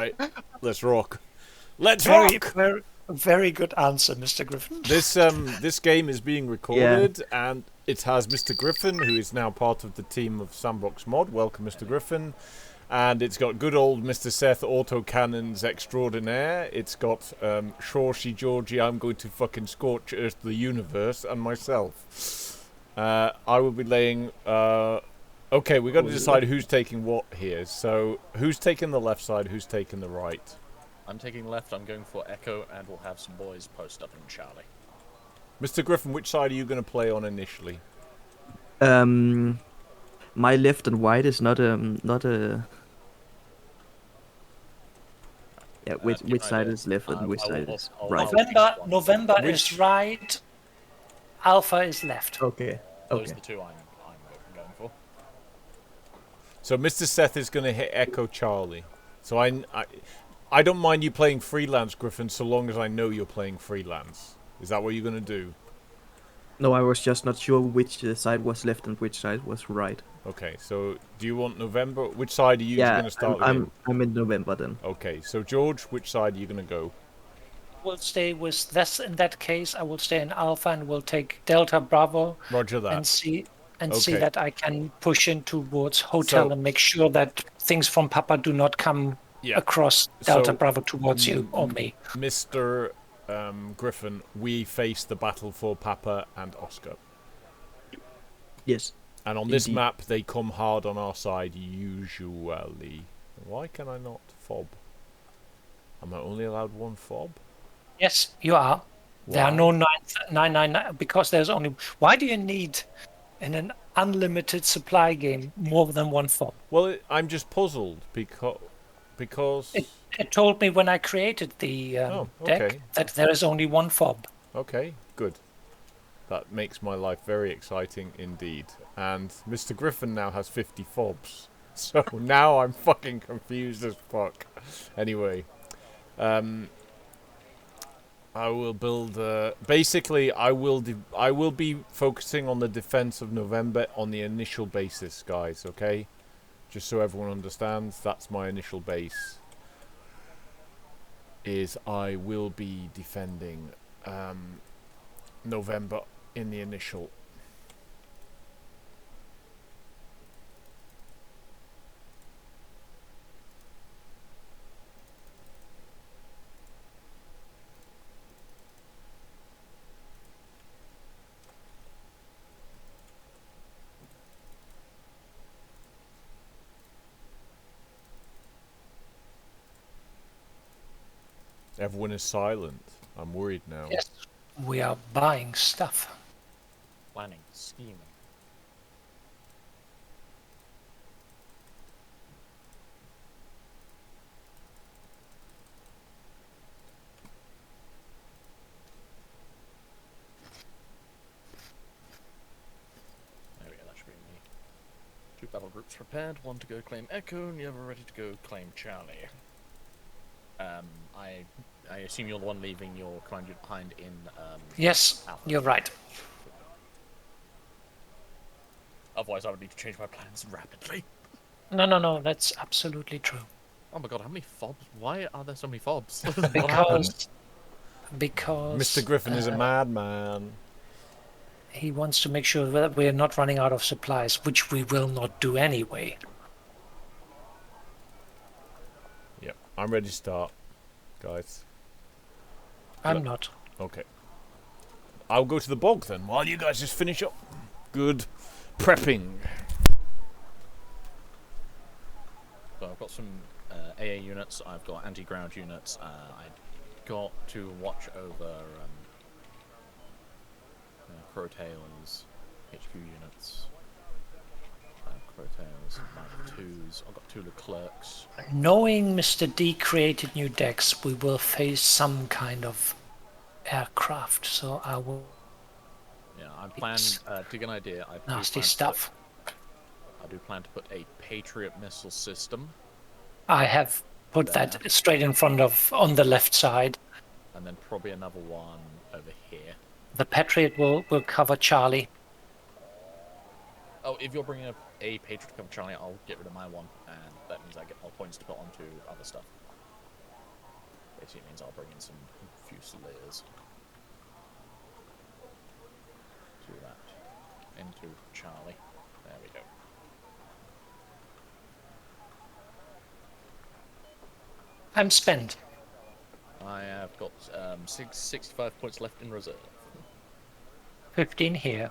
Right, let's rock. Let's Very, rock. very, very good answer, Mr. Griffin. This game is being Yeah. recorded, and it has Mr. Griffin, who is now part of the team of Sandbox Mod. Welcome, Mr. Griffin. And it's got good old Mr. Seth Autocannons Extraordinaire. It's got Shorty Georgie, I'm going to fucking scorch earth the universe, and myself. I will be laying. Okay, we got to decide who's taking what here. So, who's taking the left side? Who's taking the right? I'm taking left, I'm going for Echo, and we'll have some boys post up in Charlie. Mr. Griffin, which side are you going to play on initially? My left and right is not a. Yeah, which side is left and which side is right? November is right. Alpha is left. Okay. Those are the two I'm going for. So Mr. Seth is going to hit Echo Charlie. So I don't mind you playing freelance, Griffin, so long as I know you're playing freelance. Is that what you're going to do? No, I was just not sure which side was left and which side was right. Okay, so do you want November? Which side are you going to start with? I'm in November then. Okay, so George, which side are you going to go? We'll stay with this. In that case, I will stay in Alpha and we'll take Delta Bravo. Roger that. And see Okay. that I can push in towards Hotel and make sure that things from Papa do not come across Delta Bravo towards you or me. Mr. Griffin, we face the battle for Papa and Oscar. Yes. And on this map, they come hard on our side usually. Why can I not fob? Am I only allowed one fob? Yes, you are. Why? There are no 999 because there's only. Why do you need in an unlimited supply game more than one fob? Well, I'm just puzzled because it told me when I created the deck that there is only one fob. Okay, good. That makes my life very exciting indeed. And Mr. Griffin now has 50 fobs. So now I'm fucking confused as fuck. Anyway, I will build. Basically, I will be focusing on the defense of November on the initial basis, guys. Okay, just so everyone understands, that's my initial base. Is I will be defending November in the initial. Everyone is silent. I'm worried now. Yes, we are buying stuff. Planning, scheming. There we go, that should be me. 2 battle groups prepared, 1 to go claim Echo, and the other ready to go claim Charlie. I assume you're the one leaving your command unit behind in Yes, Alpha. you're right. Otherwise I would need to change my plans rapidly. No, that's absolutely true. Oh my god, how many fobs? Why are there so many fobs? Because Mr. Griffin is a madman. He wants to make sure that we're not running out of supplies, which we will not do anyway. Yep, I'm ready to start, guys. I'm not. Okay. I'll go to the bog then, while you guys just finish up. Good prepping. So I've got some AA units, I've got anti-ground units, I've got to watch over Crowtails, HQ units, Crowtails, Mark 2s, I've got 2 Leclercs. Knowing Mr. D created new decks, we will face some kind of aircraft, so I will... Yeah, I plan, to get an idea, nasty stuff. I do plan to put a Patriot missile system. I have put that straight in front of, on the left side. And then probably another one over here. The Patriot will cover Charlie. Oh, if you're bringing a Patriot to cover Charlie, I'll get rid of my one, and that means I get more points to put onto other stuff. basically means I'll bring in some Fusiliers. Do that. Into Charlie. There we go. I'm spent. I have got 65 points left in reserve. 15 here.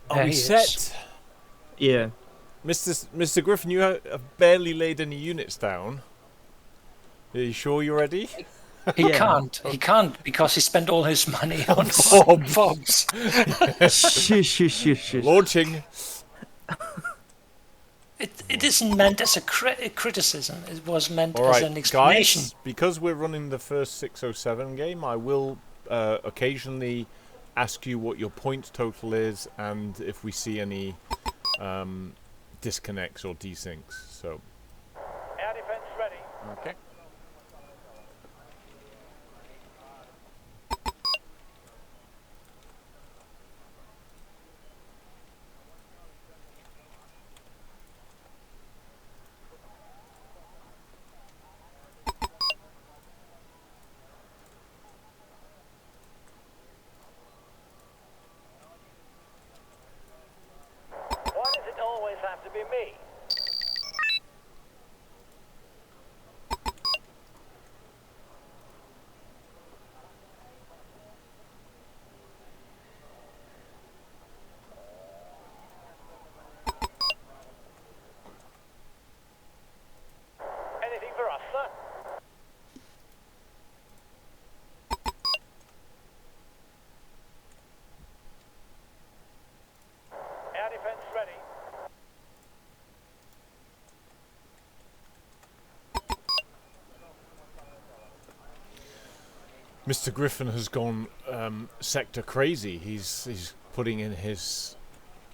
Are we set? Yeah. Mr. Griffin, you have barely laid any units down. Are you sure you're ready? He Yeah. can't. He can't because he spent all his money on fogs. Shush. Launching. It isn't meant as a criticism. It was meant All as right, an explanation. guys, because we're running the first 607 game, I will occasionally ask you what your point total is and if we see any disconnects or desyncs. So. Air defense ready. Okay. Why does it always have to be me? Anything for us, sir? Air defense ready. Mr. Griffin has gone sector crazy. He's putting in his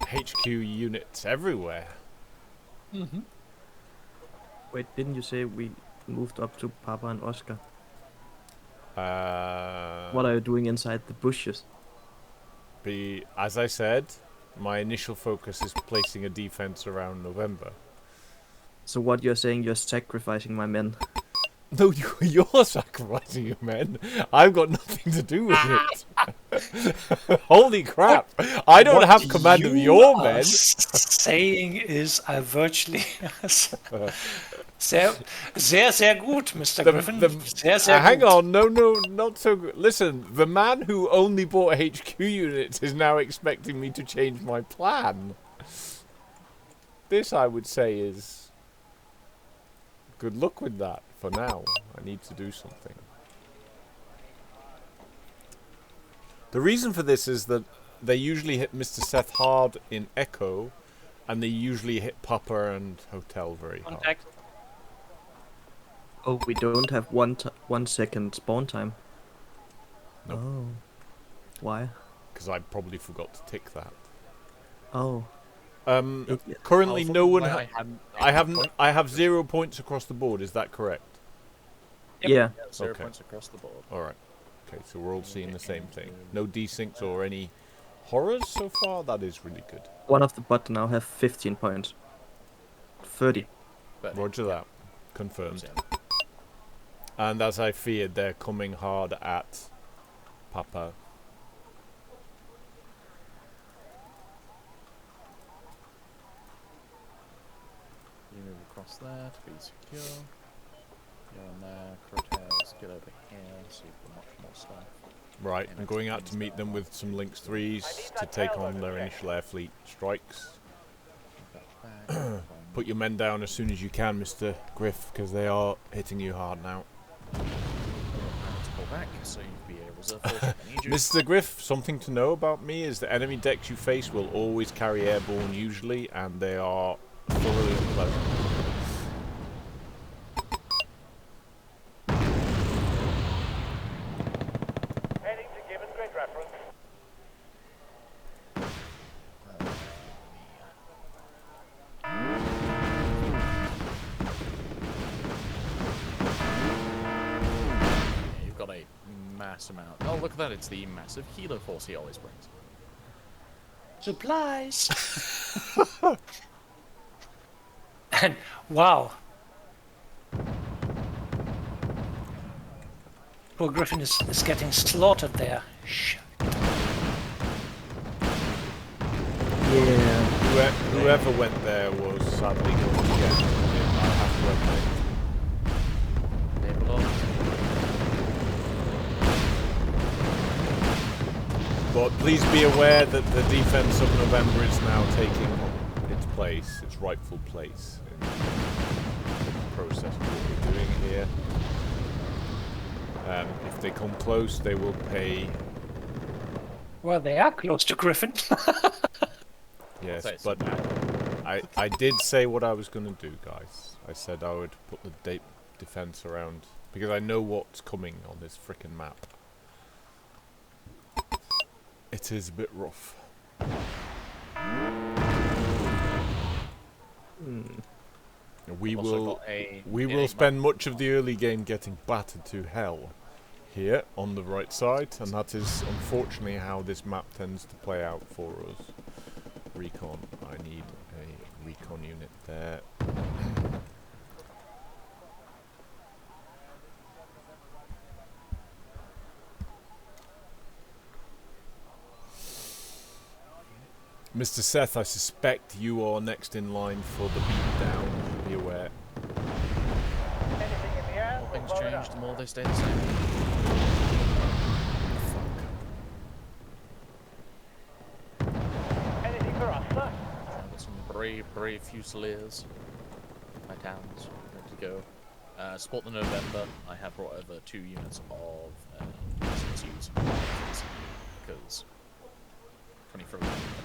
HQ units everywhere. Mm-hmm. Wait, didn't you say we moved up to Papa and Oscar? What are you doing inside the bushes? As I said, my initial focus is placing a defense around November. So what you're saying, you're sacrificing my men. No, you're sacrificing your men. I've got nothing to do with it. Holy crap! I don't have command of your men. Saying is, I virtually. Sehr gut, Mr. Griffin. Sehr Hang gut. on, no, not so good. Listen, the man who only bought HQ units is now expecting me to change my plan. This, I would say, is good luck with that for now. I need to do something. The reason for this is that they usually hit Mr. Seth hard in Echo, and they usually hit Papa and Hotel very hard. Contact. Oh, we don't have 1 second spawn time. Nope. Oh. Why? Because I probably forgot to tick that. Oh. Currently, no one. I I have 0 points across the board. Is that correct? Yep. Yeah. 0 Okay. points across the board. All right. Okay, so we're all seeing the same thing. No desyncs or any horrors so far. That is really good. One of the bot now have 15 points. 30. But Roger that. Confirmed. yeah. And as I feared, they're coming hard at Papa. You move across there to be secure. You're on there. Crotales, get over here so you've got much more stuff. Right, I'm going out to meet them with some Lynx 3s to take on their initial air fleet strikes. Put your men down as soon as you can, Mr. Griff, because they are hitting you hard now. Pull back so you can be a reserve force if I need you. Mr. Griff, something to know about me is the enemy decks you face will always carry airborne usually, and they are thoroughly unpleasant. Heading to given grid reference. mass amount. Oh, look at that! It's the massive healer force he always brings. Supplies. And wow. Poor Griffin is getting slaughtered there. Shh. Yeah. Whoever went there was sadly going to get it, I have to admit. They belong. But please be aware that the defense of November is now taking its place, its rightful place in the process of what we're doing here. If they come close, they will pay. Well, they are close to Griffin. Yes, Say but I did say what I was going to do, guys. I said I would put the defense around because I know what's coming on this frickin' map. It is a bit rough. We will spend much of the early game getting battered to hell here on the right side, and that is unfortunately how this map tends to play out for us. Recon, I need a recon unit there. Mr. Seth, I suspect you are next in line for the beatdown. Be aware. Anything in the air? The more things we'll blow it change, up. the more they stay the same. Anything for us, sir? I've got some brave Fusiliers. My towns ready to go. Support the November. I have brought over 2 units of CSUs because 24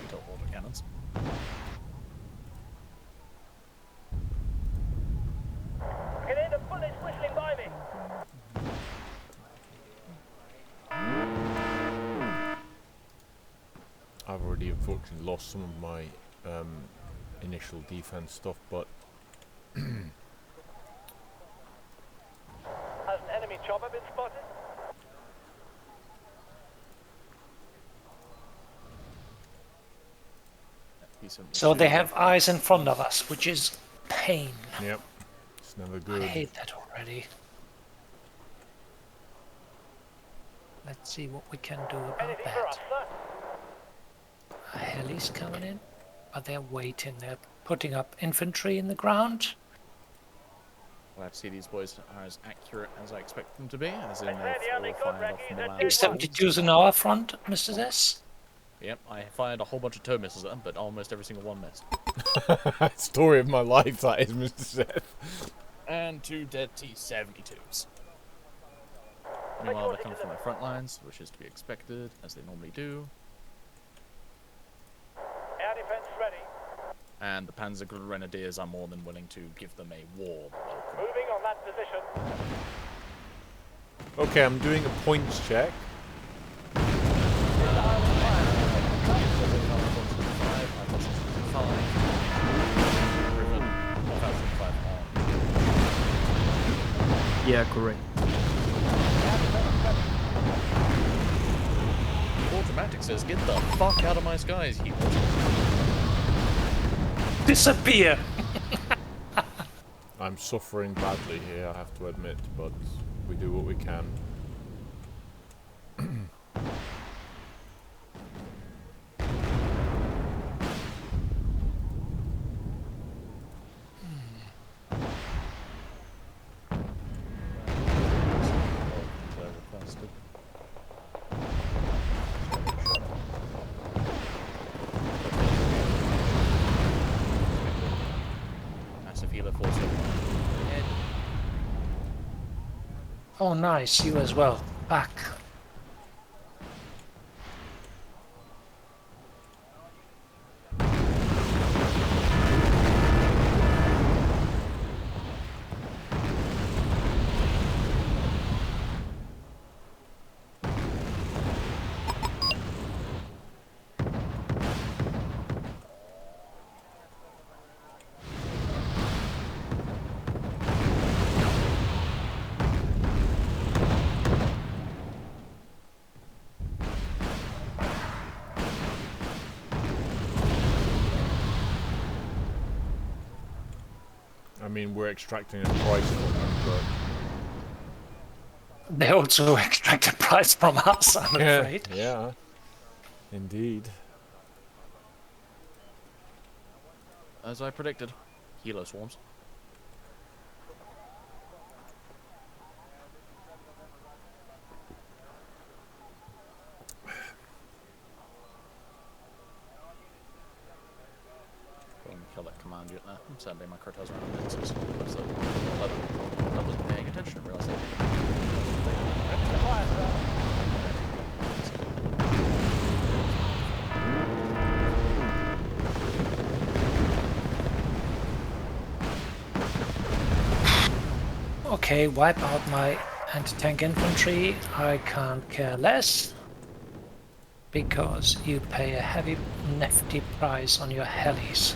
total order cannons. I can hear the bullets whistling by me. I've already unfortunately lost some of my initial defense stuff, but Has an enemy chopper been spotted? So they have eyes in front of us, which is pain. yep, it's never I good. hate that already. Let's see what we can do about Anything for us, that. sir? A heli's coming in, but they're waiting. They're putting up infantry in the ground. Glad to see these boys are as accurate as I expect them to be, as in Let's they've say the only all good fired off Raggies from are around dead. the 72's in our front, Mr. S. Yep, I fired a whole bunch of tow missiles at them, but almost every single one missed. Story of my life, that is, Mr. Seth. And 2 dead T-72s. Meanwhile, they're coming from their front lines, which is to be expected, as they normally do. Air defense ready. And the Panzer Grenadiers are more than willing to give them a warm welcome. Moving on that position. Okay, I'm doing a points check. Yeah, correct. Automatic says, get the fuck out of my skies, he wants Disappear! I'm suffering badly here, I have to admit, but we do what we can. Massive healer force overhead. Oh, nice. You as well. Back. mean, we're extracting a price from them, but... They also extract a price from us, I'm afraid. Yeah, indeed. As I predicted, Helo swarms. Kill that command unit there. Sadly, my cartel's around the so I wasn't paying attention and realized Okay, wipe out my anti-tank infantry. I can't care less. Because you pay a heavy, nifty price on your helis.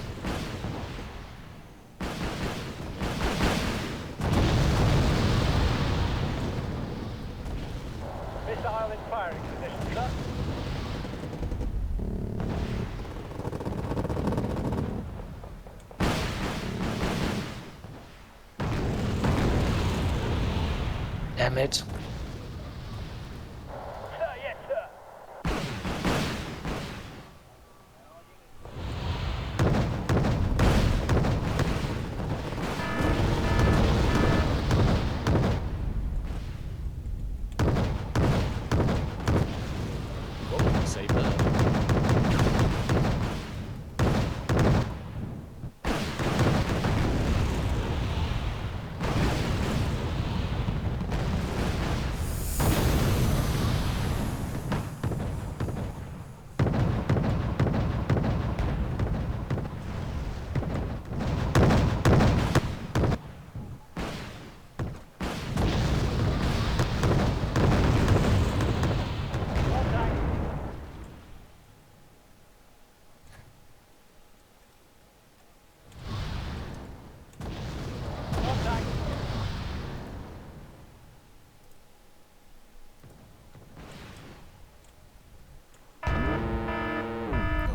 Missile in firing position, sir. Damn it. Sir, yes, sir. oh, save that.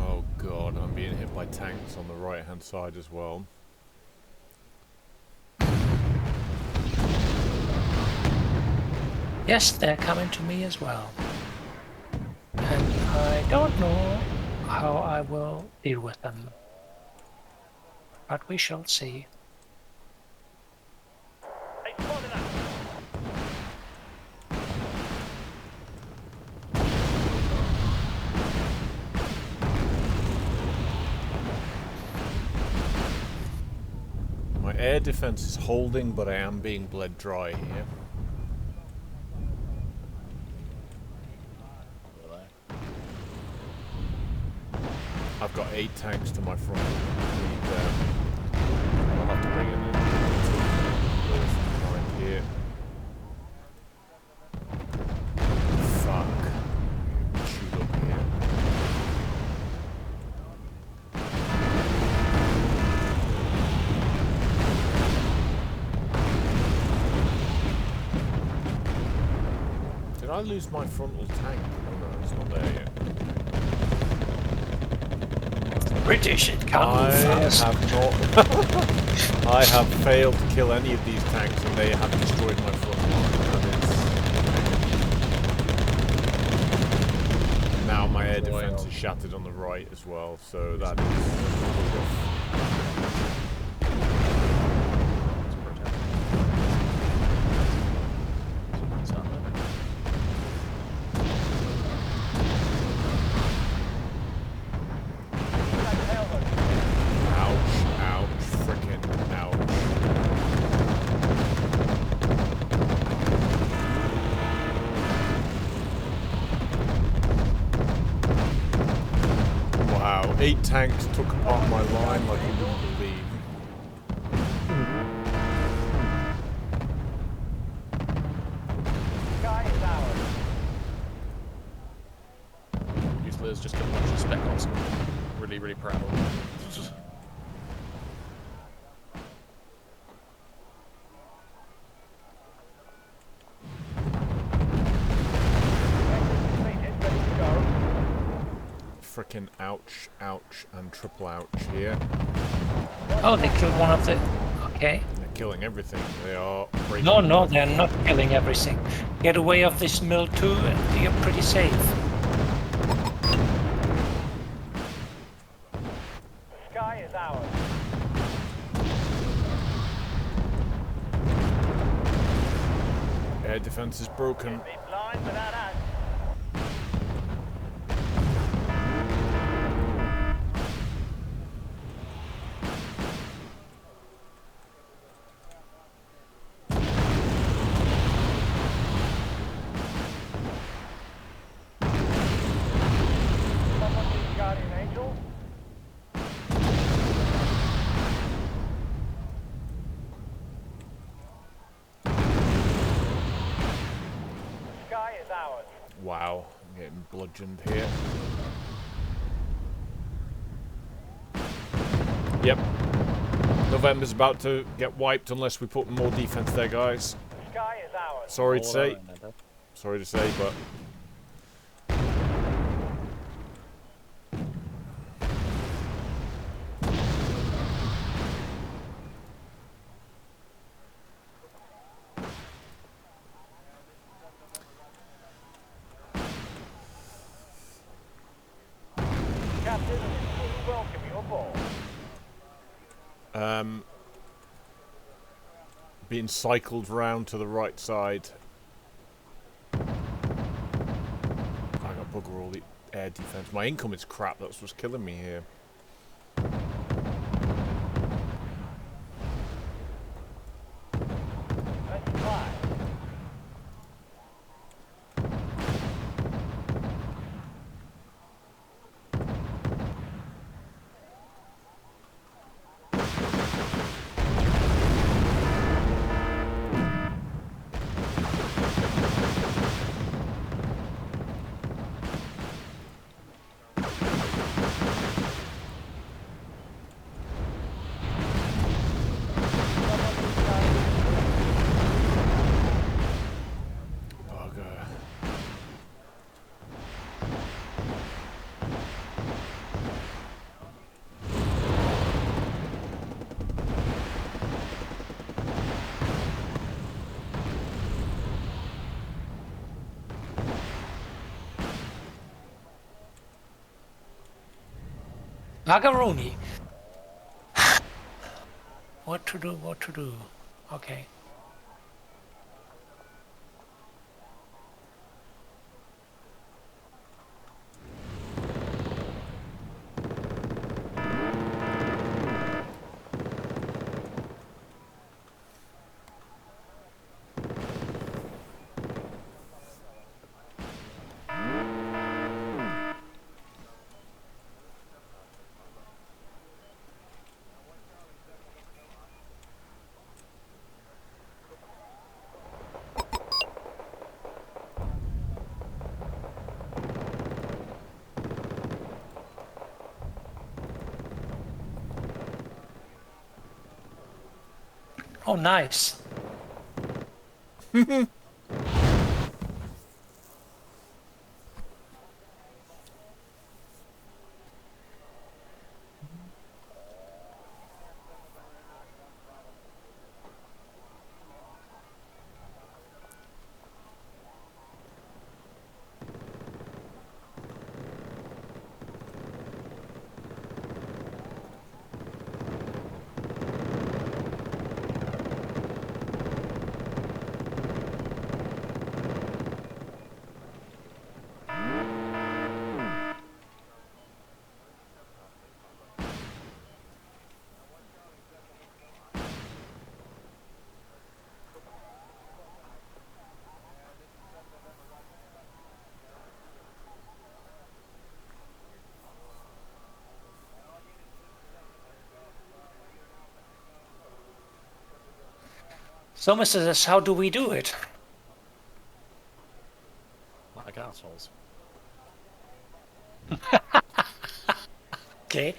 Oh god, I'm being hit by tanks on the right hand side as well. Yes, they're coming to me as well. And I don't know how I will deal with them. But we shall see. Hey, spotted us. My air defense is holding, but I am being bled dry here. I've got 8 tanks to my front. I'll have to bring in a here. Fuck. Shoot up here. Did I lose my frontal tank? Oh no, it's not there yet. British, it can't I move fast. have not. I have failed to kill any of these tanks, and they have destroyed my front line. And now my air defense is shattered on the right as well, so that is. Wow, 8 tanks took apart my line like you wouldn't believe. Sky is ours. Useless, just get a bunch of spec ops. Really, really proud of them. Completed, ready to go. Frickin' ouch, ouch, and triple ouch here. Oh, they killed one of the... Okay. They killing everything. They are breaking. No, no, they're not killing everything. Get away of this mill too, and you're pretty safe. The sky is ours. Air defense is broken. Be blind without us. Someone needs guardian angel. The sky is ours. Wow, I'm getting bludgeoned here. Yep. November's about to get wiped unless we put more defense there, guys. The sky is ours. Sorry to Hold say. on, Amanda. Sorry to say, but Captain, we welcome you aboard. being cycled round to the right side. I got bugger all the air defense. My income is crap. That's what's killing me here. Let's fly. Bugger. Macaroni. What to do, what to do. Okay. Oh, nice. So, Mr. S, how do we do it? Like assholes. Okay.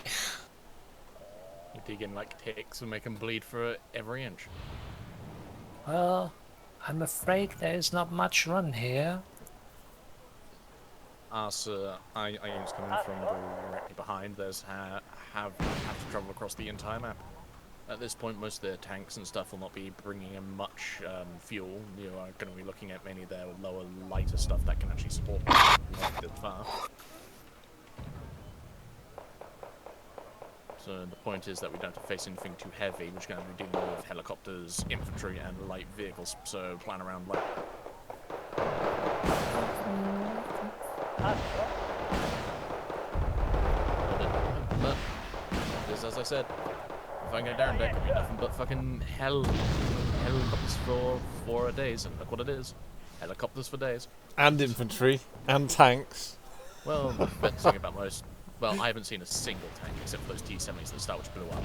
We dig in like ticks and make them bleed for every inch. Well, I'm afraid there's not much run here. Sir, I use coming from directly behind. There's have to travel across the entire map. At this point, most of their tanks and stuff will not be bringing in much fuel. You are going to be looking at mainly their lower, lighter stuff that can actually support them that far. So the point is that we don't have to face anything too heavy. We're just going to be dealing with helicopters, infantry, and light vehicles. So plan around like. But as I said, if I go down deck, it'll be nothing but fucking helicopters for 4 days, and look what it is. Helicopters for days. And infantry. And tanks. Well, the best thing about most... Well, I haven't seen a single tank except for those T-70s at the start which blew up.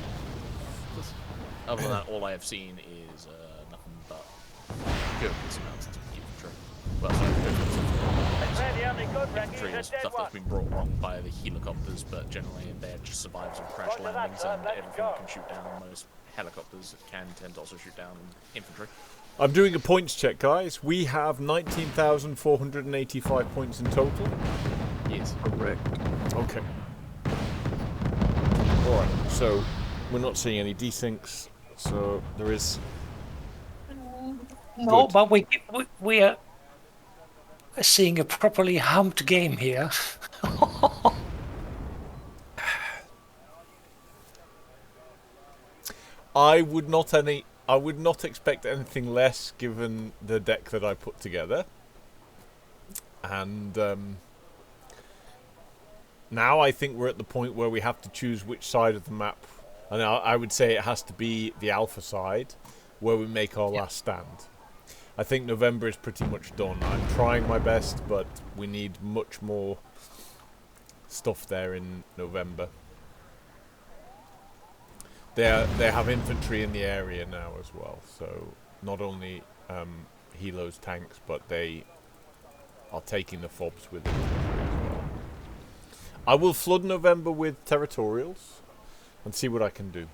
Other than that, all I have seen is nothing but copious amounts of infantry. Well, infantry is stuff that's been brought wrong by the helicopters, but generally they're just survivors of crash landings and everything that can shoot down most helicopters can tend to also shoot down infantry. I'm doing a points check, guys. We have 19,485 points in total. Yes. Correct. Okay. Alright, so we're not seeing any desyncs, so there is... No, Good. but we are seeing a properly humped game here. I would not expect anything less given the deck that I put together. And now I think we're at the point where we have to choose which side of the map. And I would say it has to be the alpha side where we make our last stand. I think November is pretty much done. I'm trying my best, but we need much more stuff there in November. They have infantry in the area now as well, so not only Helo's tanks, but they are taking the fobs with them as well. I will flood November with territorials and see what I can do.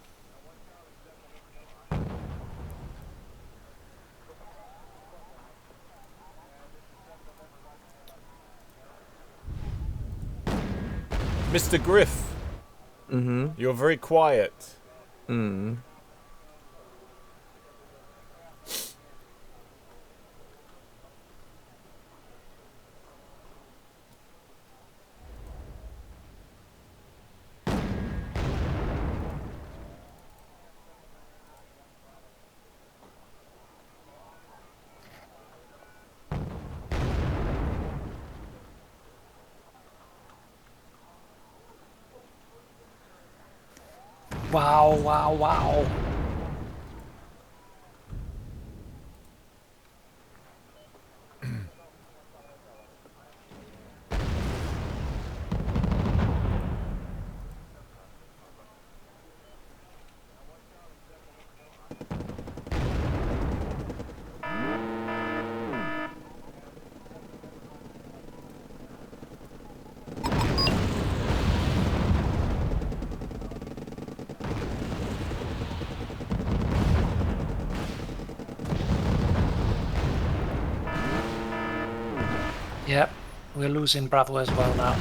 Mr. Griff, you're very quiet. Wow, wow, wow. Yep, we're losing Bravo as well now.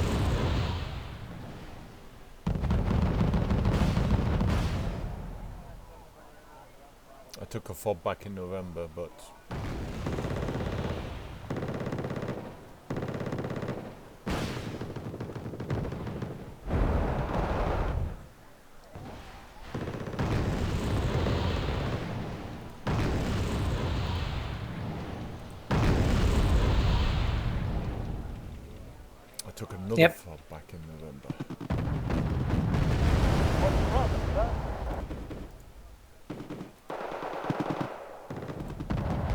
I took a fob back in November, but... I took another fob back in November. What's the problem, sir?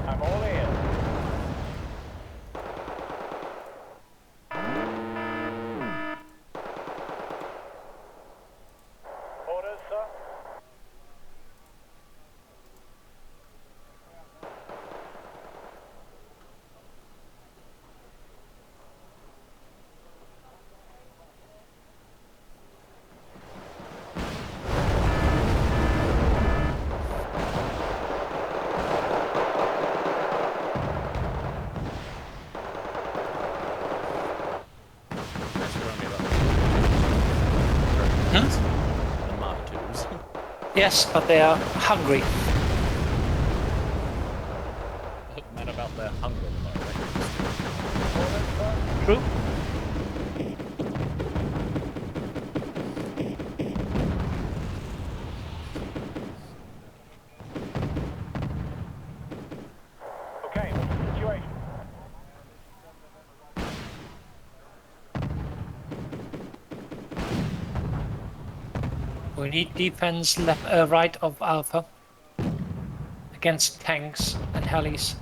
I'm all ears. Orders, sir? The Mark IIs. Yes, but they are hungry. Men about their hunger, am I right? True. Okay, what's the situation? We need defense left, right of Alpha against tanks and helis.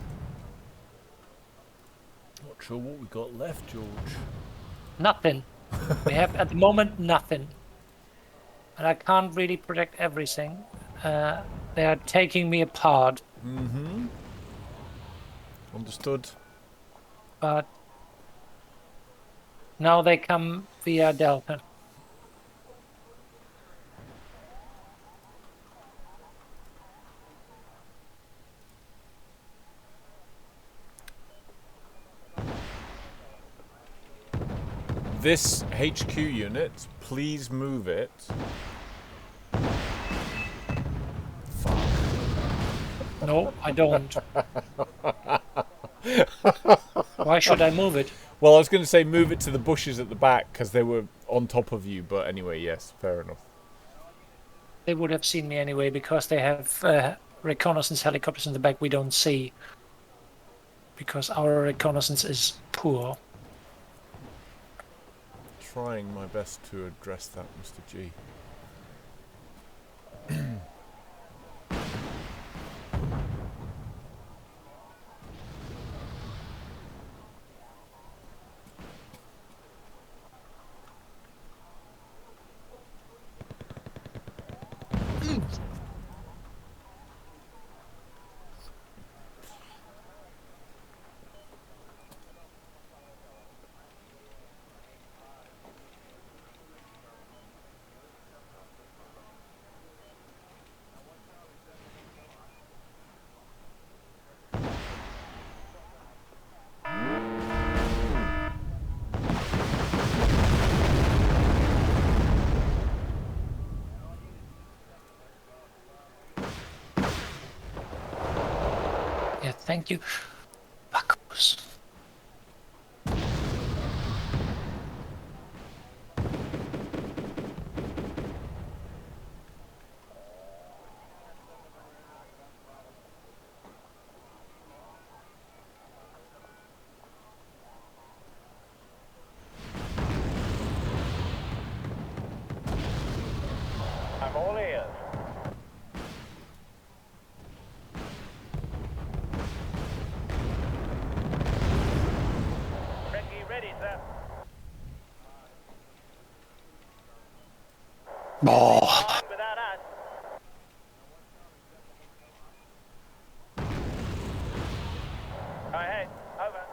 Not sure what we got left, George. Nothing. We have at the moment nothing. And I can't really protect everything. They are taking me apart, Mm-hmm. Understood. but now they come via Delta. This HQ unit, please move it. No, I don't. Why should I move it? Well, I was going to say move it to the bushes at the back because they were on top of you, but anyway, yes, fair enough. They would have seen me anyway because they have reconnaissance helicopters in the back we don't see. Because our reconnaissance is poor. Trying my best to address that, Mr. G. Yeah, thank you. Fuckos. I'm all ears. Ready, sir. Oh. On without us. Go ahead. Over.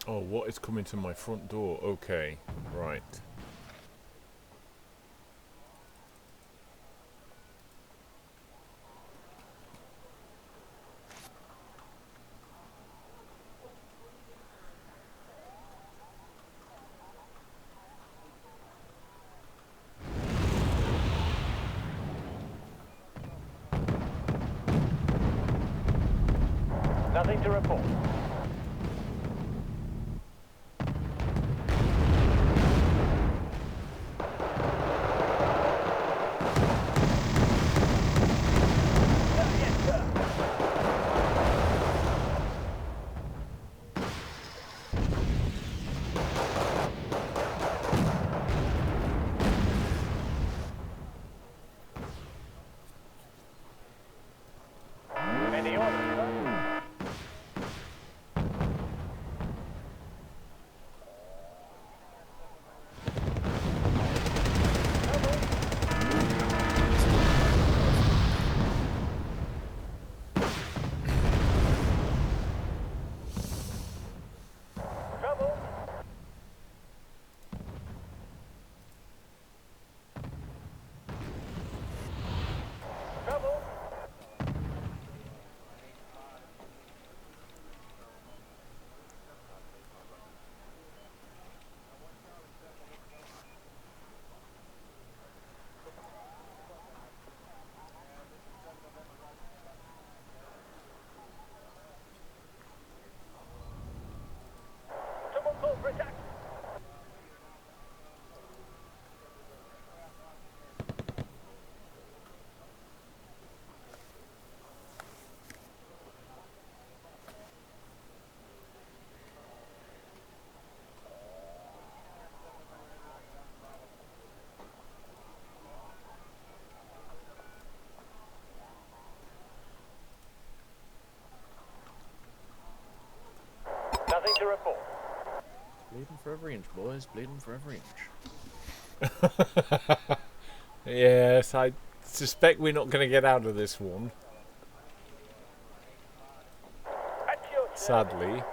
Oh, what is coming to my front door? Okay, right. Nothing to report. Yes, sir. Any orders, sir? Bleeding for every inch, boys. Bleeding for every inch. Yes, I suspect we're not going to get out of this one. At your Sadly.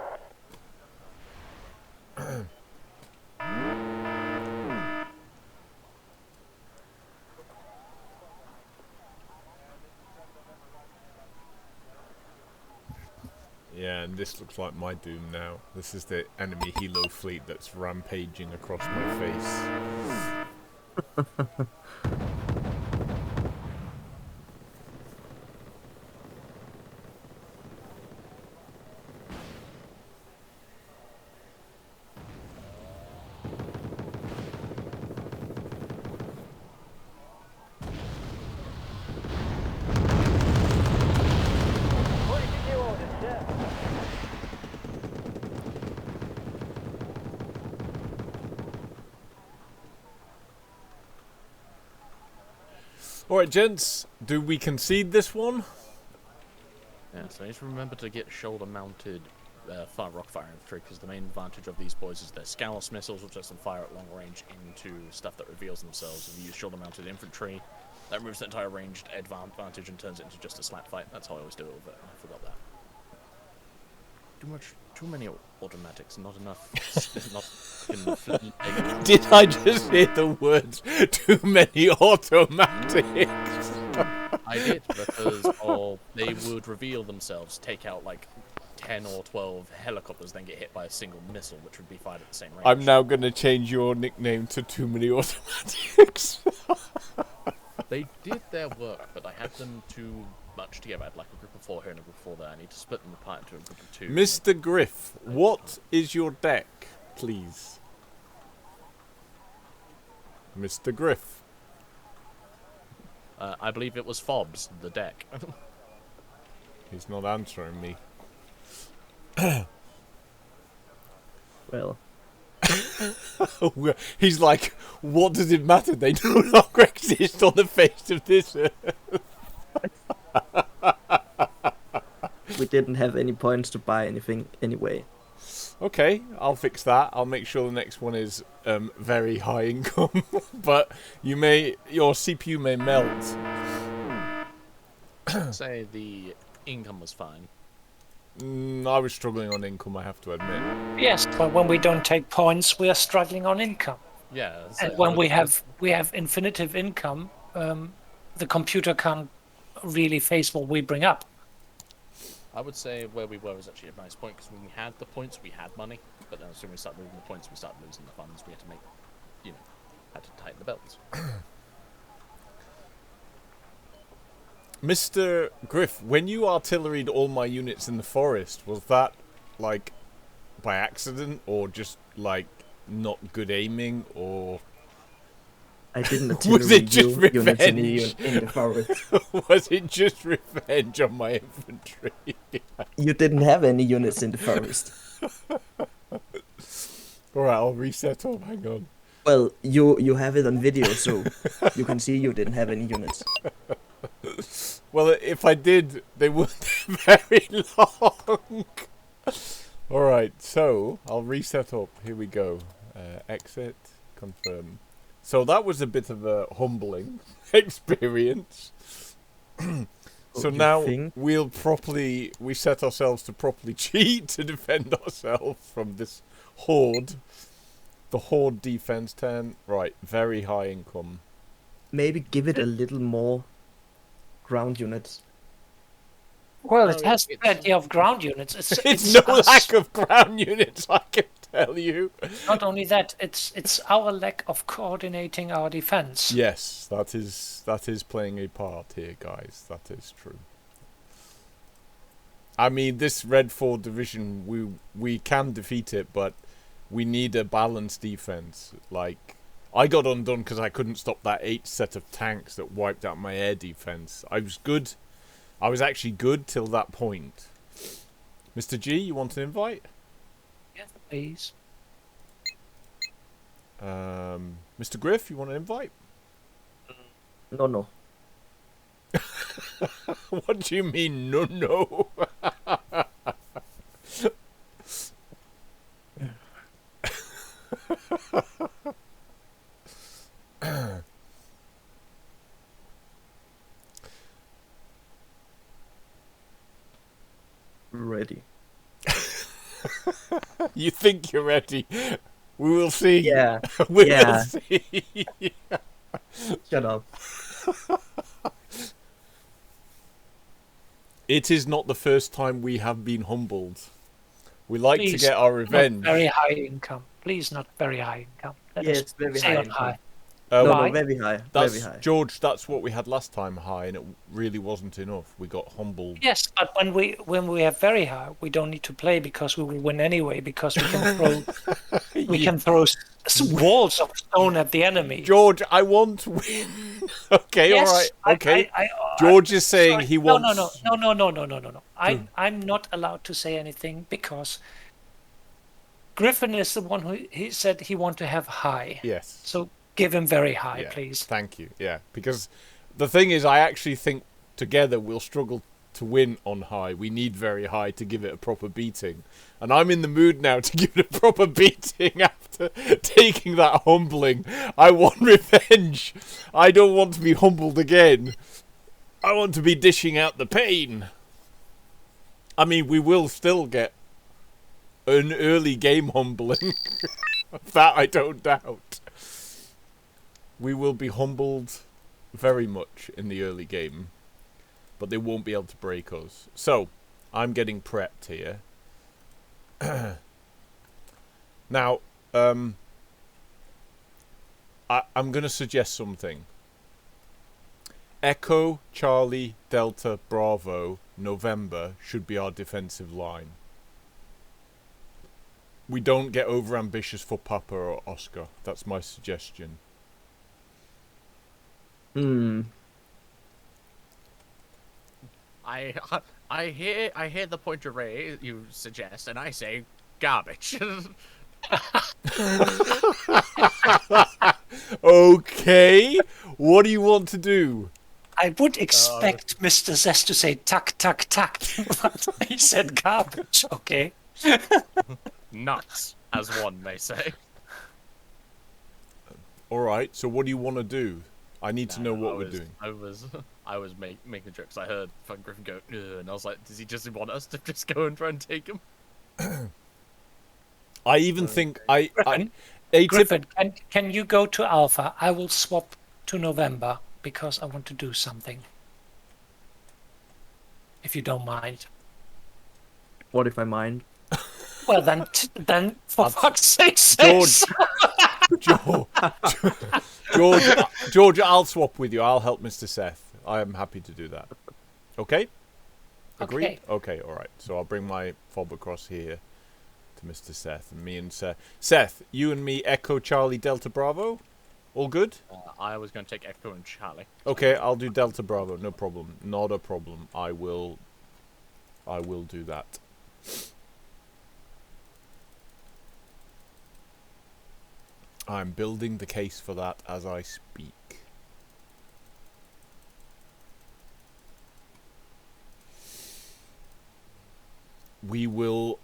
Yeah, and this looks like my doom now. This is the enemy helo fleet that's rampaging across my face. Waiting your orders, sir. Alright, gents, do we concede this one? Yeah, so just remember to get shoulder-mounted rock-fire infantry, because the main advantage of these boys is their Scalus missiles, which lets them fire at long range into stuff that reveals themselves. If you use shoulder-mounted infantry, that removes the entire ranged advantage and turns it into just a slap fight. That's how I always do it with it. I forgot that. Too many automatics, not enough. Did I just hear the words, too many automatics? I did, because they would reveal themselves, take out like 10 or 12 helicopters, then get hit by a single missile, which would be fired at the same range. I'm now going to change your nickname to Too Many Automatics. They did their work, but I had them too much together. I had like a group of 4 here and a group of 4 there. I need to split them apart into a group of 2. Mr. Griff, what is your deck, please? Mr. Griff. I believe it was Fobs, the deck. He's not answering me. Well, He's like, what does it matter? They no longer exist on the face of this earth. we didn't have any points to buy anything anyway. Okay, I'll fix that. I'll make sure the next one is very high income. But your CPU may melt. Say the income was fine. I was struggling on income, I have to admit. Yes, but when we don't take points, we are struggling on income. Yeah. And when we have infinitive income, the computer can't really face what we bring up. I would say where we were was actually a nice point, because when we had the points, we had money. But then as soon as we started losing the points, we started losing the funds. We had to had to tighten the belts. Mr. Griff, when you artilleried all my units in the forest, was that, like, by accident, or just, like, not good aiming, or... I didn't Was it just artillery units revenge? in the forest. Was it just revenge on my infantry? You didn't have any units in the forest. Alright, I'll reset up, hang on. Well, you have it on video, so you can see you didn't have any units. Well, if I did, they wouldn't very long. Alright, so, I'll reset up. Here we go. Exit, confirm. So that was a bit of a humbling experience. So now we set ourselves to properly cheat to defend ourselves from this horde. The horde defense 10. Right, very high income. Maybe give it a little more ground units. Well, it has plenty of ground units. It's no lack of ground units, I can tell you. Not only that, it's our lack of coordinating our defense. Yes, that is playing a part here, guys. That is true. I mean, this Red 4 division, we can defeat it, but we need a balanced defense. Like, I got undone because I couldn't stop that 8 set of tanks that wiped out my air defense. I was good. I was actually good till that point. Mr. G, you want an invite? Yes, please. Mr. Griff, you want an invite? No. What do you mean, no? ready. You think you're ready? We will see. Yeah. We will Yeah. see. Shut up. It is not the first time we have been humbled. We like to Please, get our not revenge. very high income. Please, not very high income. Let us Yes, very stay high on income. high. No, Why? very high. That's Very high. George. That's what we had last time, high, and it really wasn't enough. We got humbled. Yes, but when we have very high, we don't need to play because we will win anyway because we can throw can throw walls of stone at the enemy. George, I want to win. Okay, Yes, all right. Okay. I, George is saying sorry. he wants. No. I'm not allowed to say anything because Griffin is the one who he said he want to have high. Yes. So give him very high, Yeah, please. Thank you. Yeah, because the thing is, I actually think together we'll struggle to win on high. We need very high to give it a proper beating. And I'm in the mood now to give it a proper beating after taking that humbling. I want revenge. I don't want to be humbled again. I want to be dishing out the pain. I mean, we will still get an early game humbling. That I don't doubt. We will be humbled very much in the early game, but they won't be able to break us. So, I'm getting prepped here. Now, I'm going to suggest something. Echo, Charlie, Delta, Bravo, November should be our defensive line. We don't get over-ambitious for Papa or Oscar. That's my suggestion. I hear the point you suggest, and I say garbage. Okay, what do you want to do? I would expect Mr. Zest to say tuck, tuck, tuck, but he said garbage, okay? Nuts, as one may say. Alright, so what do you want to do? I need to know what we're doing. I was making jokes. I heard fucking Griffin go, ugh, and I was like, does he just want us to just go and try and take him? I even think Griffin, can you go to Alpha? I will swap to November because I want to do something. If you don't mind. What if I mind? Well, then for fuck's sake, George, I'll swap with you. I'll help Mr. Seth. I am happy to do that. Okay? Agreed? Okay, alright. So I'll bring my fob across here to Mr. Seth. And me and Seth. Seth, you and me echo Charlie Delta Bravo? All good? I was going to take Echo and Charlie. Okay, I'll do Delta Bravo. No problem. Not a problem. I will do that. I'm building the case for that as I speak. We will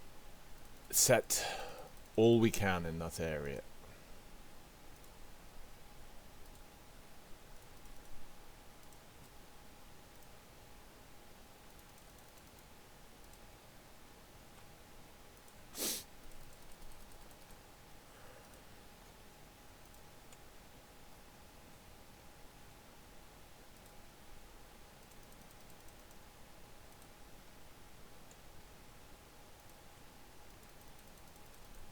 set all we can in that area.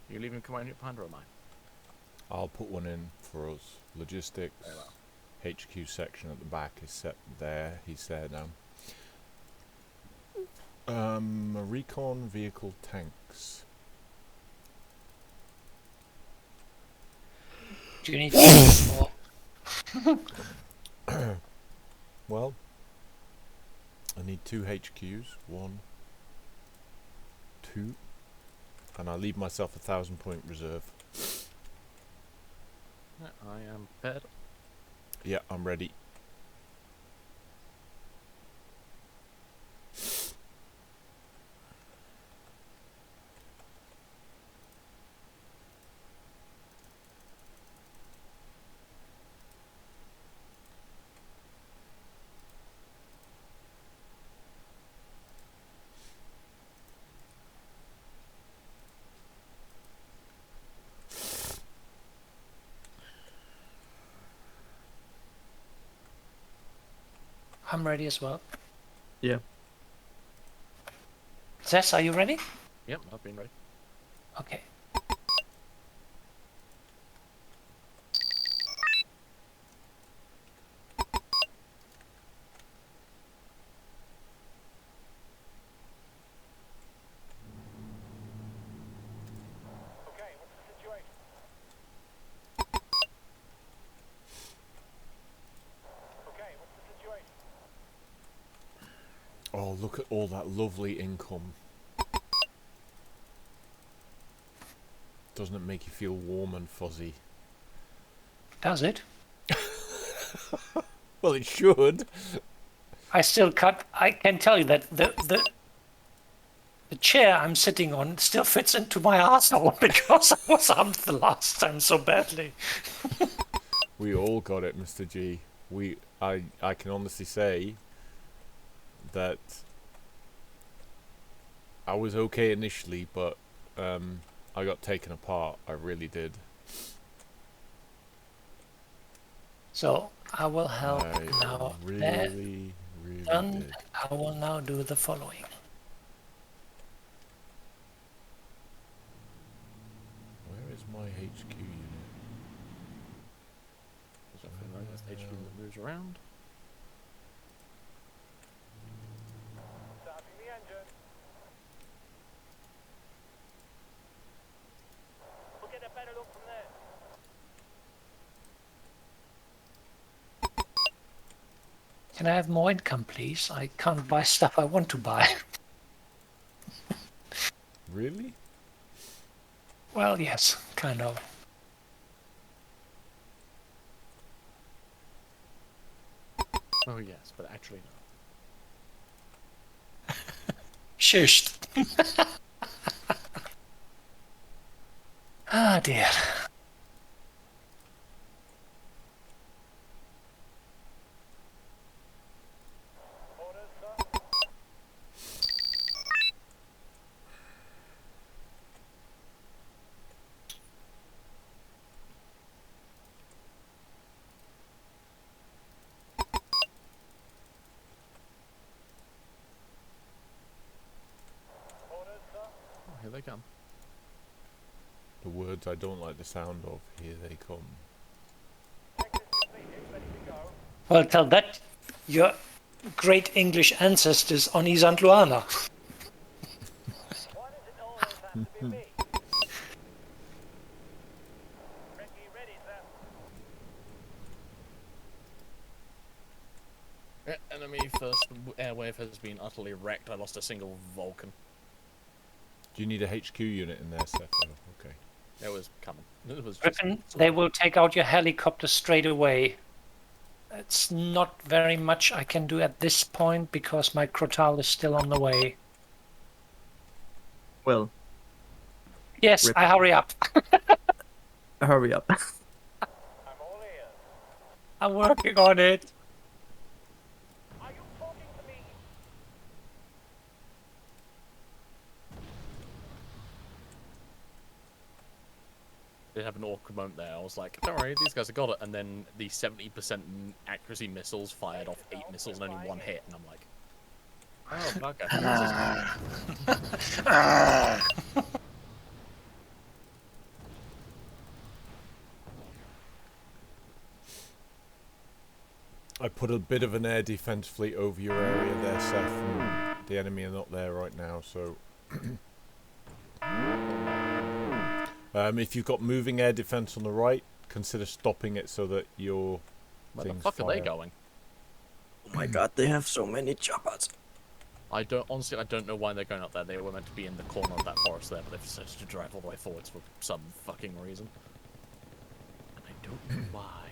You leaving command behind or am I? I'll put one in for us. Logistics. Very well. HQ section at the back is set there. He's there now. Recon vehicle tanks. Do you need more? Well, I need 2 HQs. 1, 2, and I leave myself a 1,000-point reserve. I am prepared. Yeah, I'm ready. I'm ready as well. Yeah. Zess, are you ready? Yep, I've been ready. Okay. Okay, what's the situation? Okay, what's the situation? Oh, look at all that lovely income. Doesn't it make you feel warm and fuzzy? Does it? Well, it should. I still can't. I can tell you that the chair I'm sitting on still fits into my arsehole because I was humped the last time so badly. We all got it, Mr. G. I can honestly say that I was okay initially, but I got taken apart. I really did. So I will help I now. really Done. did. I will now do the following. Where is my HQ unit? There's nothing wrong with HQ that moves around. Starting the engine. We'll get a better look from there. Can I have more income, please? I can't buy stuff I want to buy. Really? Well, yes, kind of. Oh yes, but actually no. Shushed. Ah, dear. Orders, sir. Orders, sir. Oh, here they come. The words I don't like the sound of. Here they come. Check is completed, ready to go. Well, tell that your great English ancestors on Isant Luana. Why does it always have to be me? Ready, sir. Enemy first airwave has been utterly wrecked. I lost a single Vulcan. Do you need a HQ unit in there, Seth? Oh, okay. It was coming. It was just Griffin, they will take out your helicopter straight away. It's not very much I can do at this point because my Crotal is still on the way. Well, Yes, Rip. I hurry up. hurry up. I'm all ears. I'm working on it. Are you talking to me? did have an awkward moment there. I was like, don't worry, these guys have got it. And then the 70% accuracy missiles fired off 8 missiles and only 1 hit. And I'm like, oh, bugger. I put a bit of an air defense fleet over your area there, Seth, and the enemy are not there right now, so... if you've got moving air defense on the right, consider stopping it so that your Where the things fuck are they fire. going? Oh my god, they have so many choppers. Honestly, I don't know why they're going up there. They were meant to be in the corner of that forest there, but they've decided to drive all the way forwards for some fucking reason. And I don't know why.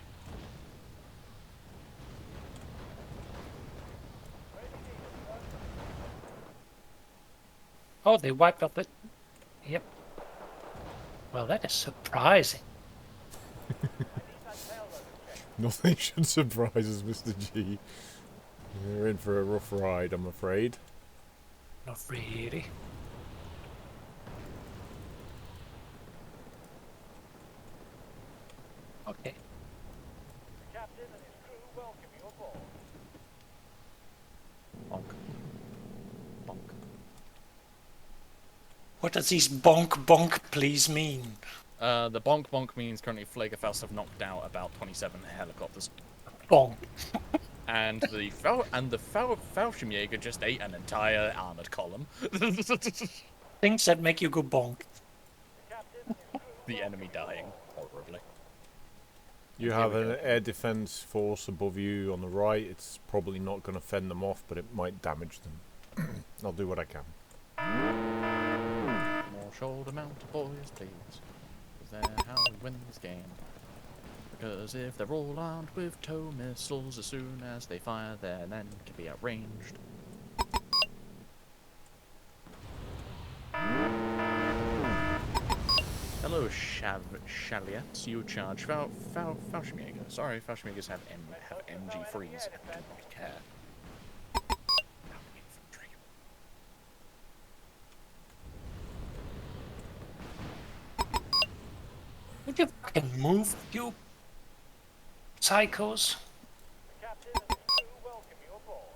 Oh, they wiped out the... Yep. Well, that is surprising. Nothing should surprise us, Mr. G. You're in for a rough ride, I'm afraid. Not really. Okay. The captain and his crew welcome you aboard. What does these bonk bonk please mean? The bonk bonk means currently Flaggerfaust have knocked out about 27 helicopters. Bonk. And the Fallschirmjäger just ate an entire armored column. Things that make you go bonk. The enemy dying horribly. You Here have we an go. air defense force above you on the right. It's probably not going to fend them off, but it might damage them. I'll do what I can. More shoulder mount boys, please. Because they're how we win this game. Because if they're all armed with tow missiles, as soon as they fire, their men can be outranged. Hello, Shalliets. You charge Fallschirmjäger. Sorry, Fallschirmjägers have MG freeze and do not care. Would you fucking move, you psychos? The captain and the crew welcome you aboard.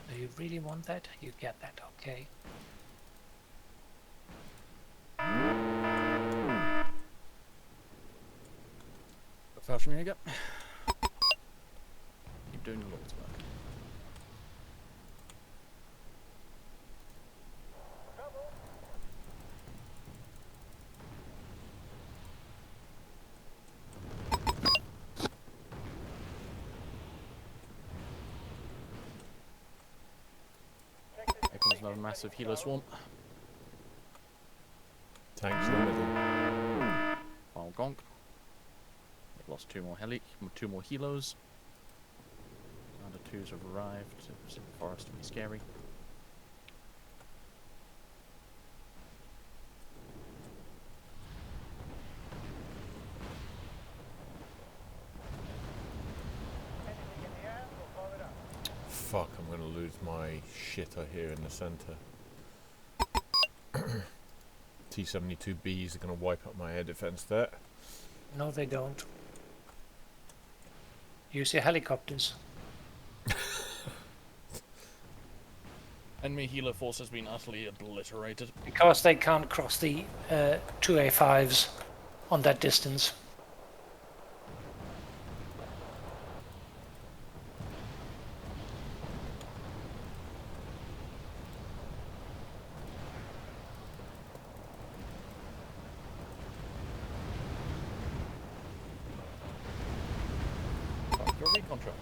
Do you really want that? You get that, okay. Fallschirmjäger. Keep doing the Lord's work. Here comes another massive healer swarm. Tanks in the middle. Final gonk. We've lost two more helos. Another twos have arrived to Pacific Forest to be scary. Anything in the air, we'll blow it up. Fuck, I'm going to lose my shitter here in the centre. T-72Bs are going to wipe up my air defence there. No, they don't. Use your helicopters. Enemy healer force has been utterly obliterated. Because they can't cross the 2A5s on that distance. Fuck your recon truck.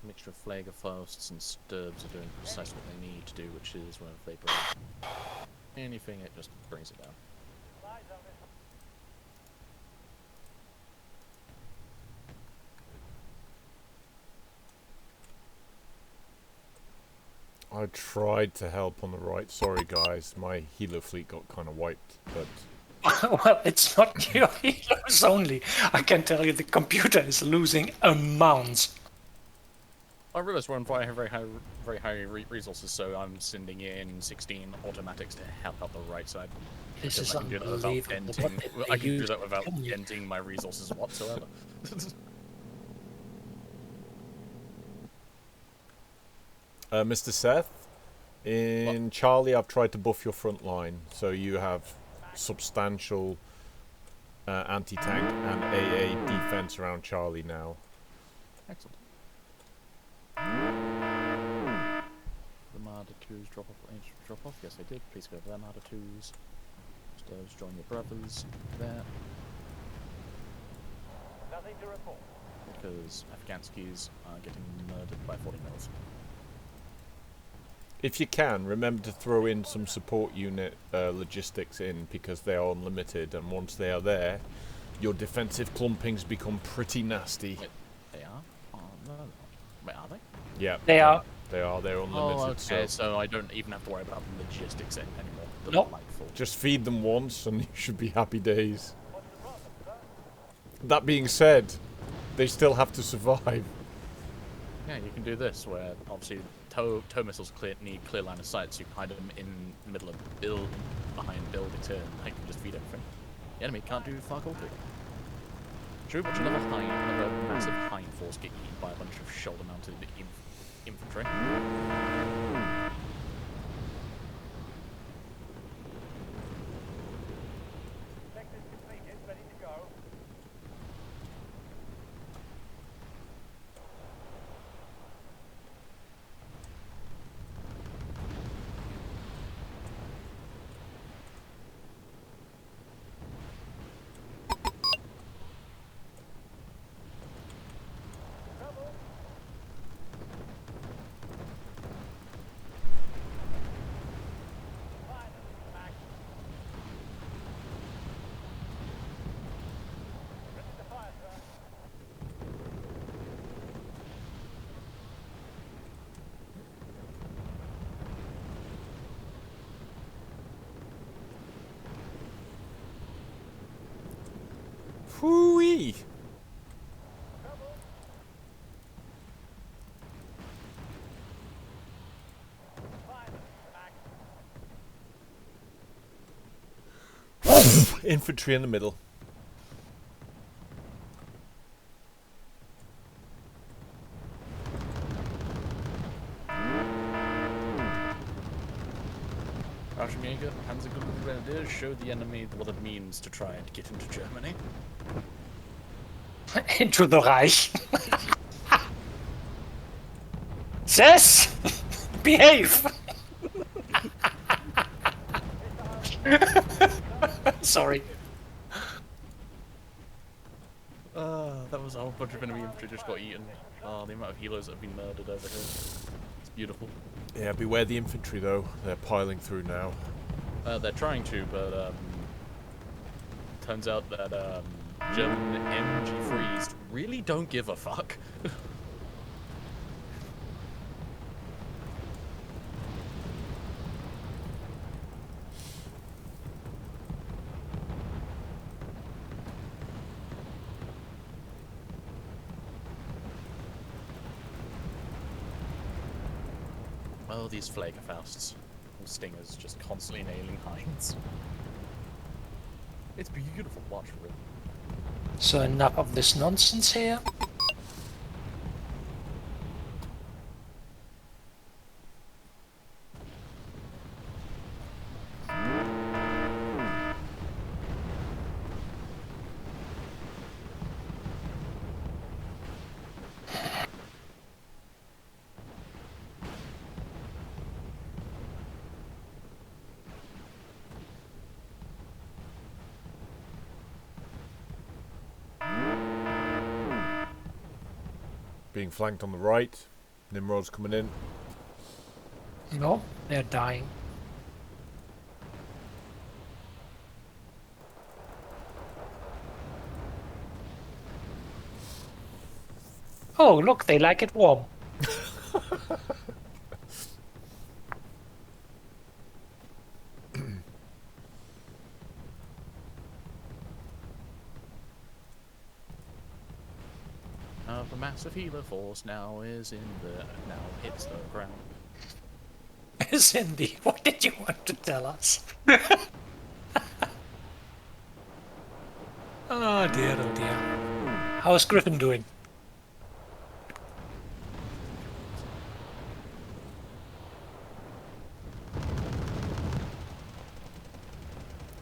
Mixture of Flaggerfausts and Sturbs are doing precisely what they need to do, which is when they bring anything, it just brings it down. Eyes on it. I tried to help on the right. Sorry, guys. My healer fleet got kind of wiped, but Well, it's not your heroes only. I can tell you the computer is losing amounts. I realise we're on very high resources, so I'm sending in 16 automatics to help out the right side. This Because is I can do that without unbelievable. denting. What did I they can do use that without to kill me? denting my resources whatsoever. Mr. Seth, in Charlie, I've tried to buff your front line, so you have substantial anti-tank and AA defense around Charlie now. Excellent. The Marder 2s drop off. Yes, I did. Please go for them, Marder 2s. Sturbs, join your brothers there. Nothing to report. Because Afghanskis are getting murdered by 40 mils. If you can, remember to throw in some support unit logistics in, because they are unlimited, and once they are there, your defensive clumpings become pretty nasty. Wait, they are? Oh, no. Wait, are they? Yeah, They are. They are. They're unlimited. Oh, okay, So so I don't even have to worry about the logistics anymore. The Nope. delightful. just feed them once, and you should be happy days. That being said, they still have to survive. Yeah, you can do this, where obviously tow missiles need clear line of sight, so you can hide them in the middle of behind buildings here, and they can just feed everything. The enemy can't do fuck all to it. True, watch another massive hind force get eaten by a bunch of shoulder-mounted infantry. Sector's completed, ready to go. Ready to fire, sir. Whoo-wee! Infantry in the middle. Archimega, Panzergrenadiers Grenadiers show the enemy what it means to try and get into Germany. Into the Reich. Sis! Behave! Sorry. That was a whole bunch of enemy infantry just got eaten. The amount of healers that have been murdered over here. It's beautiful. Yeah, beware the infantry though. They're piling through now. They're trying to, but turns out that German MG3s really don't give a fuck. Oh, these Flagerfausts. Stingers just constantly nailing hinds. It's beautiful to watch, really. So enough of this nonsense here. Being flanked on the right. Nimrod's coming in. No, they're dying. Oh, look, they like it warm. The massive healer force now hits the ground. Cindy, what did you want to tell us? Oh dear, oh dear. How's Griffin doing?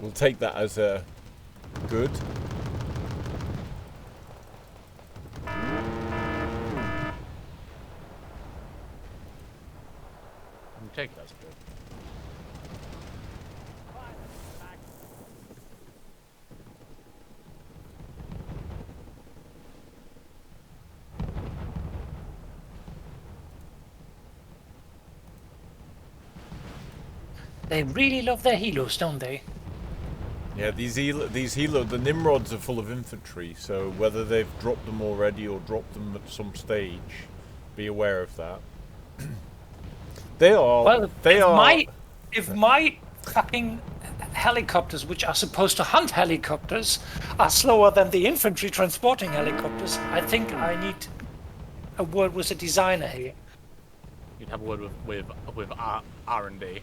We'll take that as a good. Take it as a good. They really love their helos, don't they? Yeah, these helo, the Nimrods are full of infantry, so whether they've dropped them already or dropped them at some stage, be aware of that. They are. Well, They are. if my fucking helicopters, which are supposed to hunt helicopters, are slower than the infantry transporting helicopters, I think I need a word with a designer here. You'd have a word with R&D.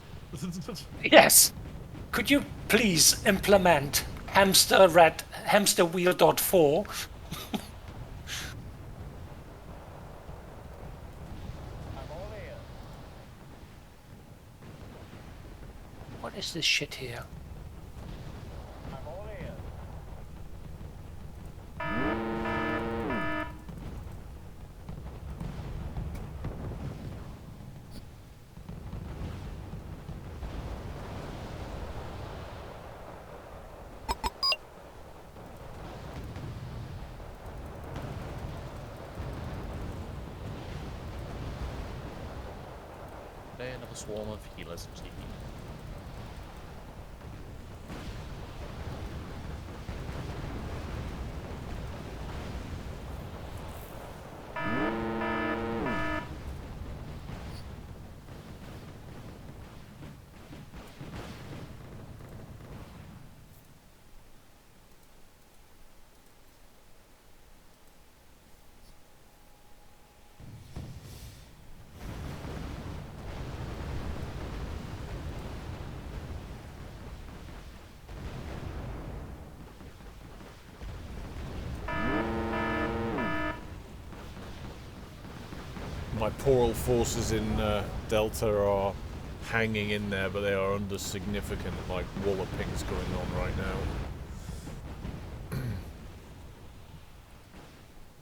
Yes. Could you please implement hamster wheel.4? I'm all ears. What is this shit here? I'm all ears. Today another swarm of healers. My poor old forces in Delta are hanging in there, but they are under significant wallopings going on right now.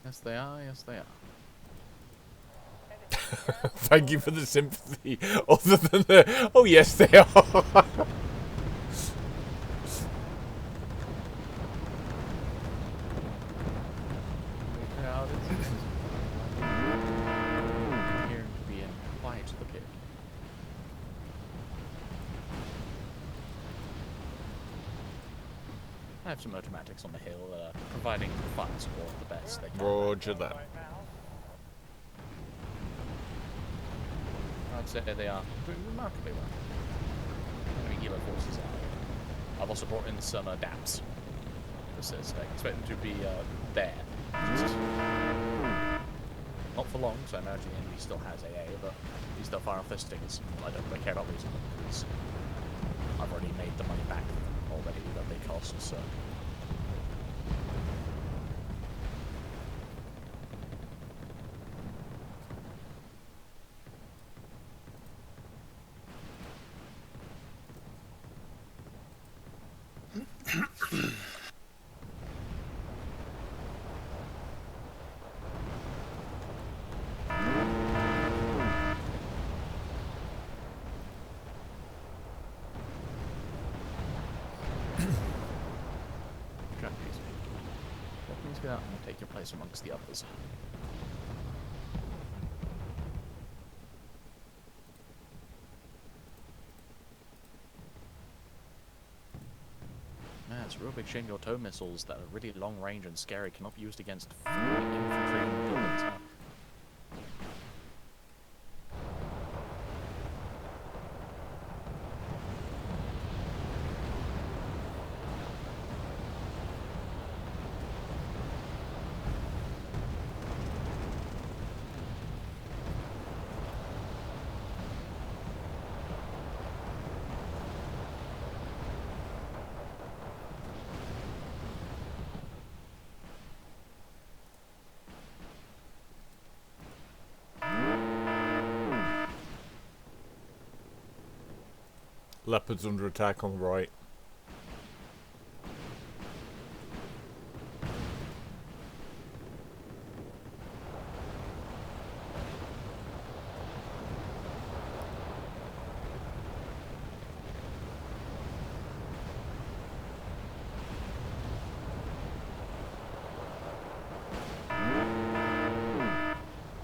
Yes, they are. Yes, they are. Thank you for the sympathy. Other than the, oh yes, they are. Here to be in quiet the pit. I have some automatics on the hill, providing fire support the best they can. Roger that. Right now. I'd say they are doing remarkably well. Enemy healer forces are. I've also brought in some DAPs. I expect them to be there. Just not for long, so I imagine the enemy still has AA, but he's still fire off their stingers. I don't really care about losing them because I've already made the money back already that they cost, so. Please get out and take your place amongst the others. Man, it's a real big shame your tow missiles that are really long range and scary cannot be used against infantry and buildings, huh? Leopards under attack on the right.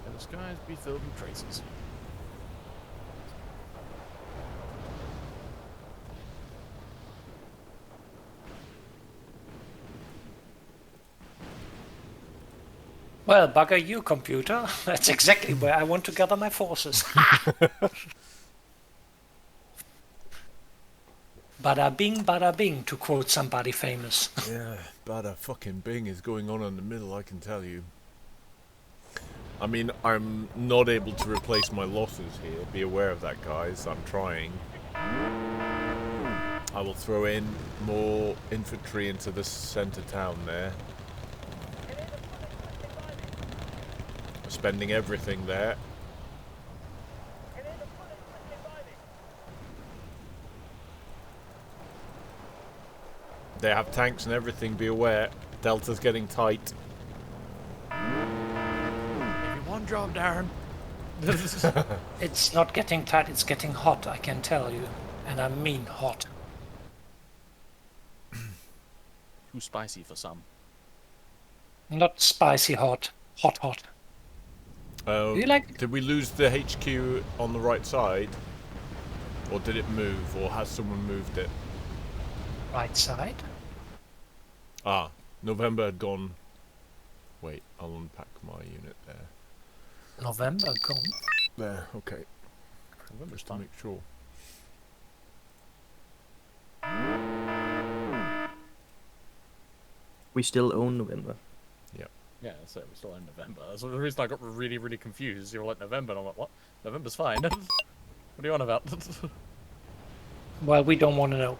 And the skies be filled with traces. Well, bugger you, computer. That's exactly where I want to gather my forces. Bada bing, to quote somebody famous. Yeah, bada fucking bing is going on in the middle, I can tell you. I mean, I'm not able to replace my losses here. Be aware of that, guys. I'm trying. I will throw in more infantry into the centre town there. Spending everything there. They have tanks and everything, be aware. Delta's getting tight. Maybe one job, Darren. It's not getting tight, it's getting hot, I can tell you. And I mean hot. Too spicy for some. Not spicy hot. Hot hot. Do you like... Did we lose the HQ on the right side? Or did it move? Or has someone moved it? right side? Ah, November had gone... Wait, I'll unpack my unit there. November gone. There, okay. November's Just to fine. make sure. We still own November. Yeah, so we're still in November. That's the reason I got really, really confused. You were like, November, and I'm like, what? November's fine. What are you on about? Well, we don't want to know.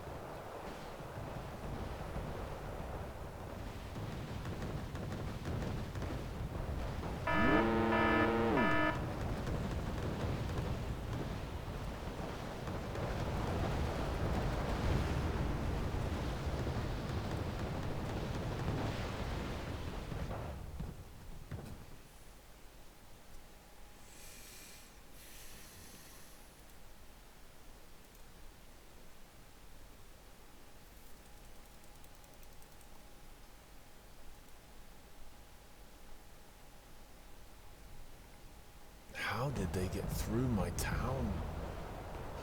How did they get through my town?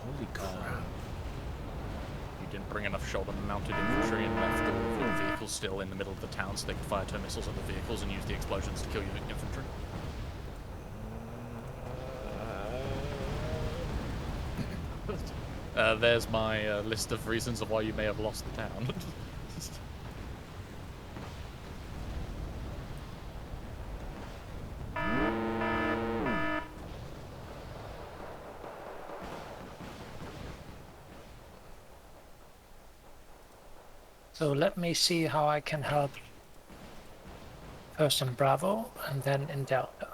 Holy crap. You didn't bring enough shoulder-mounted infantry and left all of your vehicles still in the middle of the town so they could fire 2 missiles at the vehicles and use the explosions to kill your infantry. There's my list of reasons of why you may have lost the town. So let me see how I can help. First in Bravo and then in Delta.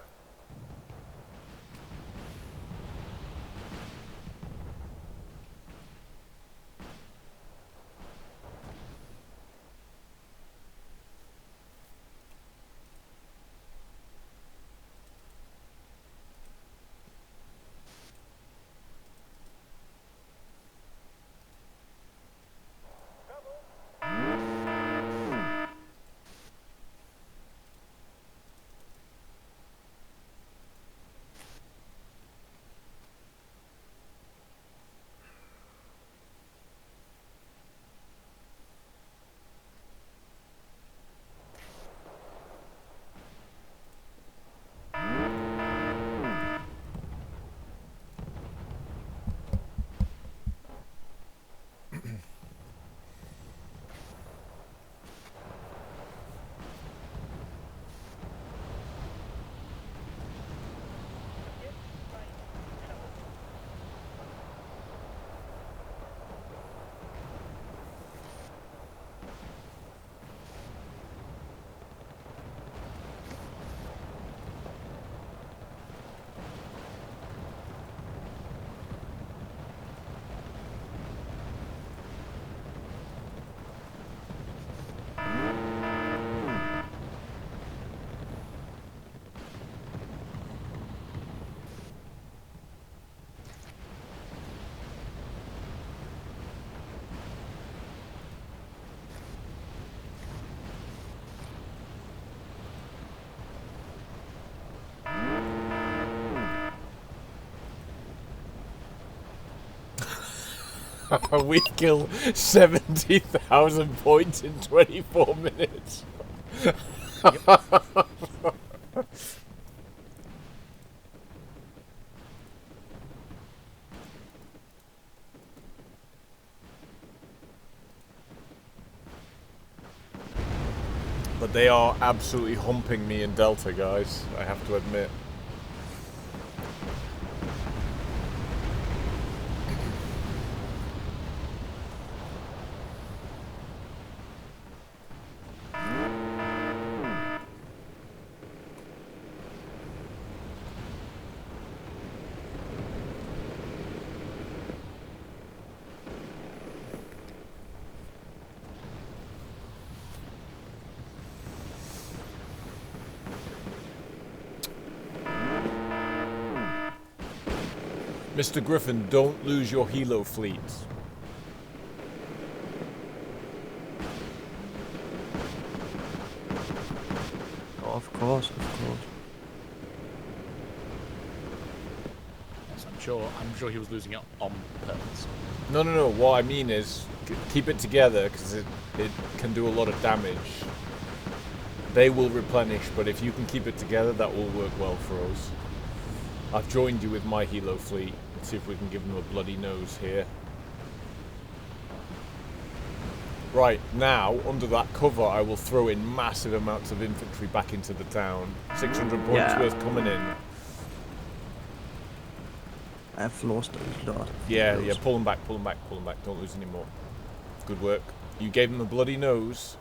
We killed 70,000 points in 24 minutes. But they are absolutely humping me in Delta, guys. I have to admit. Mr. Griffin, don't lose your helo fleet. Oh, of course, of course. Yes, I'm sure he was losing it on purpose. No, no, no. What I mean is, keep it together because it can do a lot of damage. They will replenish, but if you can keep it together, that will work well for us. I've joined you with my helo fleet. Let's see if we can give them a bloody nose here. Right, now, under that cover, I will throw in massive amounts of infantry back into the town. 600 points Yeah. worth coming in. I've lost a lot. Yeah, Those. yeah, pull them back, pull them back, pull them back. Don't lose any more. Good work. You gave them a bloody nose.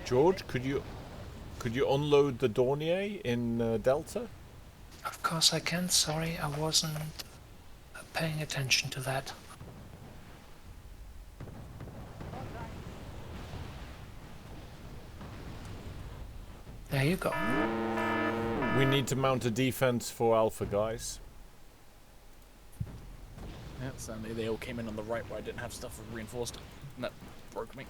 George, could you unload the Dornier in Delta? Of course I can. Sorry, I wasn't paying attention to that. There you go. We need to mount a defense for Alpha, guys. Yeah, sadly they all came in on the right where I didn't have stuff reinforced. And that broke me.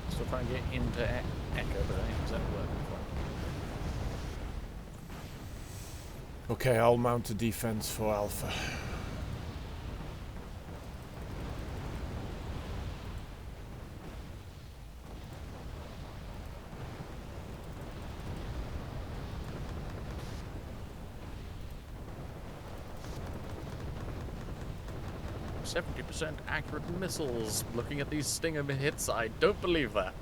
Still trying to get into Echo, but I think it's working for Okay, I'll mount a defense for Alpha. him. 70% accurate missiles. Looking at these Stinger hits, I don't believe that.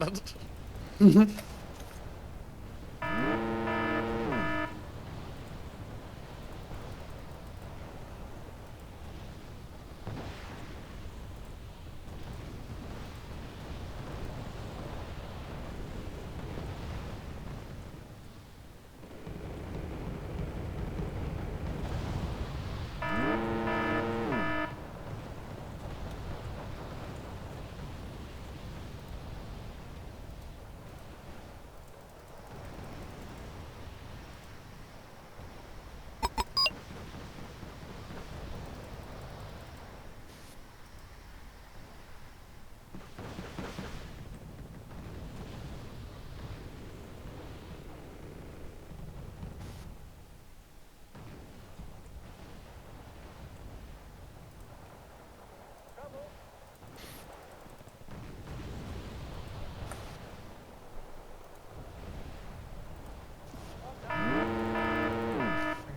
I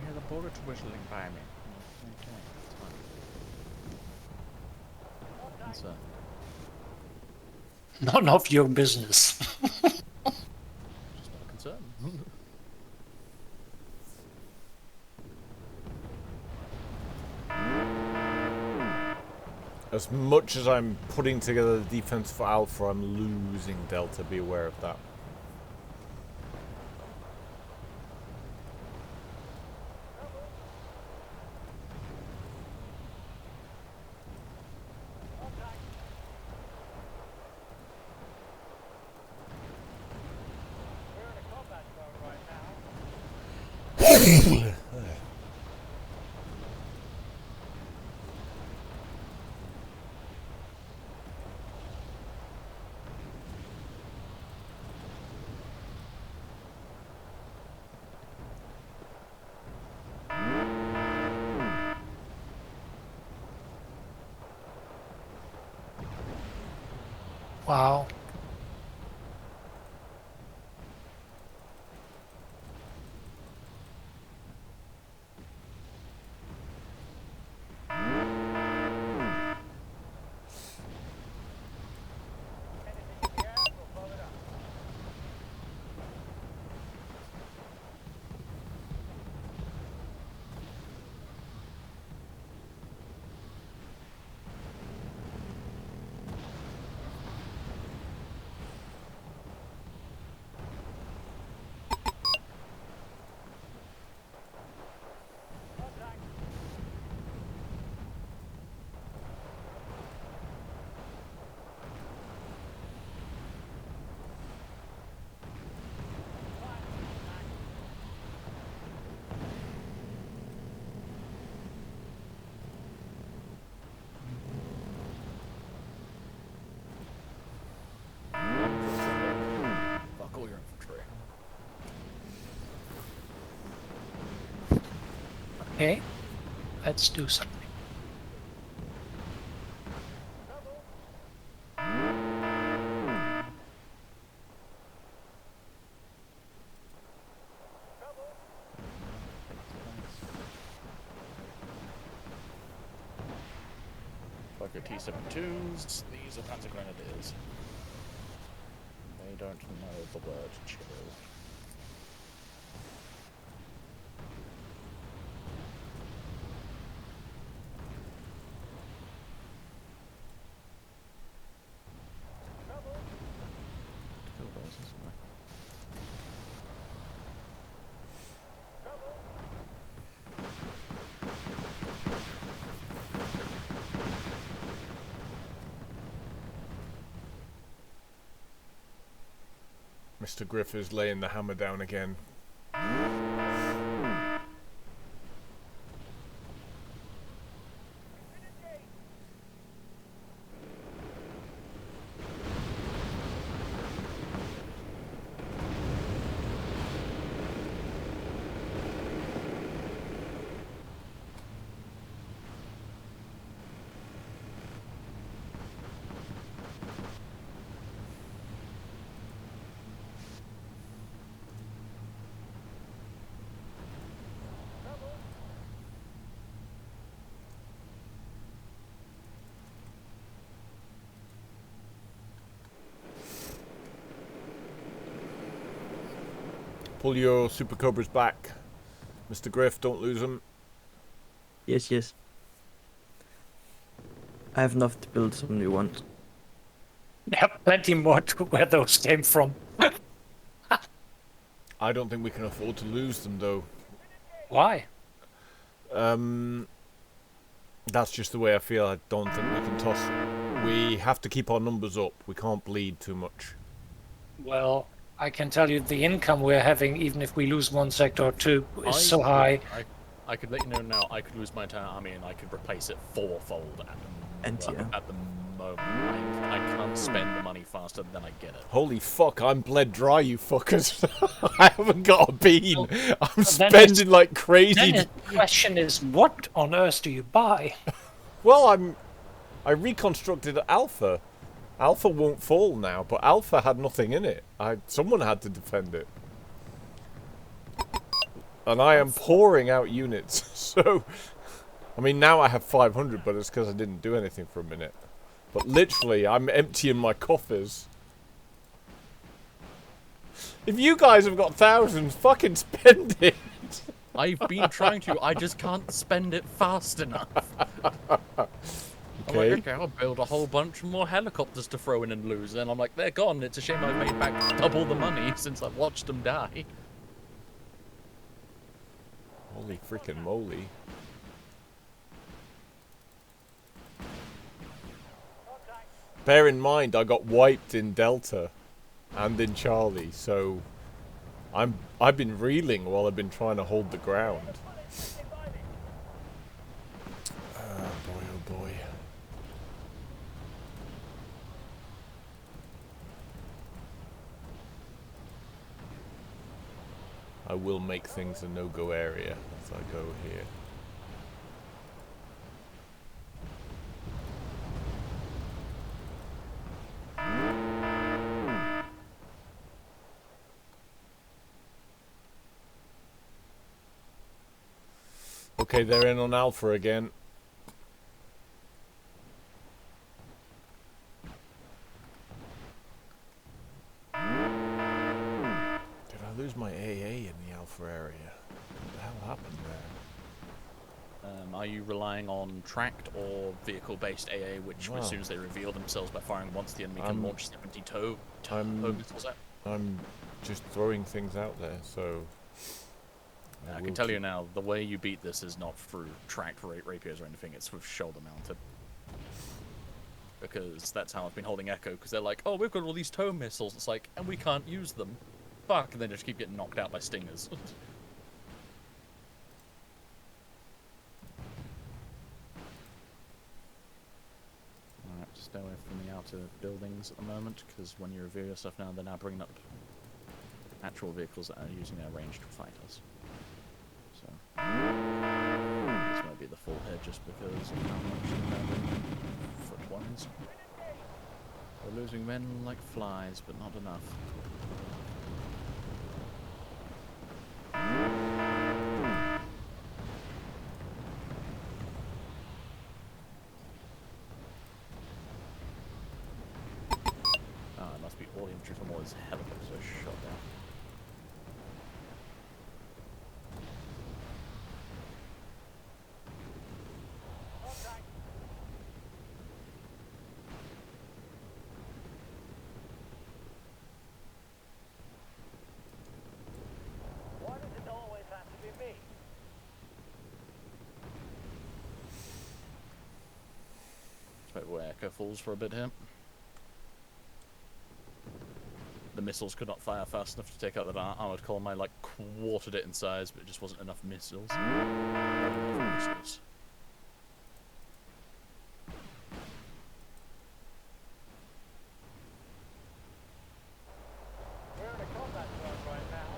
hear the bullet whistling by me. Okay, that's fine. None of your business. Just not a concern. As much as I'm putting together the defense for Alpha, I'm losing Delta. Be aware of that. We're in a combat zone right now. Wow. Anything you can, we'll blow it up. Contact. Fuck all your infantry. Okay. Let's do something. Fuck your T-72s. These are Panzer Grenadiers. They don't know the word chill. Kill those, isn't there? Mr. Griff is laying the hammer down again. Pull your Super Cobras back. Mr. Griff, don't lose them. Yes, yes. I have enough to build some new ones. There are plenty more to where those came from. I don't think we can afford to lose them, though. Why? That's just the way I feel. I don't think we can toss. We have to keep our numbers up. We can't bleed too much. Well, I can tell you the income we're having, even if we lose one sector or two, is so high. I could let you know now. I could lose my entire army and I could replace it fourfold at the moment. I can't spend the money faster than I get it. Holy fuck, I'm bled dry, you fuckers. I haven't got a bean. I'm then spending like crazy. Then the question is, what on earth do you buy? Well, I reconstructed Alpha. Alpha won't fall now, but Alpha had nothing in it. Someone had to defend it. And I am pouring out units, so... I mean, now I have 500, but it's because I didn't do anything for a minute. But literally, I'm emptying my coffers. If you guys have got thousands, fucking spend it! I've been trying to, I just can't spend it fast enough. I'm like, okay, I'll build a whole bunch more helicopters to throw in and lose. And I'm like, they're gone. It's a shame I've made back double the money since I've watched them die. Holy freaking moly. Bear in mind, I got wiped in Delta and in Charlie, so I've been reeling while I've been trying to hold the ground. Boy, oh boy. I will make things a no-go area as I go here. Okay, they're in on Alpha again. Did I lose my AA in the Alpha area? What the hell happened there? Are you relying on tracked or vehicle-based AA, which as soon as they reveal themselves by firing once, the enemy can launch 70 tow missiles at? I'm just throwing things out there, so... I can tell you now, the way you beat this is not through tracked rapiers or anything, it's with shoulder mounted. Because that's how I've been holding Echo, because they're like, oh, we've got all these tow missiles, it's like, and we can't use them. Fuck, and then just keep getting knocked out by stingers. Alright, stay away from the outer buildings at the moment, because when you reveal your stuff now, they're now bringing up actual vehicles that are using their range to fight us. So, this might be the full head just because of how much foot ones. We're losing men like flies, but not enough. It must be all the infantry from all his helicopters are shot down. Why does it always have to be me? Wait, where Echo falls for a bit here. The missiles could not fire fast enough to take out that armored column. I like quartered it in size, but it just wasn't enough missiles. Missiles. We're in a combat zone right now.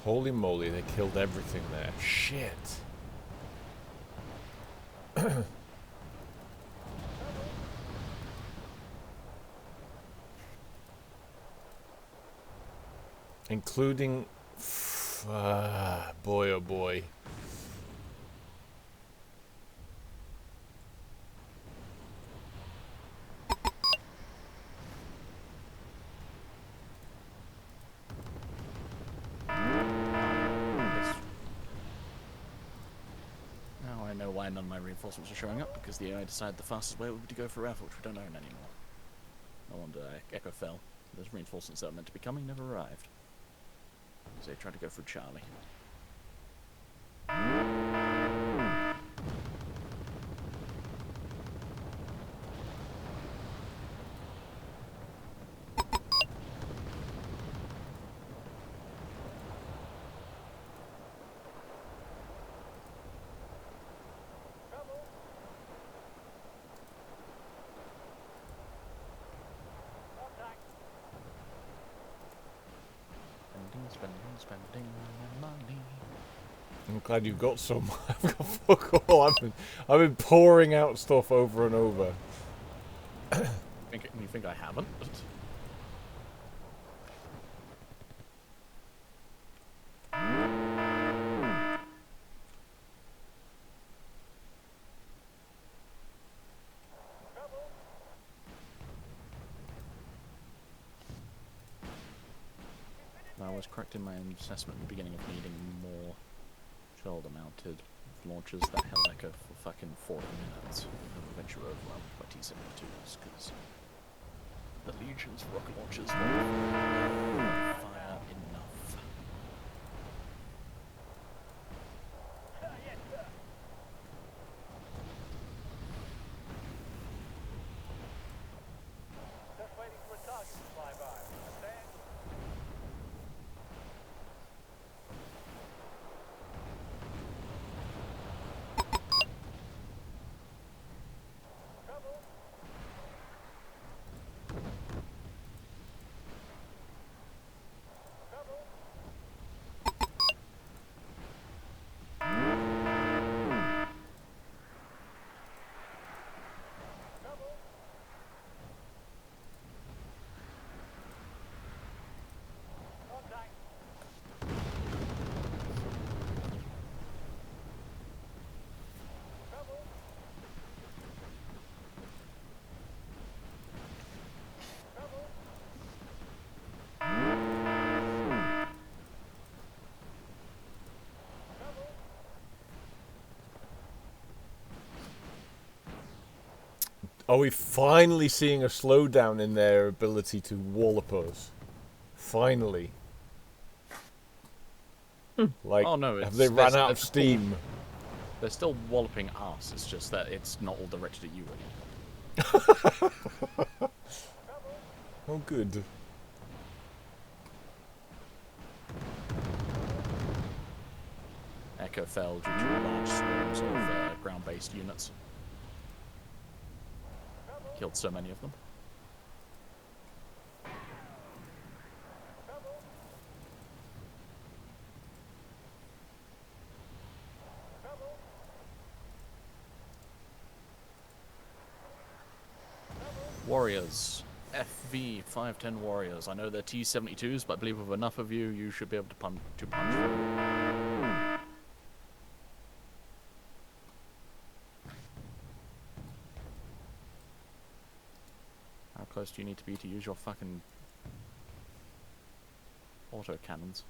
Holy moly, they killed everything there. Shit. Including... boy, oh boy. Now I know why none of my reinforcements are showing up, because the AI decided the fastest way would be to go for Alpha, which we don't own anymore. No wonder Echo fell. Those reinforcements that were meant to be coming never arrived. So they tried to go for Charlie. Spending my money. I'm glad you've got some. I've got fuck all. I've been pouring out stuff over and over. You think I haven't? I was correct in my assessment at the beginning of needing more shoulder-mounted launchers that held Echo for fucking 40 minutes. And eventually overwhelmed by T-72s, because the Legion's rocket launchers won't fire enough. Just waiting for a target to fly by. Understand? Are we finally seeing a slowdown in their ability to wallop us? Finally. Like, Oh, no, have they ran out of steam? They're still walloping us, it's just that it's not all directed at you anymore. Oh, good. Echo fell due to large swarms of ground-based units. Killed so many of them. Warriors. FV510 Warriors. I know they're T-72s, but I believe with enough of you, you should be able to punch through. How close do you need to be to use your fucking auto cannons?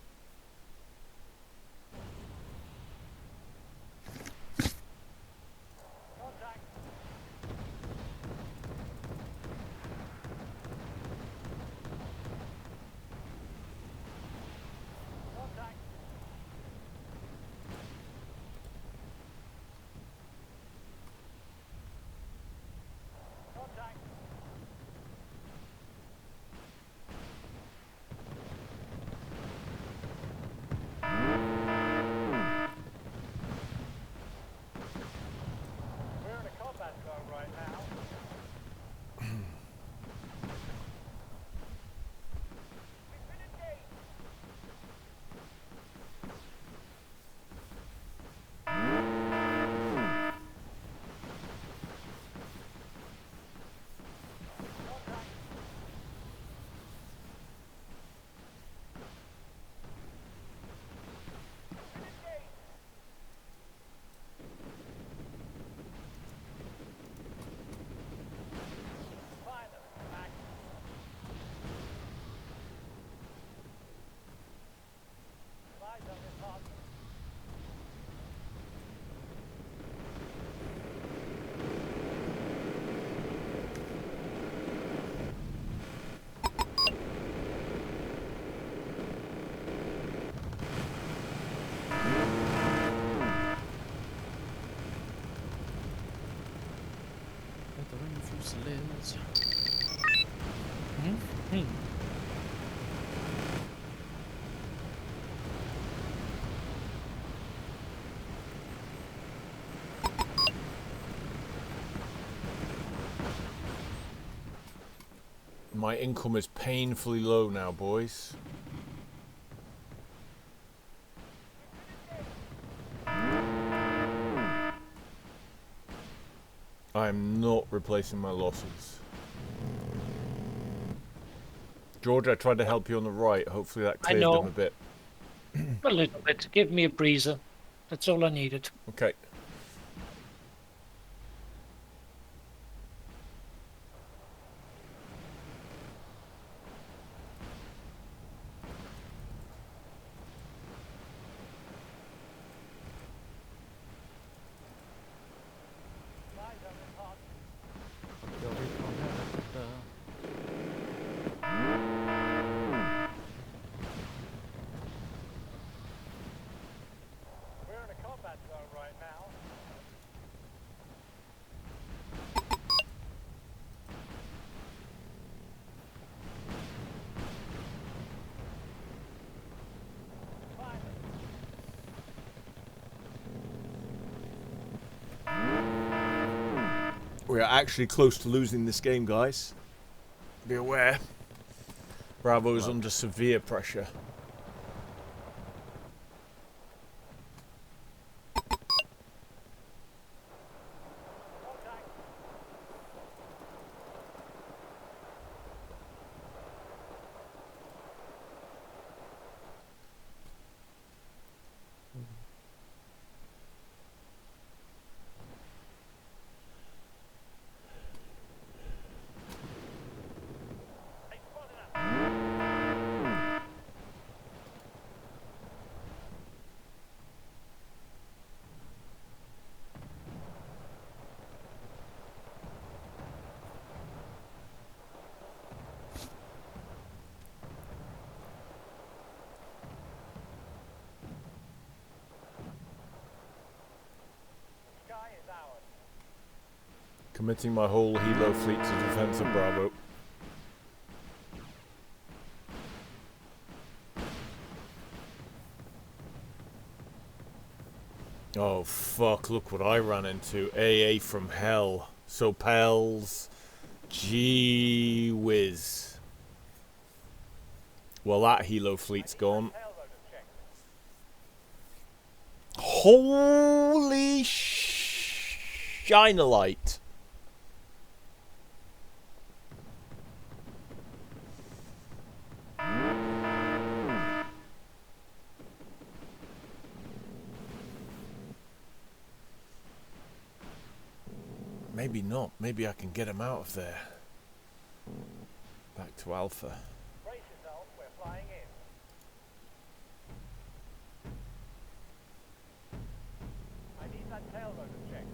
We're in a combat zone right now. We've been engaged. Firing Fusiliers. Hmm? My income is painfully low now, boys. I'm not replacing my losses. George, I tried to help you on the right. Hopefully that I cleared know. them a bit. A little bit. Give me a breezer. That's all I needed. Okay. We're in a combat zone right now. We are actually close to losing this game, guys. Be aware. Bravo is under severe pressure. Sky is ours. Committing my whole helo fleet to defense of Bravo. Oh fuck, look what I ran into. AA from hell. So pals. Gee whiz. Well, that helo fleet's gone. Tailloader check. Holy shine-a-light. Maybe not. Maybe I can get him out of there. Back to Alpha. Brace yourself, we're flying in. I need that tailloader check.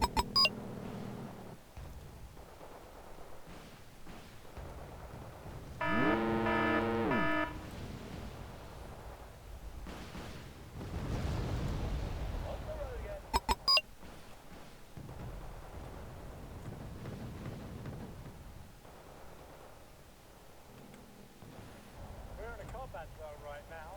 On the road again. We're in a combat zone right now.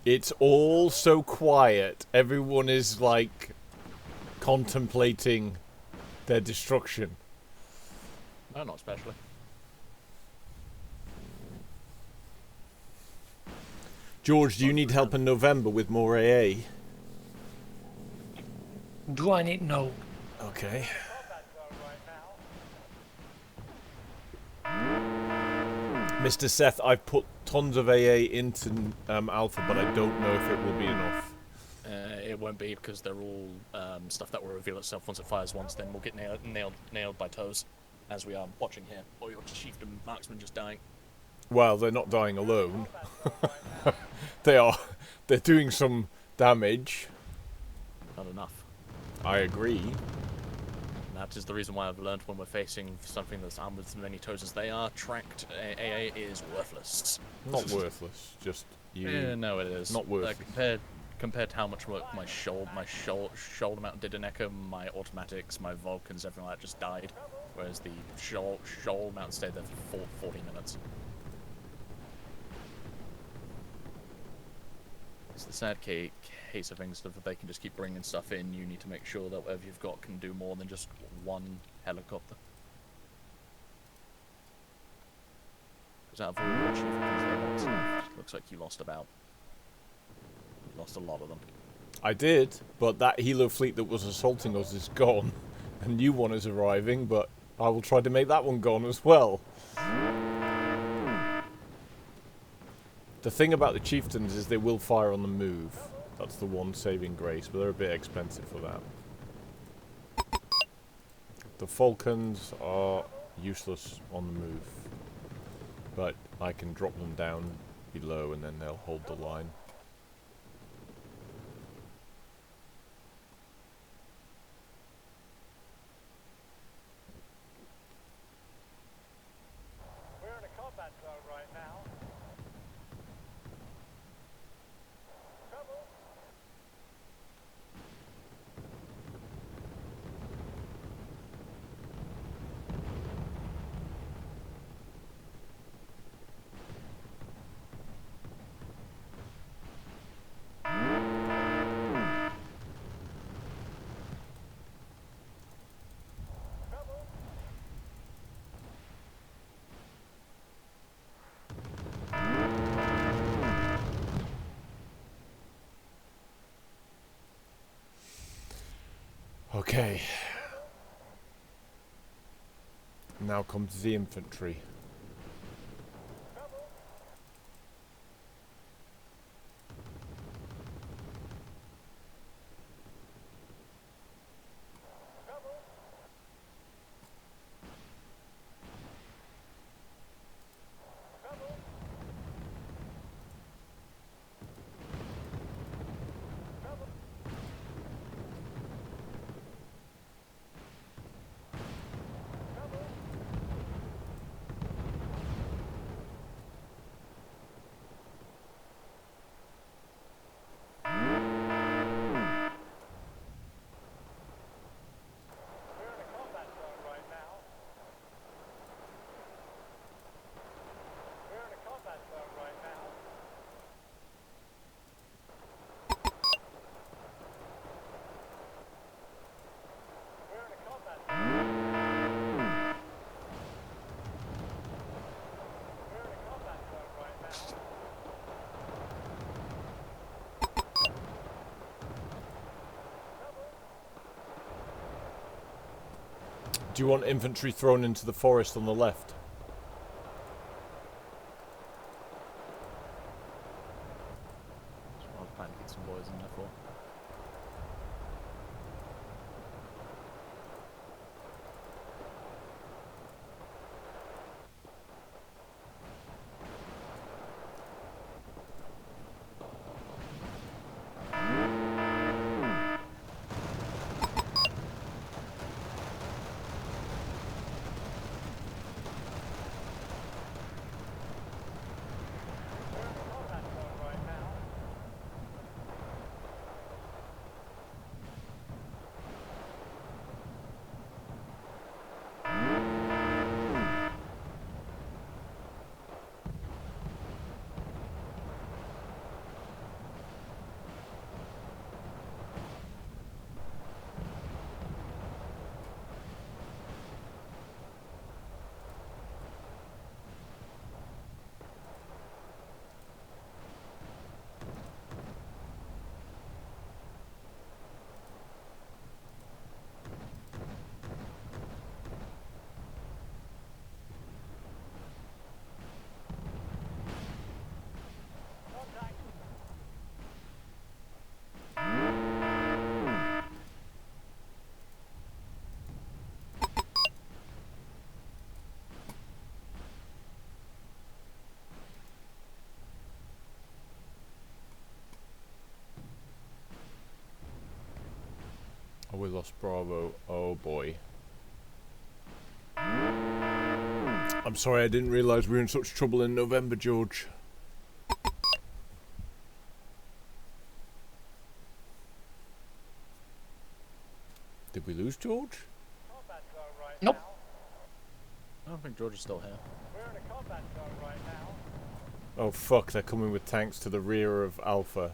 It's all so quiet. Everyone is like contemplating their destruction. No, not especially. George, do you need help in November with more AA? Do I need no? Okay. Combat zone right now. Mr. Seth, I've put tons of AA into Alpha, but I don't know if it will be enough. It won't be because they're all stuff that will reveal itself once it fires once. Then we'll get nailed by toes, as we are watching here. Or your chieftain marksman just dying. Well, they're not dying alone. They're doing some damage. Not enough. I agree. No, that is the reason why I've learned when we're facing something that's armed with as many toes as they are, tracked AA is worthless. Not worthless, just you. No, it is. Not worthless. Compared to how much work my shoulder mount did in Echo, my automatics, my Vulcans, everything like that just died. Whereas the shoulder mount stayed there for 40 minutes. It's the sad case of things that if they can just keep bringing stuff in, you need to make sure that whatever you've got can do more than just one helicopter. Because out of all your achievements, it looks like you lost a lot of them. I did, but that helo fleet that was assaulting us is gone. A new one is arriving, but I will try to make that one gone as well. The thing about the chieftains is they will fire on the move. That's the one saving grace, but they're a bit expensive for that. The falcons are useless on the move, but I can drop them down below and then they'll hold the line. We're in a combat zone right now. Trouble. Okay. Now comes the infantry. Do you want infantry thrown into the forest on the left? That's what I was planning to get some boys in there for. Oh, we lost Bravo. Oh boy. I'm sorry, I didn't realise we were in such trouble in November, George. Did we lose George? Combat zone right Nope. now. I don't think George is still here. We're in a combat zone right now. Oh fuck, they're coming with tanks to the rear of Alpha.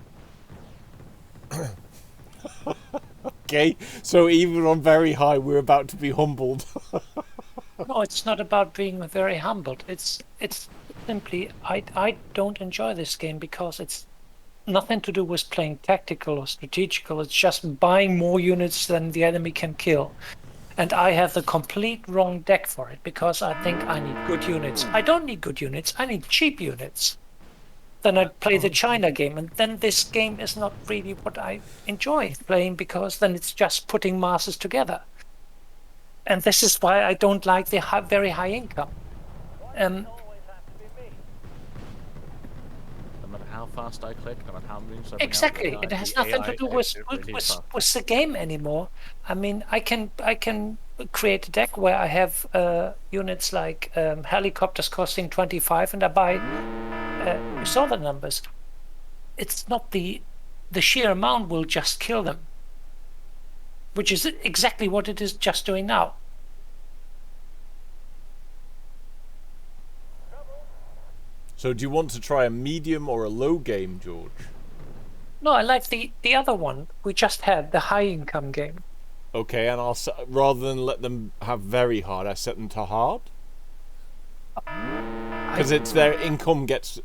Okay, so even on very high, we're about to be humbled. No, it's not about being very humbled. It's simply I don't enjoy this game because it's nothing to do with playing tactical or strategical. It's just buying more units than the enemy can kill. And I have the complete wrong deck for it because I think I need good units. I don't need good units, I need cheap units. Then I play the China game, and then this game is not really what I enjoy playing because then it's just putting masses together. And this is why I don't like the very high income. Always have to be me. No matter how fast I click, no matter how many moves I bring out, Exactly. It has nothing to do with the game anymore. I mean, I can create a deck where I have units like helicopters costing 25, and I buy. You saw the numbers. It's not the sheer amount will just kill them, which is exactly what it is just doing now. So do you want to try a medium or a low game, George? No, I like the other one we just had, the high income game. Okay, and rather than let them have very hard, I set them to hard. Because it's their income gets,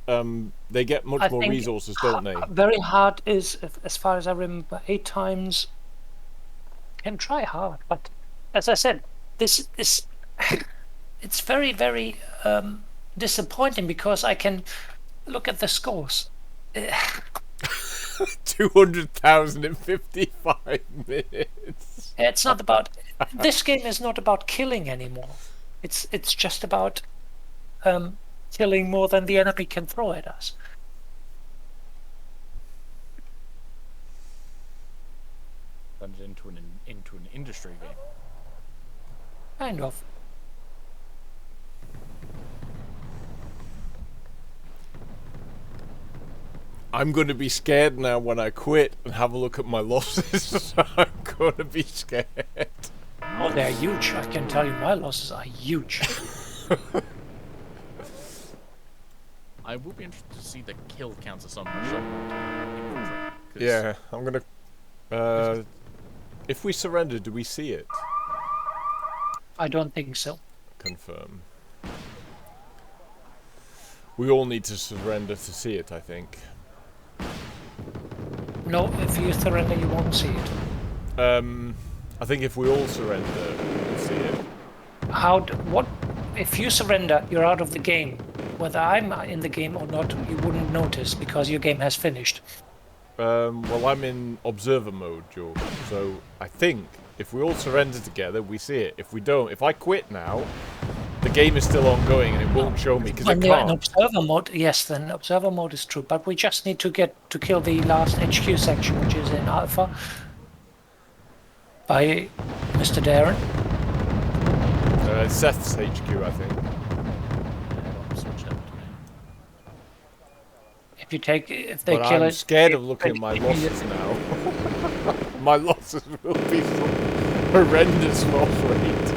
they get much more resources, don't they? Very hard is, as far as I remember, 8 times. Can try hard, but as I said, this is it's very, very disappointing because I can look at the scores. 200,000 in 55 minutes. It's not about this game is not about killing anymore. It's just about killing more than the enemy can throw at us. Turns into an industry game. Kind of. I'm going to be scared now when I quit and have a look at my losses. I'm going to be scared. Oh, they're huge. I can tell you, my losses are huge. I will be interested to see the kill counts of some infantry. Yeah, I'm going to... if we surrender, do we see it? I don't think so. Confirm. We all need to surrender to see it, I think. No, if you surrender, you won't see it. I think if we all surrender, we'll see it. What? If you surrender, you're out of the game. Whether I'm in the game or not, you wouldn't notice because your game has finished. Well, I'm in observer mode, George. So I think if we all surrender together, we see it. If we don't, if I quit now, the game is still ongoing and it won't show me because it When you're in can't. observer mode, yes, then observer mode is true. But we just need to kill the last HQ section, which is in Alpha, by Mr. Darren. Seth's HQ, I think. Switched over to me. If they But kill I'm it, scared of looking at my losses now. My losses will be some horrendous loss rate.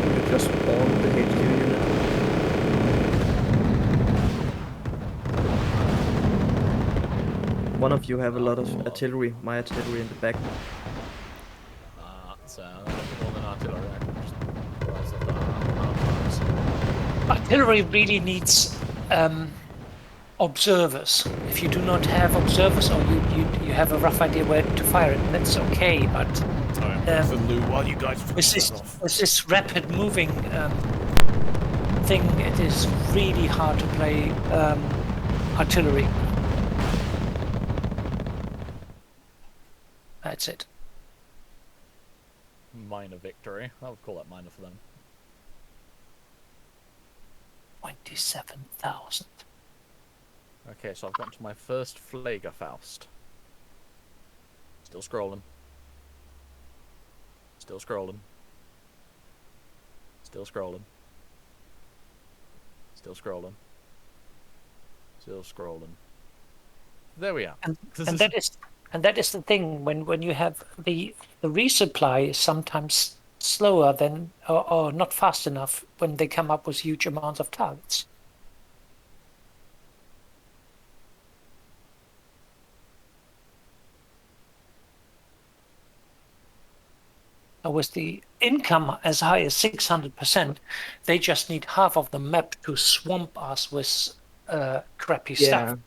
You just spawned the HQ unit. One of you have a lot of artillery, my artillery in the back. So more than artillery, I can just rise up the arms. artillery really needs observers. If you do not have observers, or you have a rough idea where to fire it, that's okay. But the loot while you guys with this rapid moving thing, it is really hard to play artillery. That's it. Minor victory. I would call that minor for them. 27,000. Okay, so I've gotten to my first Fliegerfaust. Still scrolling. Still scrolling. Still scrolling. Still scrolling. Still scrolling. There we are. And that is the thing when you have the resupply is sometimes slower than or not fast enough when they come up with huge amounts of targets. With the income as high as 600%, they just need half of the map to swamp us with crappy stuff.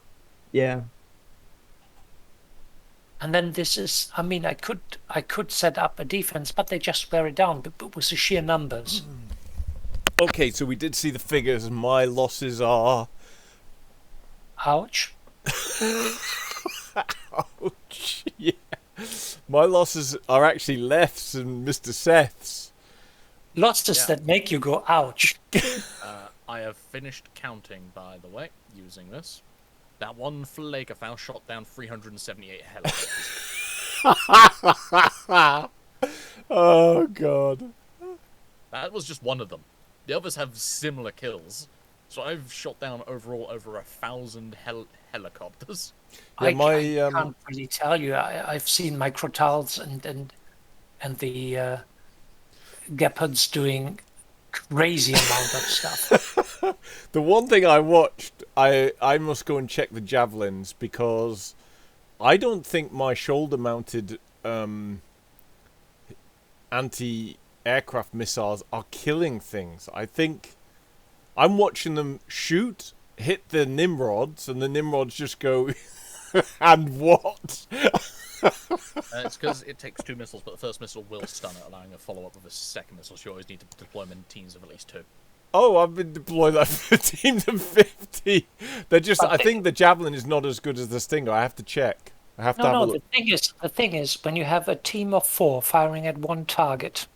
Yeah. And then this is, I mean, I could set up a defense, but they just wear it down with the sheer numbers. Okay, so we did see the figures. My losses are... Ouch. Ouch, yeah. My losses are actually Leth's and Mr. Seth's. Losses that make you go ouch. I have finished counting, by the way, using this. That one Flakerfowl shot down 378 helicopters. Oh, God. That was just one of them. The others have similar kills. So I've shot down overall over 1,000 helicopters. Yeah, I can't really tell you. I've seen my Crotals and the Gepards doing crazy amount of stuff. The one thing I watched, I must go and check the javelins because I don't think my shoulder-mounted anti-aircraft missiles are killing things. I think I'm watching them shoot, hit the Nimrods, and the Nimrods just go, and what? It's because it takes 2 missiles, but the first missile will stun it, allowing a follow-up with a second missile, so you always need to deploy them in teams of at least 2. Oh, I've been deploying that for teams of 50. They're just. I think the javelin is not as good as the Stinger. I have to check. I have to have a look. The thing is, when you have a team of 4 firing at one target,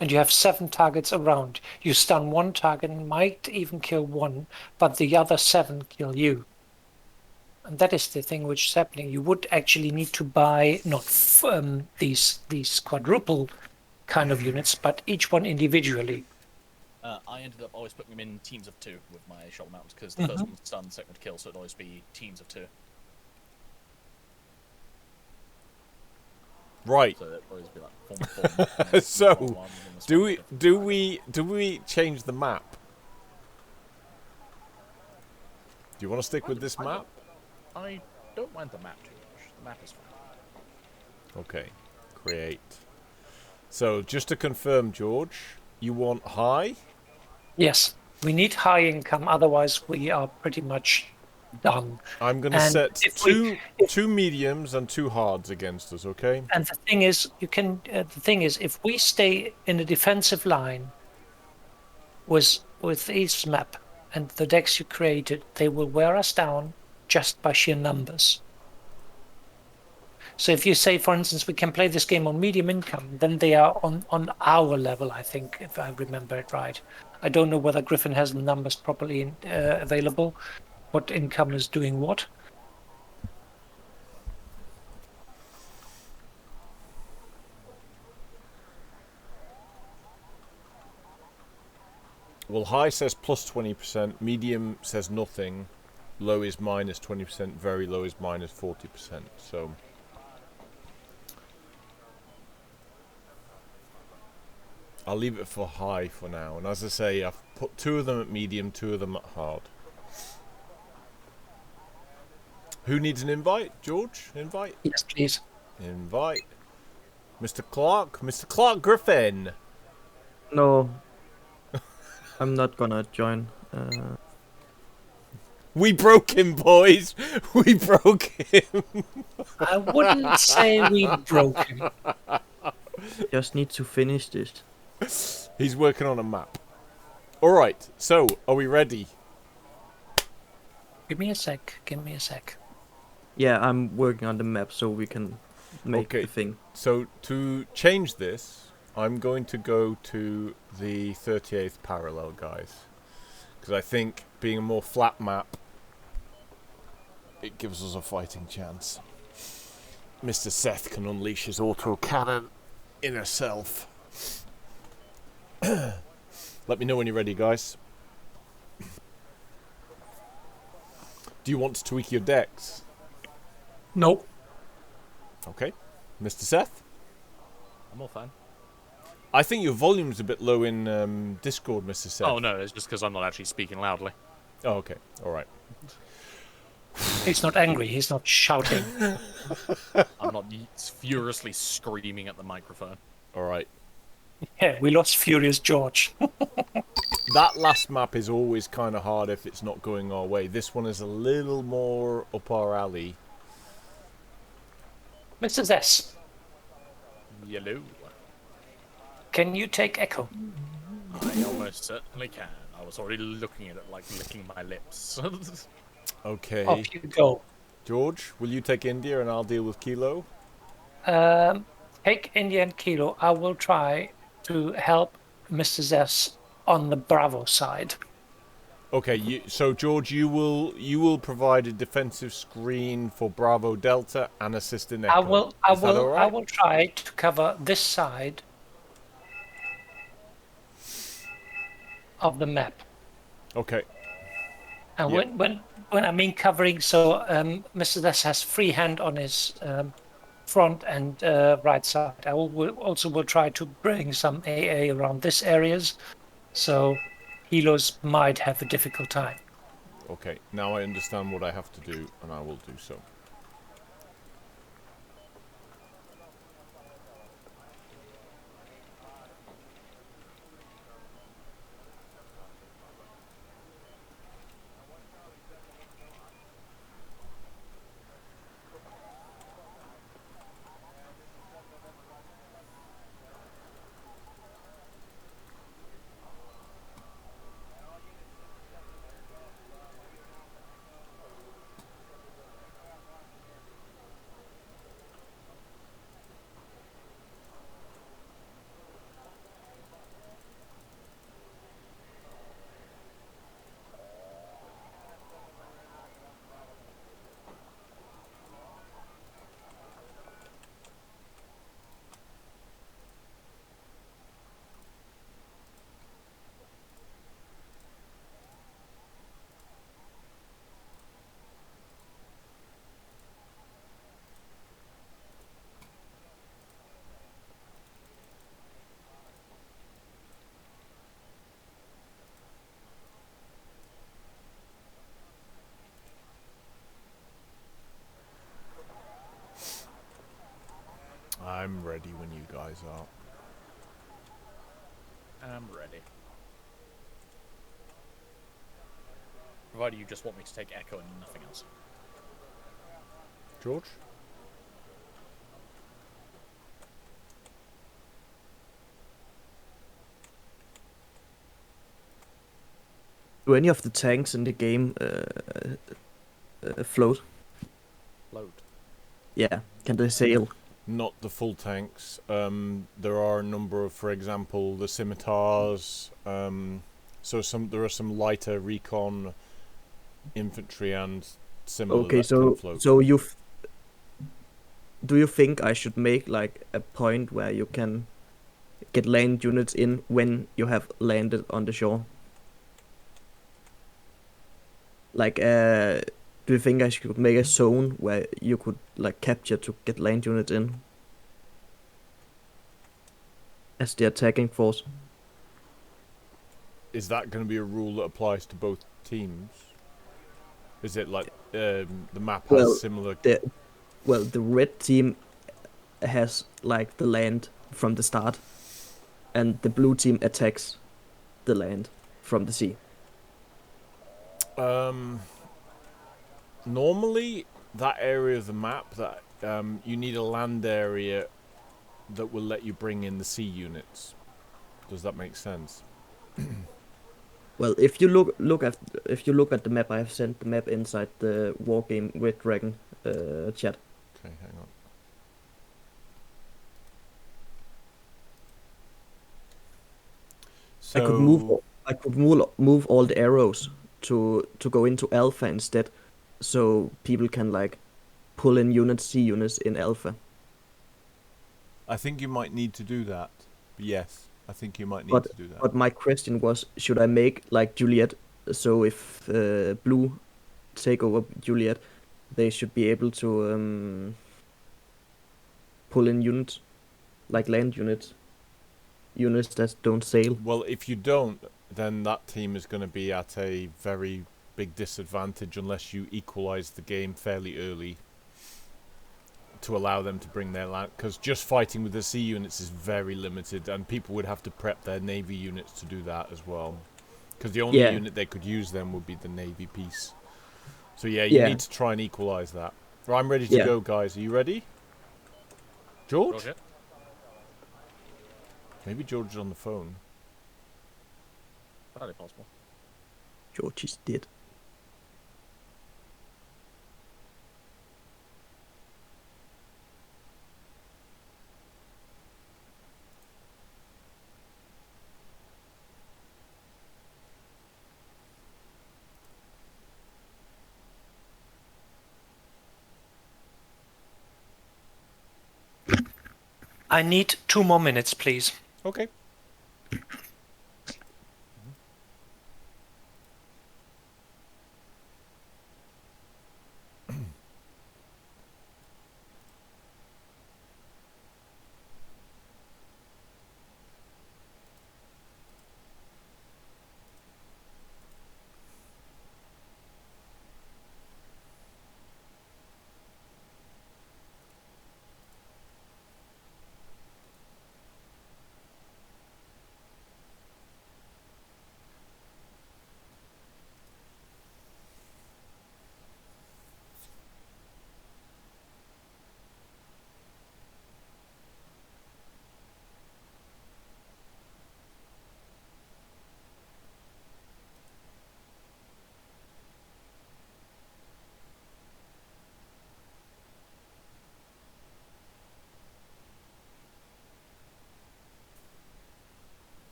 and you have 7 targets around, you stun one target and might even kill one, but the other 7 kill you. And that is the thing which is happening. You would actually need to buy not these quadruple kind of units, but each one individually. I ended up always putting them in teams of 2 with my shoulder mounts because the first one's stun, second would kill, so it'd always be teams of 2. Right. So it'd always be like form. So, do we change the map? Do you want to stick with this map? I don't mind the map too much. The map is fine. Okay. Create. So, just to confirm, George, you want high? Yes, we need high income, otherwise we are pretty much done. I'm going to set two mediums and 2 hards against us, okay? And the thing is, if we stay in a defensive line with each map and the decks you created, they will wear us down just by sheer numbers. So if you say, for instance, we can play this game on medium income, then they are on our level, I think, if I remember it right. I don't know whether Griffin has the numbers properly available, what income is doing what. Well, high says plus 20%, medium says nothing, low is minus 20%, very low is minus 40%, so... I'll leave it for high for now, and as I say, I've put 2 of them at medium, 2 of them at hard. Who needs an invite? George, invite? Yes, please. Invite. Mr. Clark Griffin! No. I'm not gonna join. We broke him, boys! We broke him! I wouldn't say we broke him. Just need to finish this. He's working on a map. Alright, so, are we ready? Give me a sec. Yeah, I'm working on the map so we can make Okay. the thing. So, to change this, I'm going to go to the 38th parallel, guys. Because I think being a more flat map, it gives us a fighting chance. Mr. Seth can unleash his autocannon in herself. Let me know when you're ready, guys. Do you want to tweak your decks? No. Okay. Mr. Seth? I'm all fine. I think your volume's a bit low in Discord, Mr. Seth. Oh no, it's just because I'm not actually speaking loudly. Oh, okay. All right. He's not angry. He's not shouting. I'm not furiously screaming at the microphone. All right. Yeah, we lost Furious George. That last map is always kind of hard if it's not going our way. This one is a little more up our alley. Mrs. S, Yellow. can you take Echo? I almost certainly can. I was already looking at it like licking my lips. Okay. Off you go. George, will you take India and I'll deal with Kilo? Take Indian Kilo. I will try to help Mrs. S on the Bravo side. Okay, so George, you will provide a defensive screen for Bravo Delta and assist in Echo. I Is that all right? will try to cover this side of the map. Okay. And Yeah. when I mean covering, so Mr. S has free hand on his front and right side. I will try to bring some AA around this areas, so Helos might have a difficult time. Okay, now I understand what I have to do, and I will do so. I'm ready when you guys are. I'm ready. Provided you just want me to take Echo and nothing else. George? Do any of the tanks in the game float? Load. Yeah, can they sail? Not the full tanks. There are a number of, for example, the scimitars. There are some lighter recon infantry and similar. Okay, that so can float. do you think I should make like a point where you can get land units in when you have landed on the shore? Like, do you think I should make a zone where you could like capture to get land units in as the attacking force? Is that going to be a rule that applies to both teams? Is it like the map has Well, similar? The red team has like the land from the start, and the blue team attacks the land from the sea. Normally, that area of the map that you need a land area that will let you bring in the sea units. Does that make sense? Well, if you look at the map, I have sent the map inside the Wargame Red Dragon chat. Okay, hang on. So I could move all the arrows to go into Alpha instead, so people can like pull in units, sea units in Alpha. I think you might need to do that. Yes, I think you might need to do that. But my question was, should I make like Juliet, so if blue take over Juliet, they should be able to pull in units, like land units that don't sail. Well, if you don't, then that team is going to be at a very big disadvantage unless you equalize the game fairly early to allow them to bring their land. Because just fighting with the sea units is very limited, and people would have to prep their navy units to do that as well. Because the only Yeah. unit they could use then would be the navy piece. So yeah, you Yeah. need to try and equalize that. Right, I'm ready to Yeah. go, guys. Are you ready? George? Roger. Maybe George is on the phone. Entirely possible. George is dead. I need 2 more minutes, please. Okay.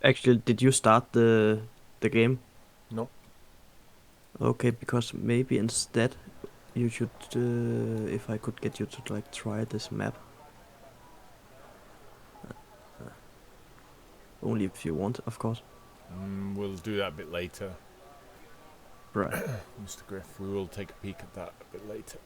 Actually, did you start the game? No. Okay, because maybe instead you should, if I could get you to like try this map. Only if you want, of course. We'll do that a bit later, Right. Mr. Griff. We will take a peek at that a bit later.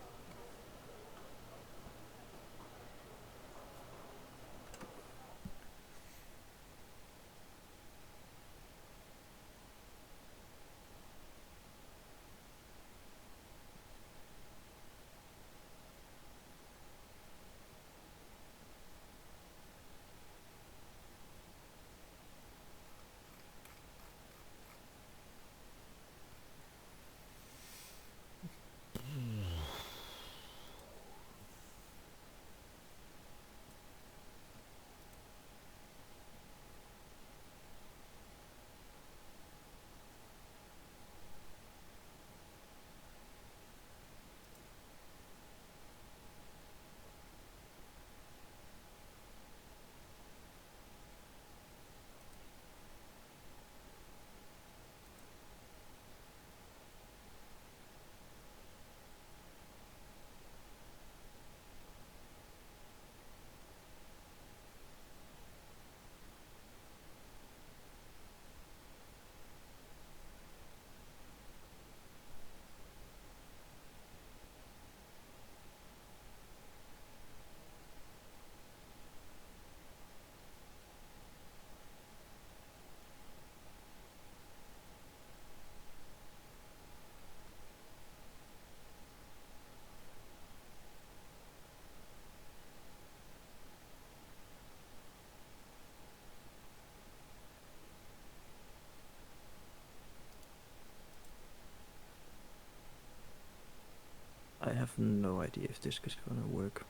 I have no idea if this is gonna work.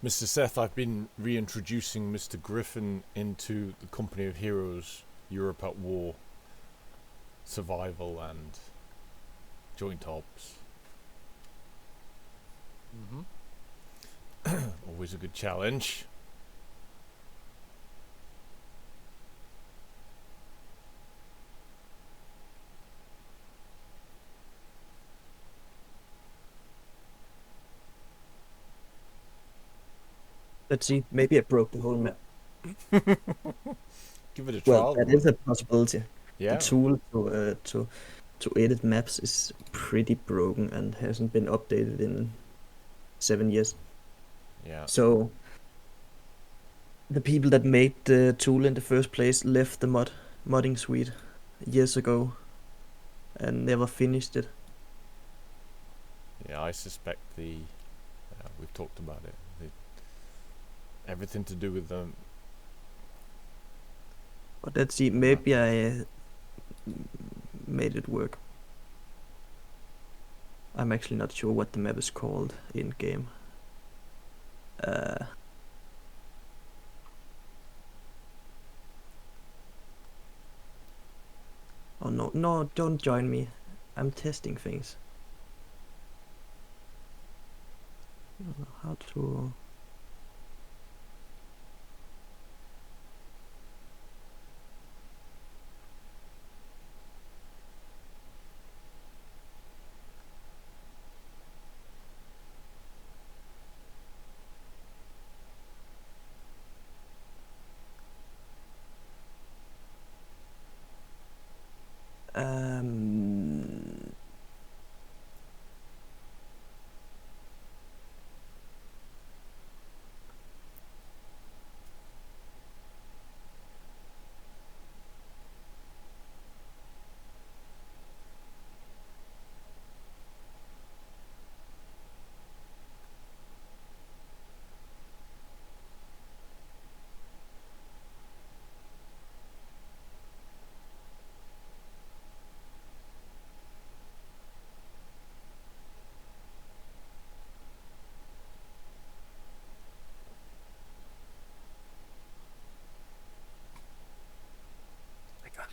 Mr. Seth, I've been reintroducing Mr. Griffin into the Company of Heroes, Europe at War, survival and joint ops. Always a good challenge. Let's see. Maybe I broke the whole map. Give it a Well, trial. that is a possibility. Yeah. The tool to edit maps is pretty broken and hasn't been updated in 7 years. Yeah. So the people that made the tool in the first place left the modding suite years ago and never finished it. Yeah, I suspect we've talked about it. Everything to do with them. But let's see, maybe I made it work. I'm actually not sure what the map is called in game. Oh no, don't join me. I'm testing things. I don't know how to...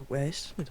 Where is it?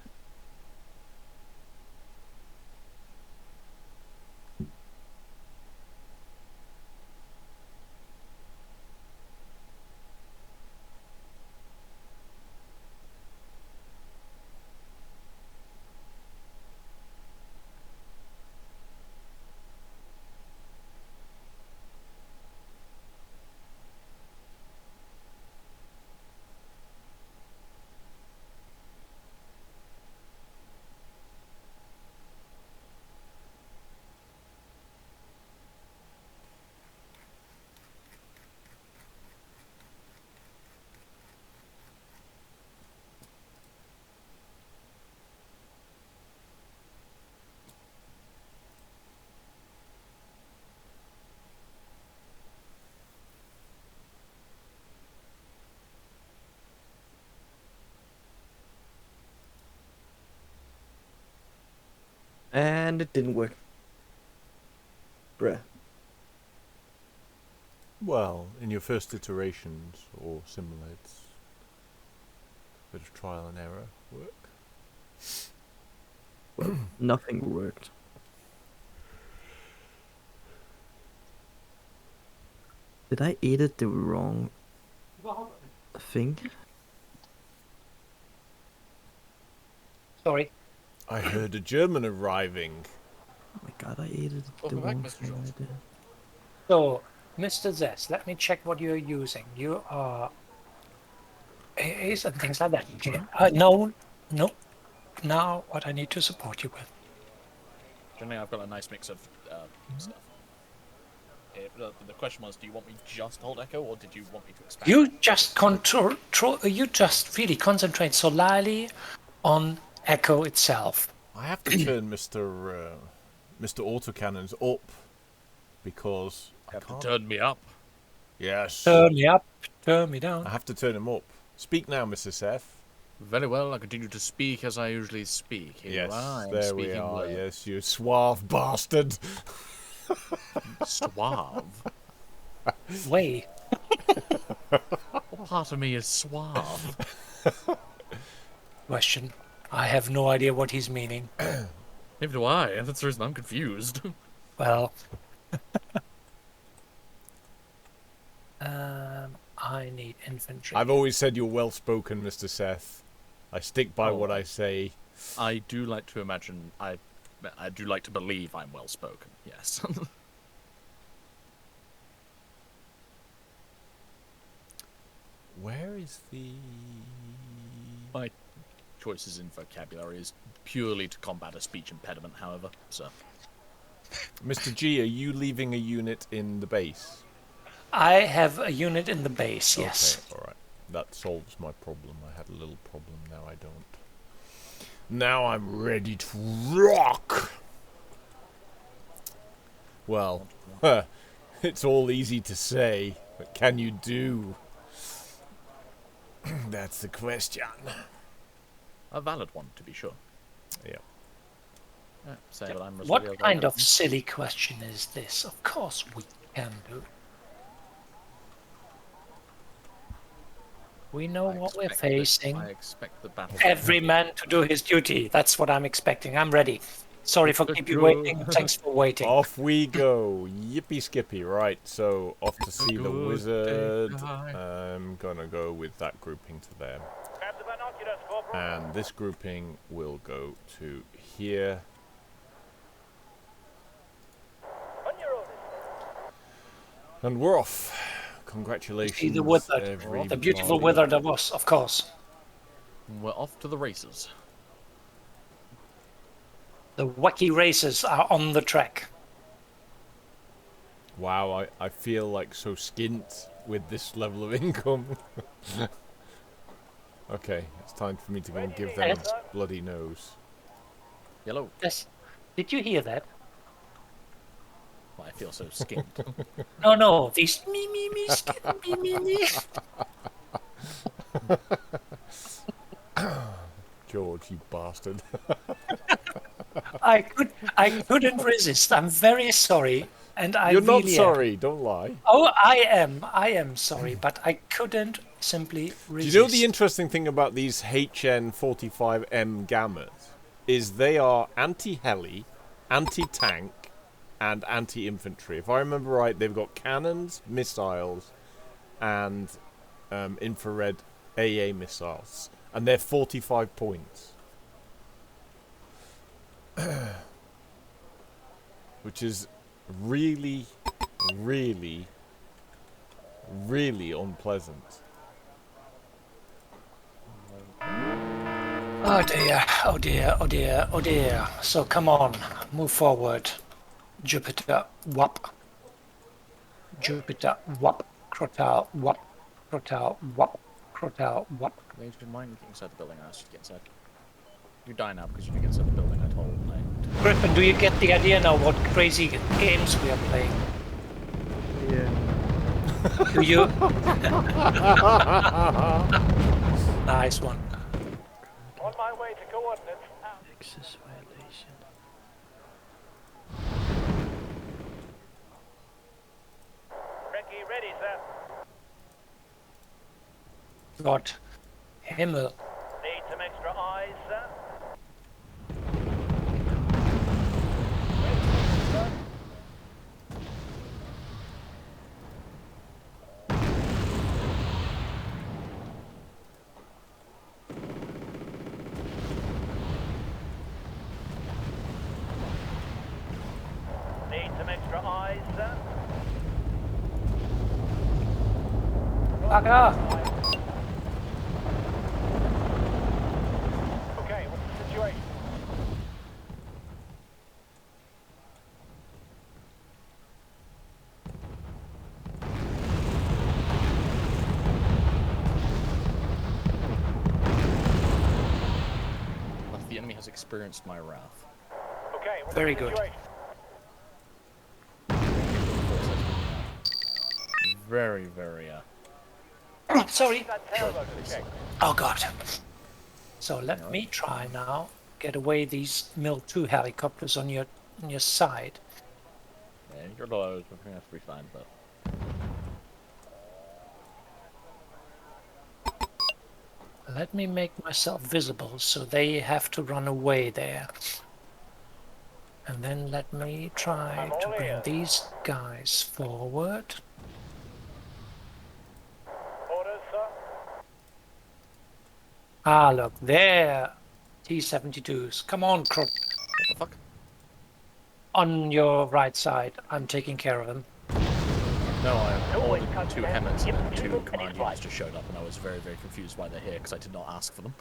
And it didn't work. Bruh. Well, in your first iterations or similar, it's a bit of trial and error work. Well, nothing worked. Did I edit the wrong thing? Sorry. I heard a German arriving. Oh my god, I edited the Welcome back, wrong Mr. thing. Jones. I did. So, Mr. Zess, let me check what you're using. You are A's and things like that. Okay. No. Now, what I need to support you with. Generally, I've got a nice mix of stuff. The question was, do you want me just to hold Echo, or did you want me to expand? You just you just really concentrate solely on Echo itself. I have to turn Mr. Autocannons up because You have to turn me up. Yes. Turn me up, turn me down. I have to turn him up. Speak now, Mr. Seth. Very well, I continue to speak as I usually speak. Here Yes, I am there we speaking are. well. Yes, you suave bastard. Suave. way. What part of me is suave? Question. I have no idea what he's meaning. Neither do I. That's the reason I'm confused. Well, I need infantry. I've always said you're well spoken, Mr. Seth. I stick by what I say. I do like to imagine. I do like to believe I'm well spoken. Yes. Where is the... My choices in vocabulary is purely to combat a speech impediment, however. So. Mr. G, are you leaving a unit in the base? I have a unit in the base, yes. Okay, alright. That solves my problem. I had a little problem, now I don't. Now I'm ready to rock! Well, it's all easy to say, but can you do? That's the question. A valid one, to be sure. Yeah. Say that I'm What kind of silly question is this? Of course we can do. We know what we're facing. I expect the battle. Every man to do his duty. That's what I'm expecting. I'm ready. Sorry for keep you waiting. Thanks for waiting. Off we go. Yippee skippy. Right, so off to see the wizard. I'm gonna go with that grouping to there. Grab the binoculars, Corporal. And this grouping will go to here. On your orders. And we're off. Congratulations. See the wizard. everybody. The beautiful wizard of us, of course. We're off to the races. The wacky races are on the track. Wow, I feel like so skint with this level of income. Okay, it's time for me to go and give them a bloody nose. Yellow. Yes. Did you hear that? I feel so skint. No, these me, skin, me. George, you bastard. I couldn't resist. I'm very sorry, and I You're not really sorry, don't lie. Oh, I am sorry, but I couldn't simply resist. Do you know the interesting thing about these HN45M gammas is they are anti-heli, anti-tank, and anti-infantry. If I remember right, they've got cannons, missiles, and infrared AA missiles, and they're 45 points, which is really, really, really unpleasant. Oh dear, oh dear, oh dear, oh dear. So come on, move forward. Jupiter, whop. Jupiter, whop. Crotal, whop. Crotal, whop. Crotal, whop. Ladies, do you mind getting inside the building? I asked you to get inside. You die now because you didn't get inside the building, I told. Griffin, do you get the idea now what crazy games we are playing? Yeah. Do you? Nice one. On my way to coordinates. Access violation. Recce ready, sir. God. Himmel. Need some extra eyes, sir. Need some extra eyes, sir. Bugger. Okay, what's the situation? The enemy has experienced my wrath. Okay, what's Very the good. situation? Very, very, Sorry. That tail rotor check. Oh God. So let me try now. Get away these MIL-2 helicopters on your side. yeah, you're low, we're gonna have to be fine, but... Let me make myself visible so they have to run away there. And then let me try to bring these guys forward. Orders, sir. Ah, look, there. T-72s. Come on, Crop. What the fuck? On your right side. I'm taking care of them. No, I Always ordered cut 2 down Hemmets and then infantry 2 and command in units flight. just showed up, and I was very, very confused why they're here because I did not ask for them.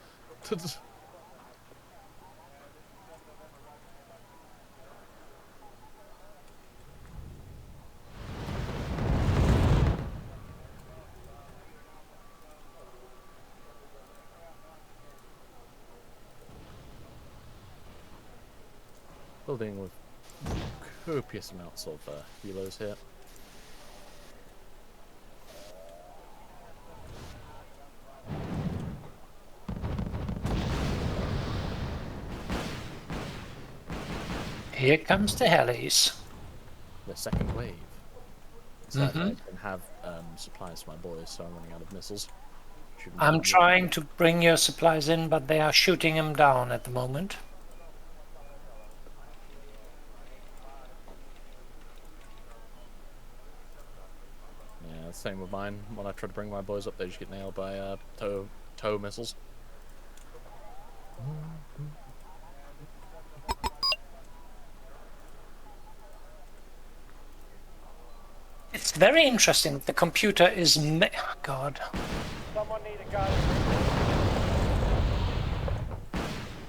Building with copious amounts of helos here. Here comes the helis. The second wave. Sadly, I don't have supplies for my boys, so I'm running out of missiles. Shooting I'm them. trying to bring your supplies in, but they are shooting them down at the moment. Yeah, same with mine. When I try to bring my boys up, they just get nailed by tow missiles. It's very interesting. The computer is... God. Someone need a gun.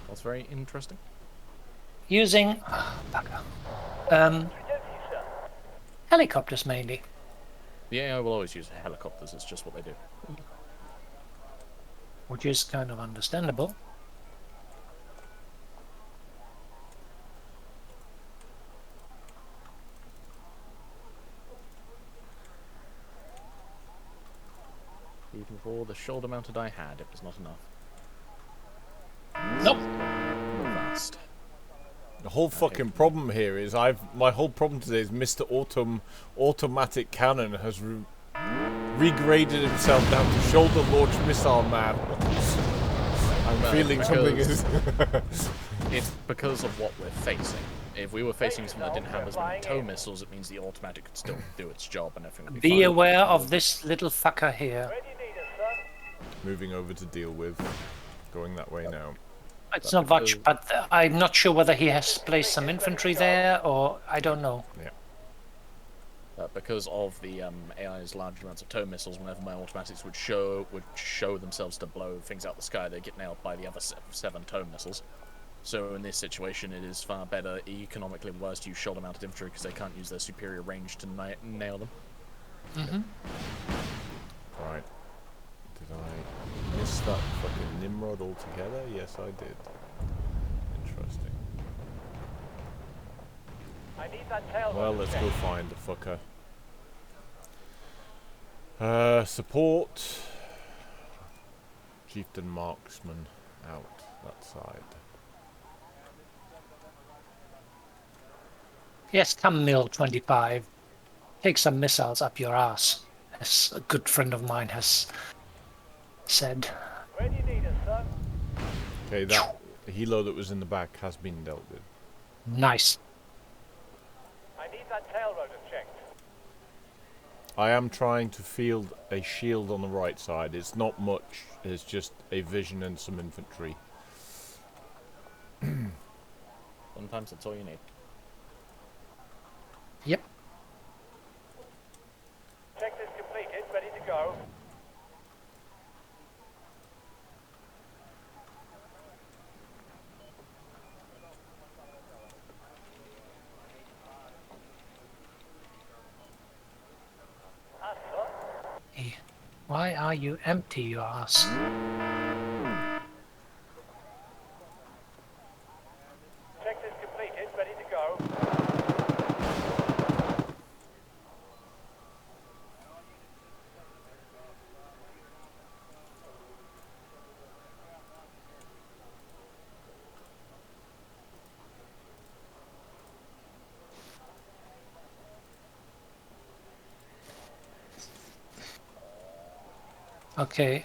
That's very interesting. Using... Oh, bugger. Deputy, sir. Helicopters mainly. The AI will always use helicopters, it's just what they do. Which is kind of understandable. Even with all the shoulder mounted I had, it was not enough. Nope. Vast. The whole fucking problem here is my whole problem today is Mr. Automatic Cannon has regraded himself down to shoulder launch missile man. I'm feeling something is. It's because of what we're facing. If we were facing something that didn't have as many tow missiles, it means the automatic could still do its job and everything would be Be fine. aware of this little fucker here. Where do you need us, sir? Moving over to deal with. Going that way now. It's not much, but I'm not sure whether he has placed some infantry there or I don't know. Yeah. Because of the AI's large amounts of tow missiles, whenever my automatics would show themselves to blow things out the sky, they get nailed by the other 7 tow missiles. So in this situation, it is far better economically wise to use shoulder-mounted infantry because they can't use their superior range to nail them. Right. Did I miss that fucking Nimrod altogether? Yes, I did. Interesting. I need that tail. Well, let's go find the fucker. Support. Chieftain Marksman out that side. Yes, come Mill 25. Take some missiles up your ass, as a good friend of mine has said. Where do you need us, sir? Okay, that helo that was in the back has been dealt with. Nice. I need that tail rotor checked. I am trying to field a shield on the right side. It's not much. It's just a vision and some infantry. Sometimes that's all you need. Yep. Check is completed. Ready to go. Us, sir. Why are you empty, you ass? Check is completed. Ready to go. Okay.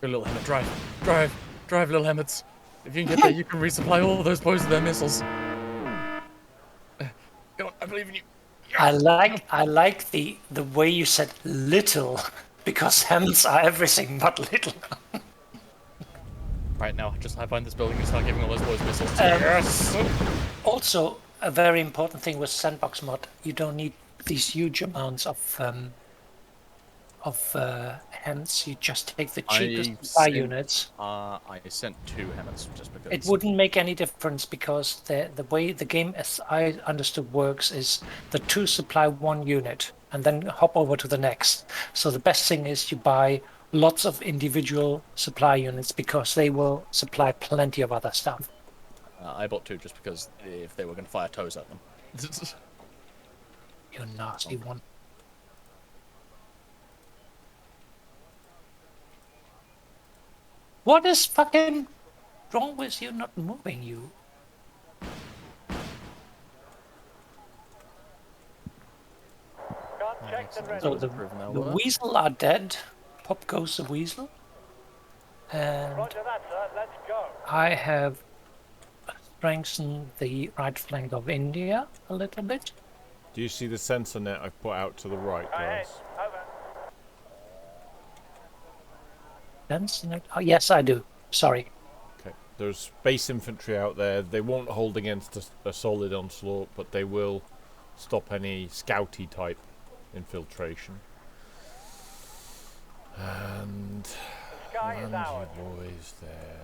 Go, little Hemmett, drive, little Hemmets. If you can get there, you can resupply all those boys with their missiles. Go on, I believe in you. I like the way you said little, because hems are everything but little. Right now, just high find this building and start giving all those boys missiles. Yes. Also, a very important thing with Sandbox mod, you don't need these huge amounts of hems. You just take the cheapest supply units. I sent 2 Hemmets just because. It wouldn't make any difference because the way the game, as I understood, works is the 2 supply 1 unit and then hop over to the next. So the best thing is you buy lots of individual supply units because they will supply plenty of other stuff. I bought 2 just because if they were going to fire toes at them. You nasty one. What is fucking wrong with you not moving, you? Gun checked and ready. So the weasel are dead. Pop goes the weasel. And Roger that, sir. Let's go. I have strengthened the right flank of India a little bit. Do you see the sensor net I've put out to the right, Ahead. guys? Over. Oh, yes, I do. Sorry. Okay. There's base infantry out there. They won't hold against a solid onslaught, but they will stop any scouty type infiltration. And Sky is land ours. you boys there.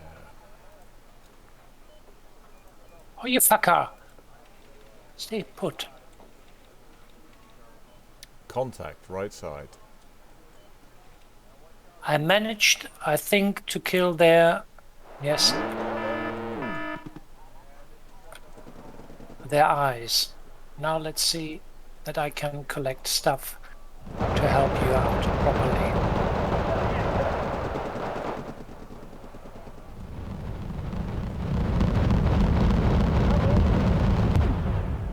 Oh, you fucker. Stay put. Contact, right side. I managed, I think, to kill their... Yes. Their eyes. Now let's see that I can collect stuff to help you out properly.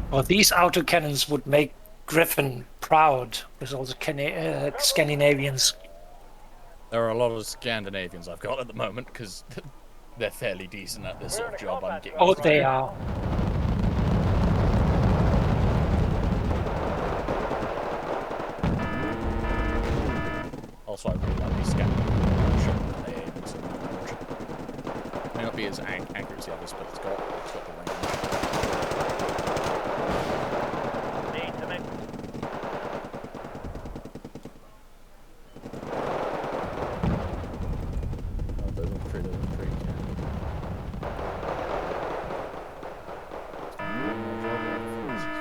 Well, these autocannons would make Griffin proud with all the Scandinavians. There are a lot of Scandinavians I've got at the moment because they're fairly decent at this sort of job. I'm getting. Oh, they are. Also, I really like these Scandinavian. May not be as accurate as the others, but it's got the range. Need to make. Oh, those infantry, yeah.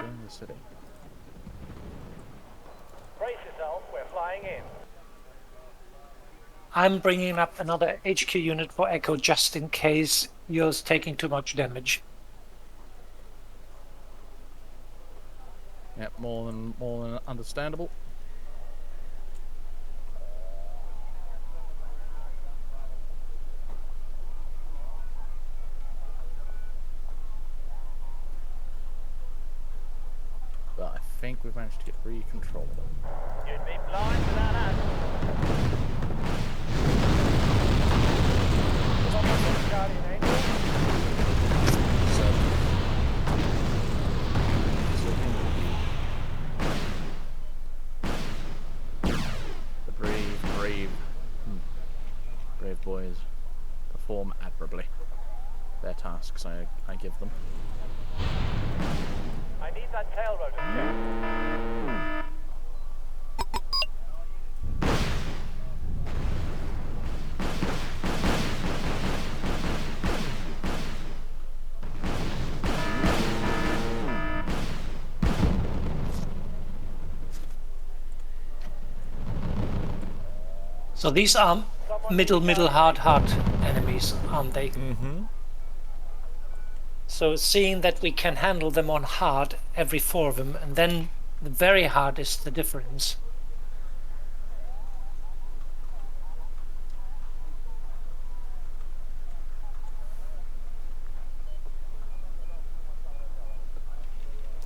In the city. Brace yourself. We're flying in. I'm bringing up another HQ unit for Echo just in case yours taking too much damage. Yep, more than understandable. But I think we've managed to get control of them. You'd be blind without us. Guardian Angel. The brave boys perform admirably their tasks I give them. I need that tail rotor checked. So these are middle, hard enemies, aren't they? Mm-hmm. So seeing that we can handle them on hard, every 4 of them, and then the very hard is the difference.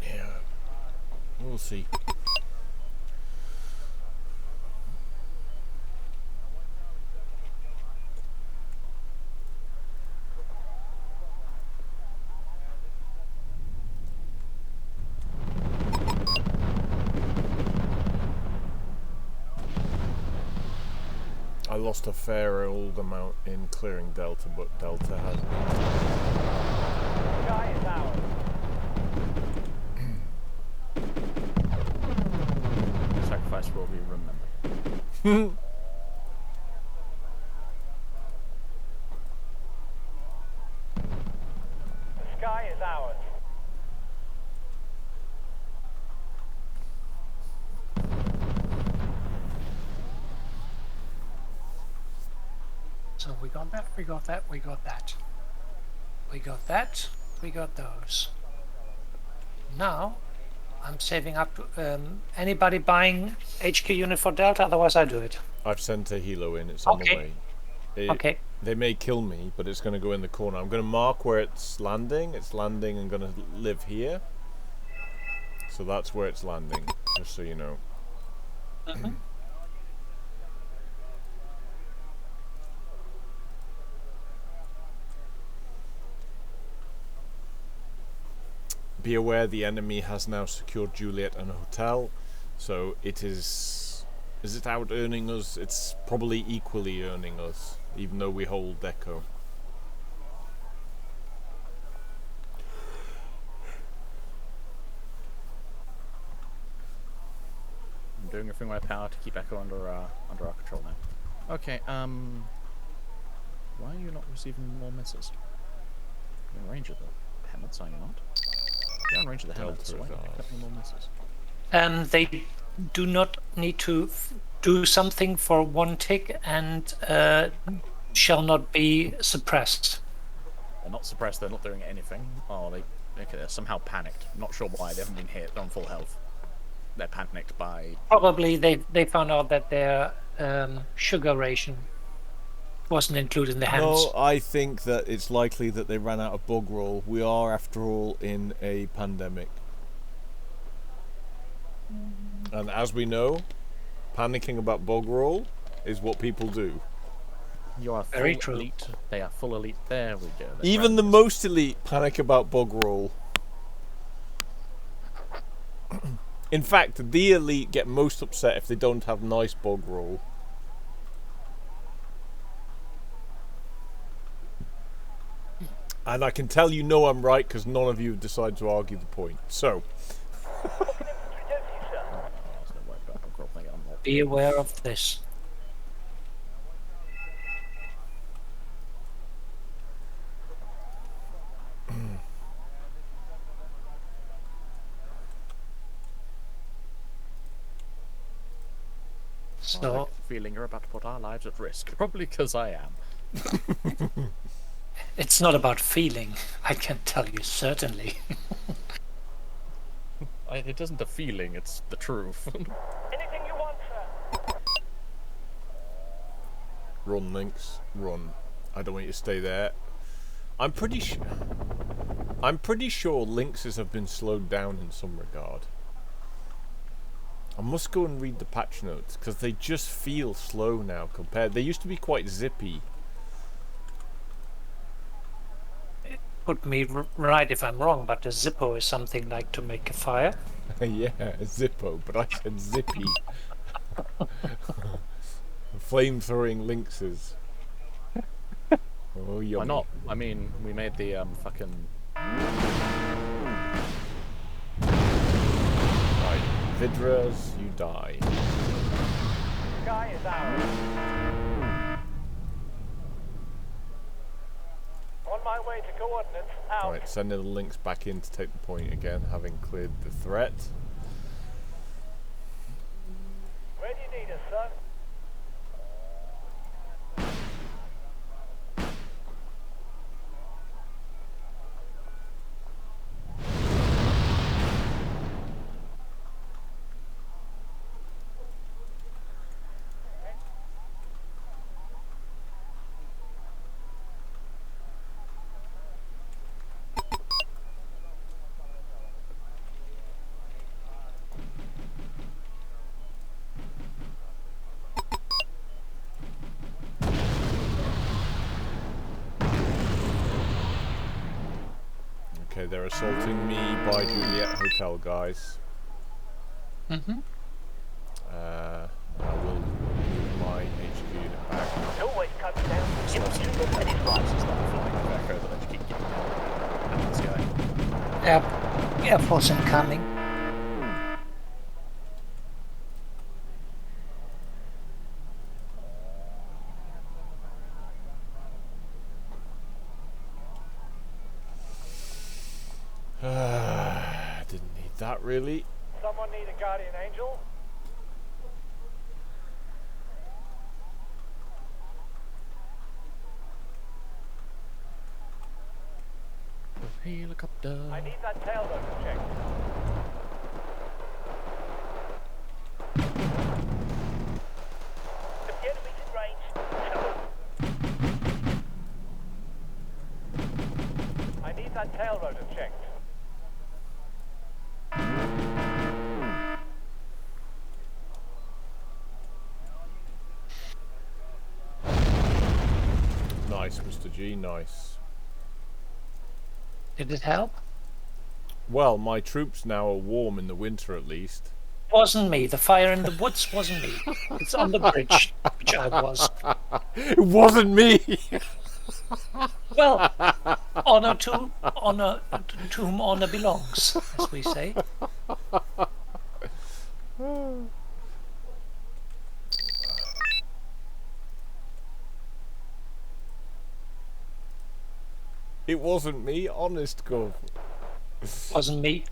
Yeah. We'll see. lost a fair old amount in clearing Delta, but Delta has been. Sky is ours. Sacrifice will be remembered. The sky is ours. So we got that, we got that, we got that. We got that, we got those. Now, I'm saving up to, anybody buying HQ unit for Delta, otherwise I do it. I've sent a helo in, it's on the Okay. way. Okay. They may kill me, but it's going to go in the corner. I'm going to mark where it's landing. It's landing and going to live here. So that's where it's landing, just so you know. Be aware the enemy has now secured Juliet and a hotel, so it is it out earning us? It's probably equally earning us, even though we hold Deco. I'm doing everything in my power to keep Echo under our control now. Okay, why are you not receiving more misses? You're in range of the helmets, are you not? You're in range of the helmets, so why are you picking up any more misses? They do not need to do something for one tick and shall not be suppressed. They're not suppressed, they're not doing anything. Oh, they're somehow panicked. I'm not sure why, they haven't been hit, they're on full health. They're panicked by... Probably they found out that their sugar ration wasn't included in the hands. No, I think that it's likely that they ran out of bug roll. We are, after all, in a pandemic. And as we know, panicking about bug roll is what people do. You are Very full true. elite. They are full elite. There we go. They're Even the friends. most elite panic about bug roll. In fact, the elite get most upset if they don't have nice bug roll. And I can tell you know I'm right because none of you have decided to argue the point. So, Infantry duty, sir. I was gonna worry about bug roll thing, I'm not- Be aware of this. I So get the feeling you're about to put our lives at risk. Probably because I am. it's not about feeling, I can tell you certainly. It isn't a feeling, it's the truth. Anything you want, sir. run, Lynx, run. I don't want you to stay there. I'm pretty sure Lynxes have been slowed down in some regard. I must go and read the patch notes because they just feel slow now compared. They used to be quite zippy. Put me right if I'm wrong, but a Zippo is something like to make a fire. Yeah, Zippo, but I said zippy. Flame-throwing Lynxes. Oh, yummy. Why not? I mean, we made the fucking... Right, Vidras, you die. Sky is ours. On my way to coordinates. Out. Right, sending the Lynx back in to take the point again, having cleared the threat. Where do you need us, sir? Okay, they're assaulting me by Juliet Hotel, guys. Mm-hmm. I will move my HQ now. It always comes down to infantry and It's flight. just that flying of echo that I just keep getting out in the sky. Air Force incoming. Didn't need that really. Someone need a guardian angel? Helicopter. I need that tail rotor checked. If the enemy's in range, I need that tail rotor checked. Nice, Mr. G, nice. Did it help? Well, my troops now are warm in the winter at least. Wasn't me. The fire in the woods wasn't me. It's on the bridge, which I was. It wasn't me! Well, honor to whom honor belongs, as we say. It wasn't me, honest God. Wasn't me.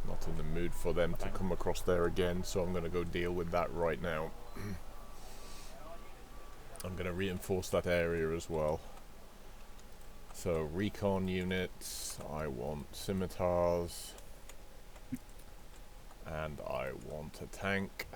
Not in the mood for them to come across there again, so I'm going to go deal with that right now. I'm going to reinforce that area as well. So, recon units, I want scimitars, and I want a tank.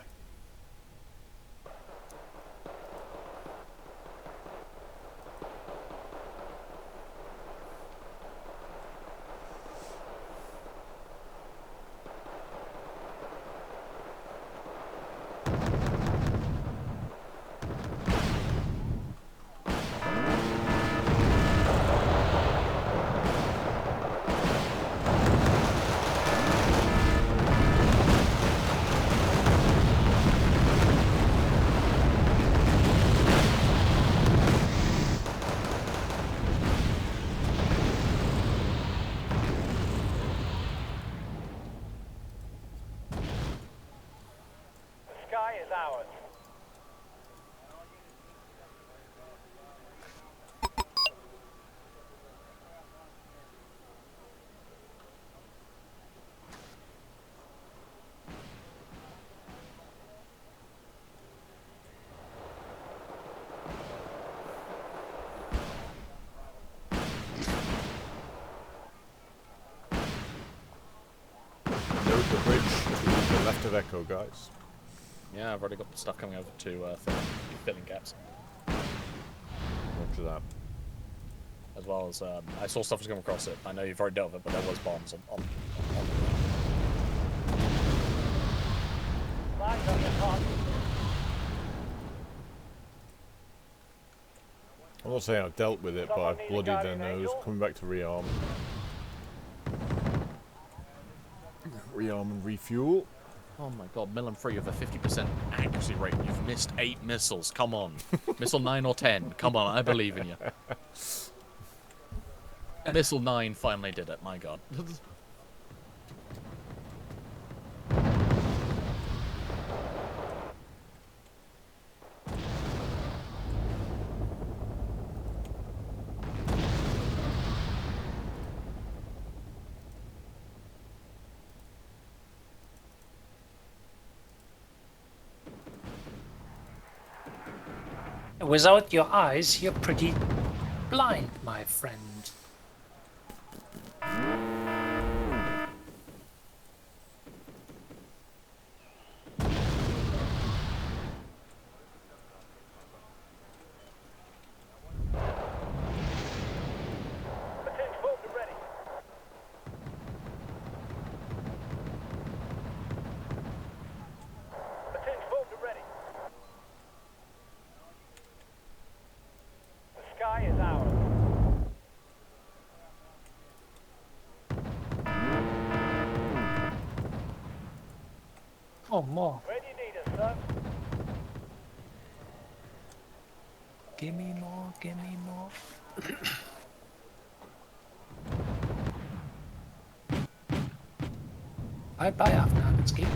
The sky is ours. Note the bridge to the left of Echo, guys. Yeah, I've already got the stuff coming over to filling gaps. Roger that. As well as, I saw stuff was coming across it. I know you've already dealt with it, but there was bombs on Flags on the top. I'm not saying I've dealt with it, but Someone I've need a bloodied their guardian nose. angel? Coming back to rearm. Rearm and refuel. Oh my god, Mill and 3 with a 50% accuracy rate. You've missed 8 missiles. Come on. Missile 9 or 10. Come on, I believe in you. Missile 9 finally did it, my god. Without your eyes, you're pretty blind, my friend. Platoons formed and ready. Platoons formed and ready. Oh, more. Where do you need us, son? Give me more, give me more. Bye, Afghanski.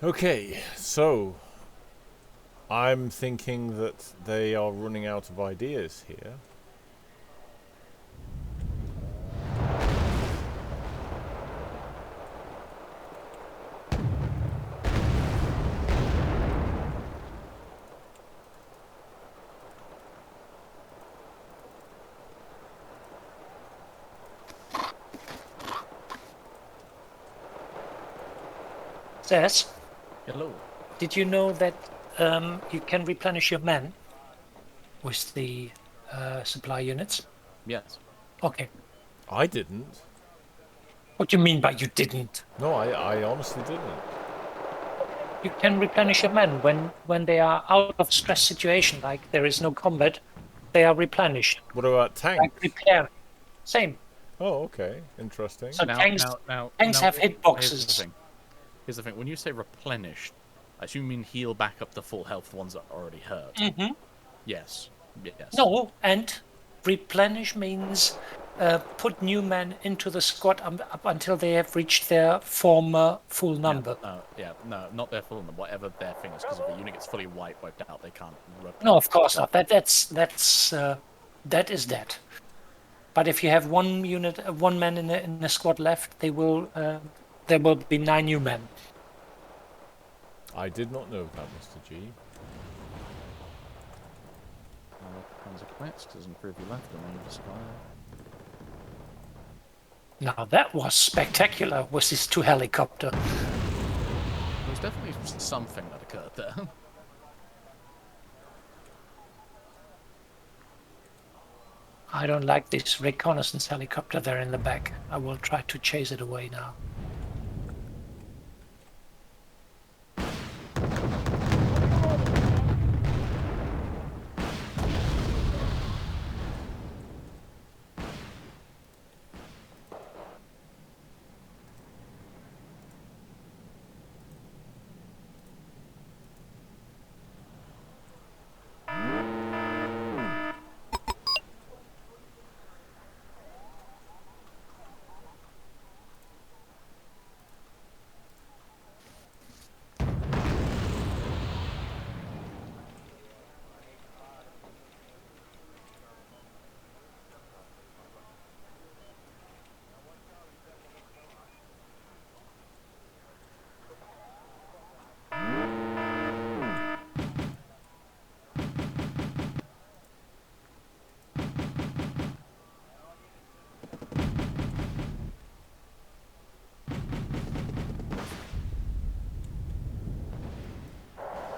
Okay, so I'm thinking that they are running out of ideas here. Says, Hello. did you know that you can replenish your men with the supply units? Yes. Okay. I didn't. What do you mean by you didn't? No, I honestly didn't. You can replenish your men when they are out of stress situation, like there is no combat, they are replenished. What about tanks? Like repair. Same. Oh, okay. Interesting. So Now, tanks now, have here's the hitboxes. thing. Here's the thing. When you say replenished, I assume you mean heal back up to full health the ones that are already hurt. Mm-hmm. Yes. Yes. No, and replenish means put new men into the squad up until they have reached their former full number. No, not their full number. Whatever their thing is, because if a unit gets fully wiped out, they can't. No, of course not. That is that. But if you have one unit, one man in a squad left, there will be 9 new men. I did not know that, Mr. G. Consequence does improve your left and you discard. Now that was spectacular with these 2 helicopters. There's definitely something that occurred there. I don't like this reconnaissance helicopter there in the back. I will try to chase it away now.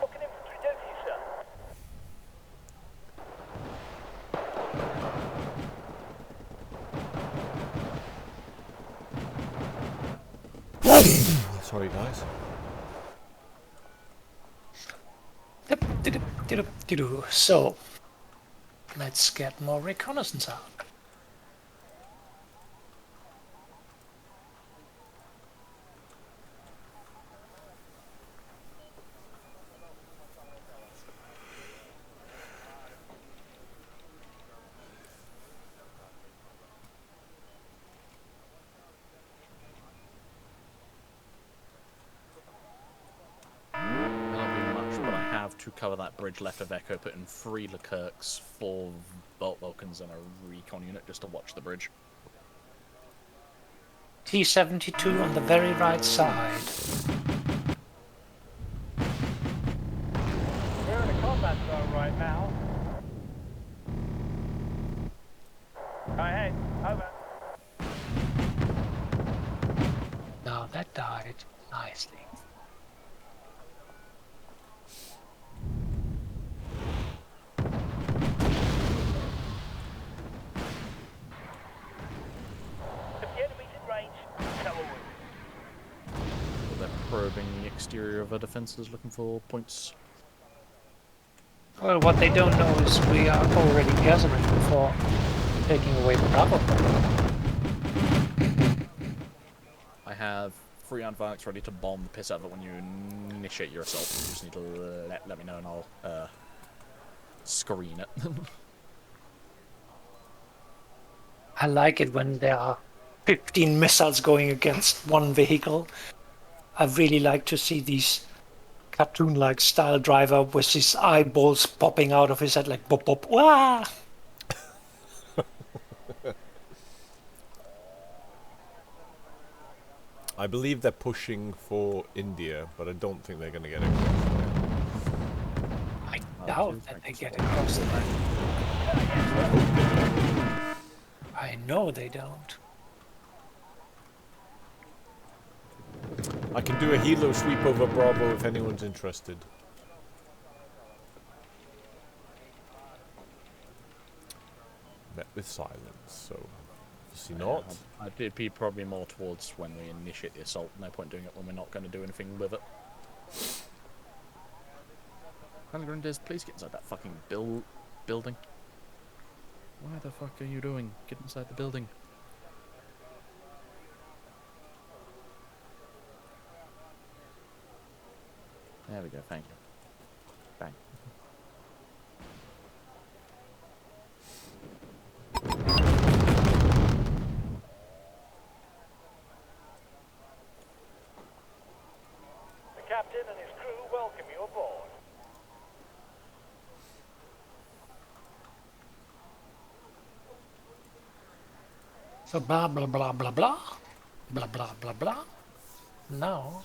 What can infantry do for you, sir? Sorry, guys. So, let's get more reconnaissance out. To cover that bridge left of Echo, put in 3 Leclercs, 4 Bolt Vulcans, and a recon unit just to watch the bridge. T-72 on the very right side. We're in a combat zone right now. Ahead, over. Now that died nicely. If the enemy's in range, tell them. They're probing the exterior of our defences, looking for points. Well, what they don't know is we are already gathering before taking away Bravo. I have 3 Advax ready to bomb the piss out of it when you initiate your assault. You just need to let me know and I'll screen it. I like it when there are 15 missiles going against one vehicle. I really like to see these cartoon-like style driver with his eyeballs popping out of his head like pop pop. Wah! I believe they're pushing for India, but I don't think they're going to get it. I doubt that they get across the line. I know they don't. I can do a helo sweep over Bravo if anyone's interested. Met with silence, so obviously not. I'd be probably more towards when we initiate the assault. No point doing it when we're not going to do anything with it. Grandiz, please get inside that fucking building. Why the fuck are you doing? Get inside the building. There we go, thank you. Bang. The captain and his crew welcome you aboard. So blah blah blah blah blah. Blah blah blah blah. Now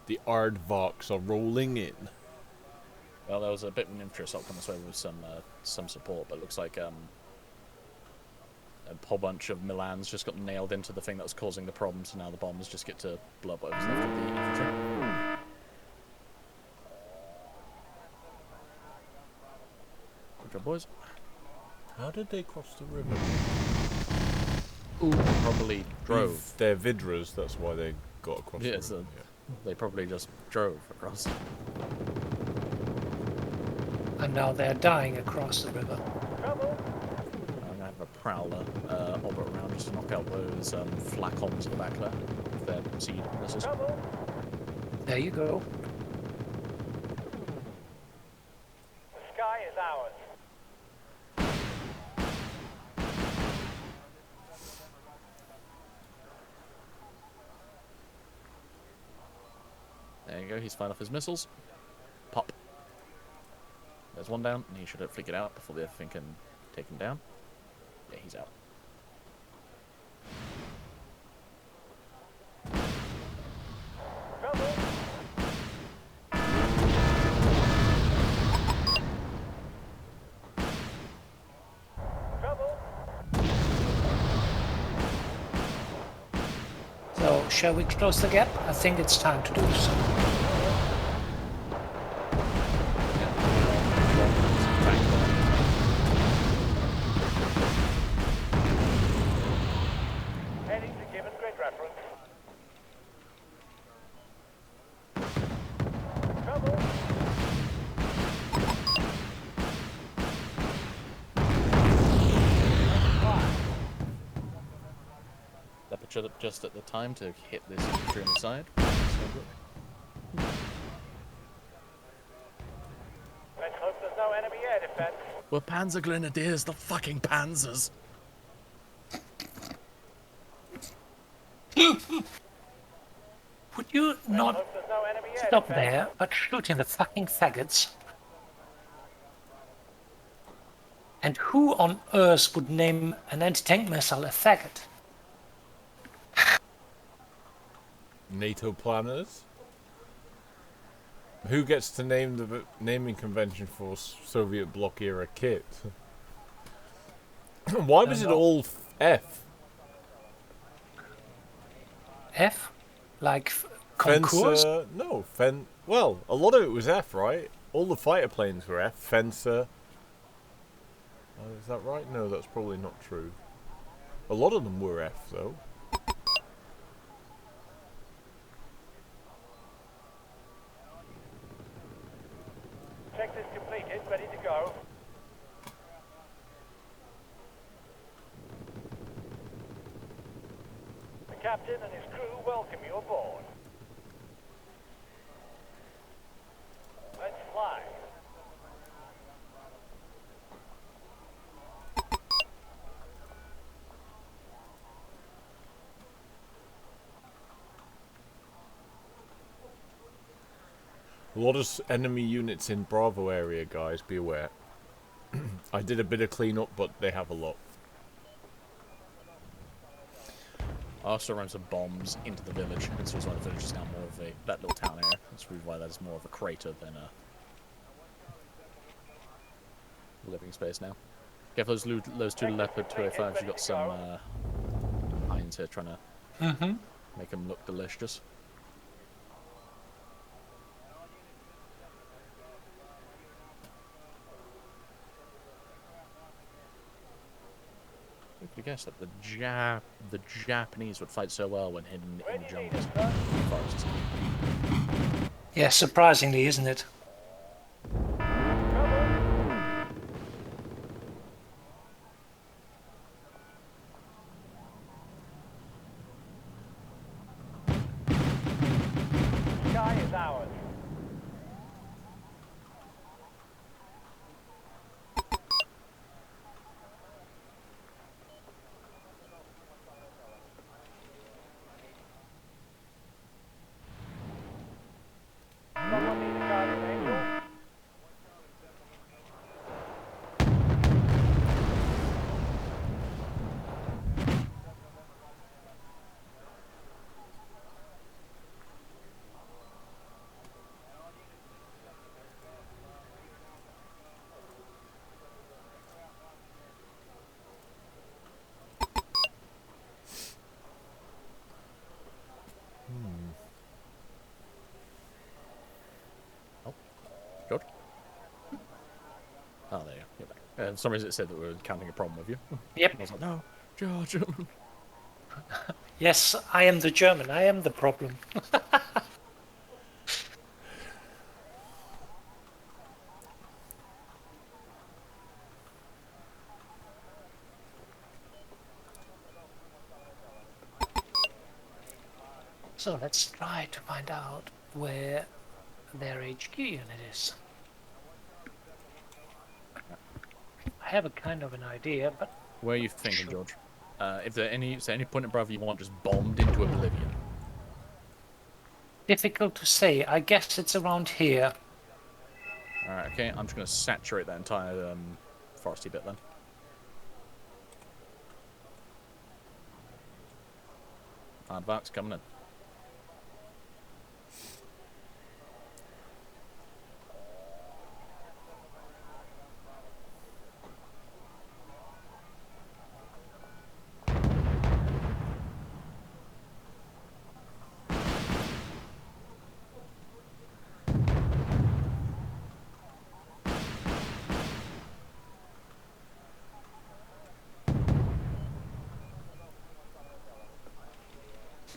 The Aardvarks are rolling in. Well, there was a bit of an infantry assault coming this way with some support, but it looks like a whole bunch of Milans just got nailed into the thing that was causing the problem, so now the bombers just get to blow up whatever's left of the infantry. Good job, boys. How did they cross the river? Probably drove. They're Vidras, that's why they got across Yeah, the river. so they probably just drove across. and now they're dying across the river. Trouble. I'm gonna have a prowler orbit around just to knock out those flacons at the back there. If they're seed missiles. Trouble. There you go. The sky is ours. There you go, he's fired off his missiles. Pop. There's one down, and he should hopefully get out before the other thing can take him down. Yeah, he's out. Trouble. Trouble. So shall we close the gap? I think it's time to do so. Heading to given grid reference. Trouble. That picture up just at the time to hit this infantry on the side. Let's hope there's no enemy air defense. We're Panzer Grenadiers, the fucking Panzers! Would you not Looks there's no enemy yet. stop there, but shooting the fucking faggots? And who on earth would name an anti-tank missile a faggot? NATO planners. Who gets to name the naming convention for Soviet bloc era kit? Why was it all F? F? Like concours? Fencer? No, Well, a lot of it was F, right? All the fighter planes were F. Fencer. Is that right? No, that's probably not true. A lot of them were F, though. Checklist completed, ready to go. The captain and his crew welcome you aboard. Let's fly. A lot of enemy units in Bravo area, guys. Be aware. I did a bit of cleanup, but they have a lot. I also ran some bombs into the village, and so it's why the village is now more of that little town area. That's probably why that's more of a crater than a living space now. Careful, those two Leopard 205s, you've got some Hinds here trying to make them look delicious. Who could guess that the Japanese would fight so well when hidden in the jungles and forests? Yeah, surprisingly, isn't it? Sky is ours. Someone need a guardian angel. George? Oh, there you go. You're back. For some reason it said that we were encountering a problem with you. Yep. I was like, no, George. Yes, I am the German. I am the problem. So let's try to find out where their HQ unit is. I have a kind of an idea, but Where are you thinking, George? If there any point in Bravo you want just bombed into oblivion. difficult to say. I guess it's around here. Alright, okay, I'm just going to saturate that entire foresty bit then. Advance coming in.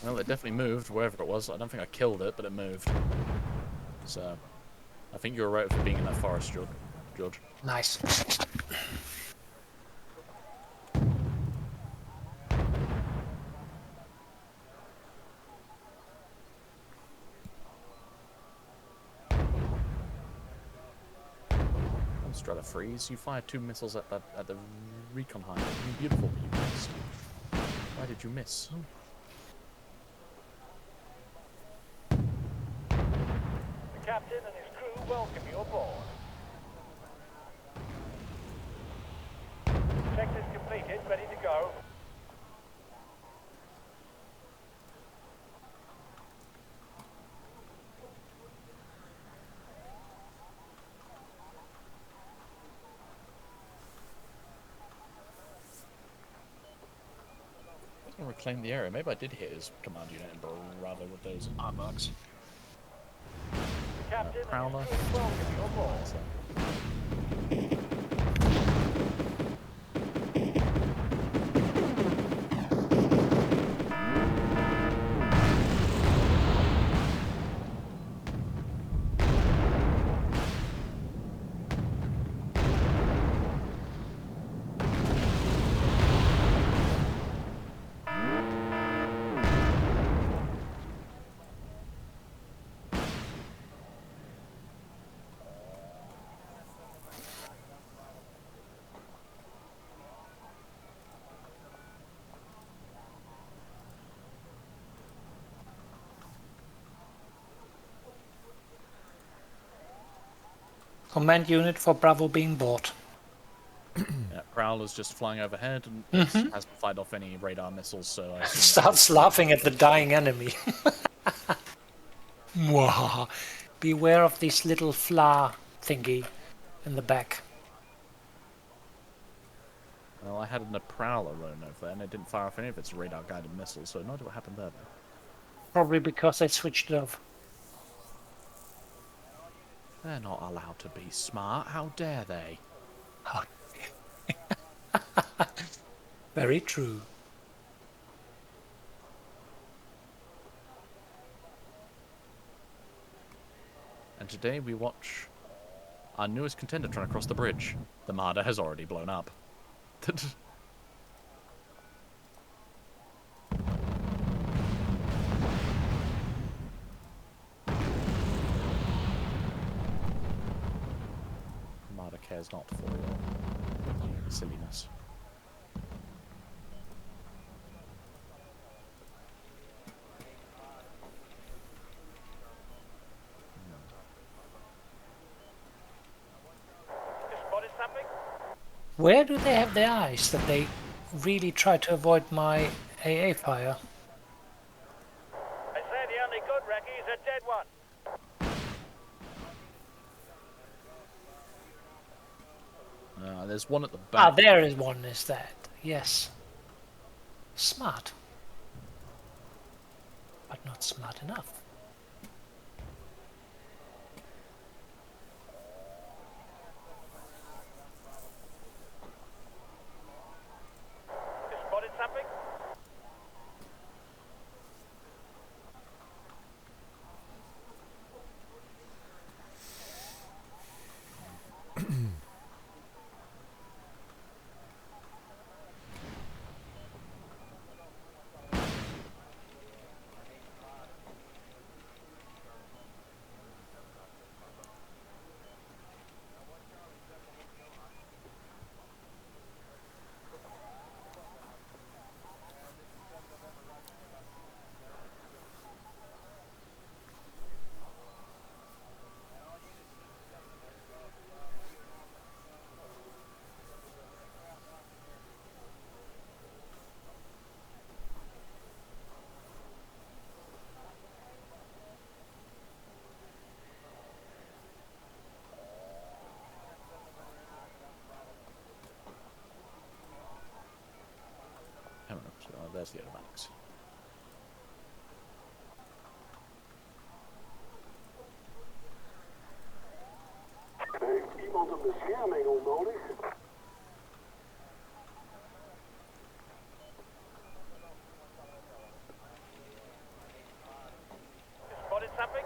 Well, it definitely moved, wherever it was. I don't think I killed it, but it moved. So, I think you were right for being in that forest, George. Nice. Strata freeze. You fired 2 missiles at the recon high. Beautiful, but you missed. Why did you miss? captain and his crew welcome you aboard. Sector's completed, ready to go. I reclaim the area. Maybe I did hit his command unit in Bravo with those artworks. Captain Prowler. and his crew welcome you aboard. Command unit for Bravo being bought. Yeah, Prowler's just flying overhead and hasn't fired off any radar missiles, so I assume Starts laughing at the dying enemy. Mwah. Beware of this little flower thingy in the back. Well, I had a Prowler running over there, and it didn't fire off any of its radar-guided missiles, so no idea what happened there. Though. Probably because I switched it off. They're not allowed to be smart. How dare they? Oh. Very true. And today we watch our newest contender trying to cross the bridge. The Marder has already blown up. Marder cares not for your silliness. Spotted something? Where do they have their eyes that they really try to avoid my AA fire? I say the only good wrecky is a dead one. There's one at the back. Ah, there is one, is that? Yes. Smart. But not smart enough. Spotted something? There's the automatics. Heeft iemand een bescherming onnodig? Spotted something?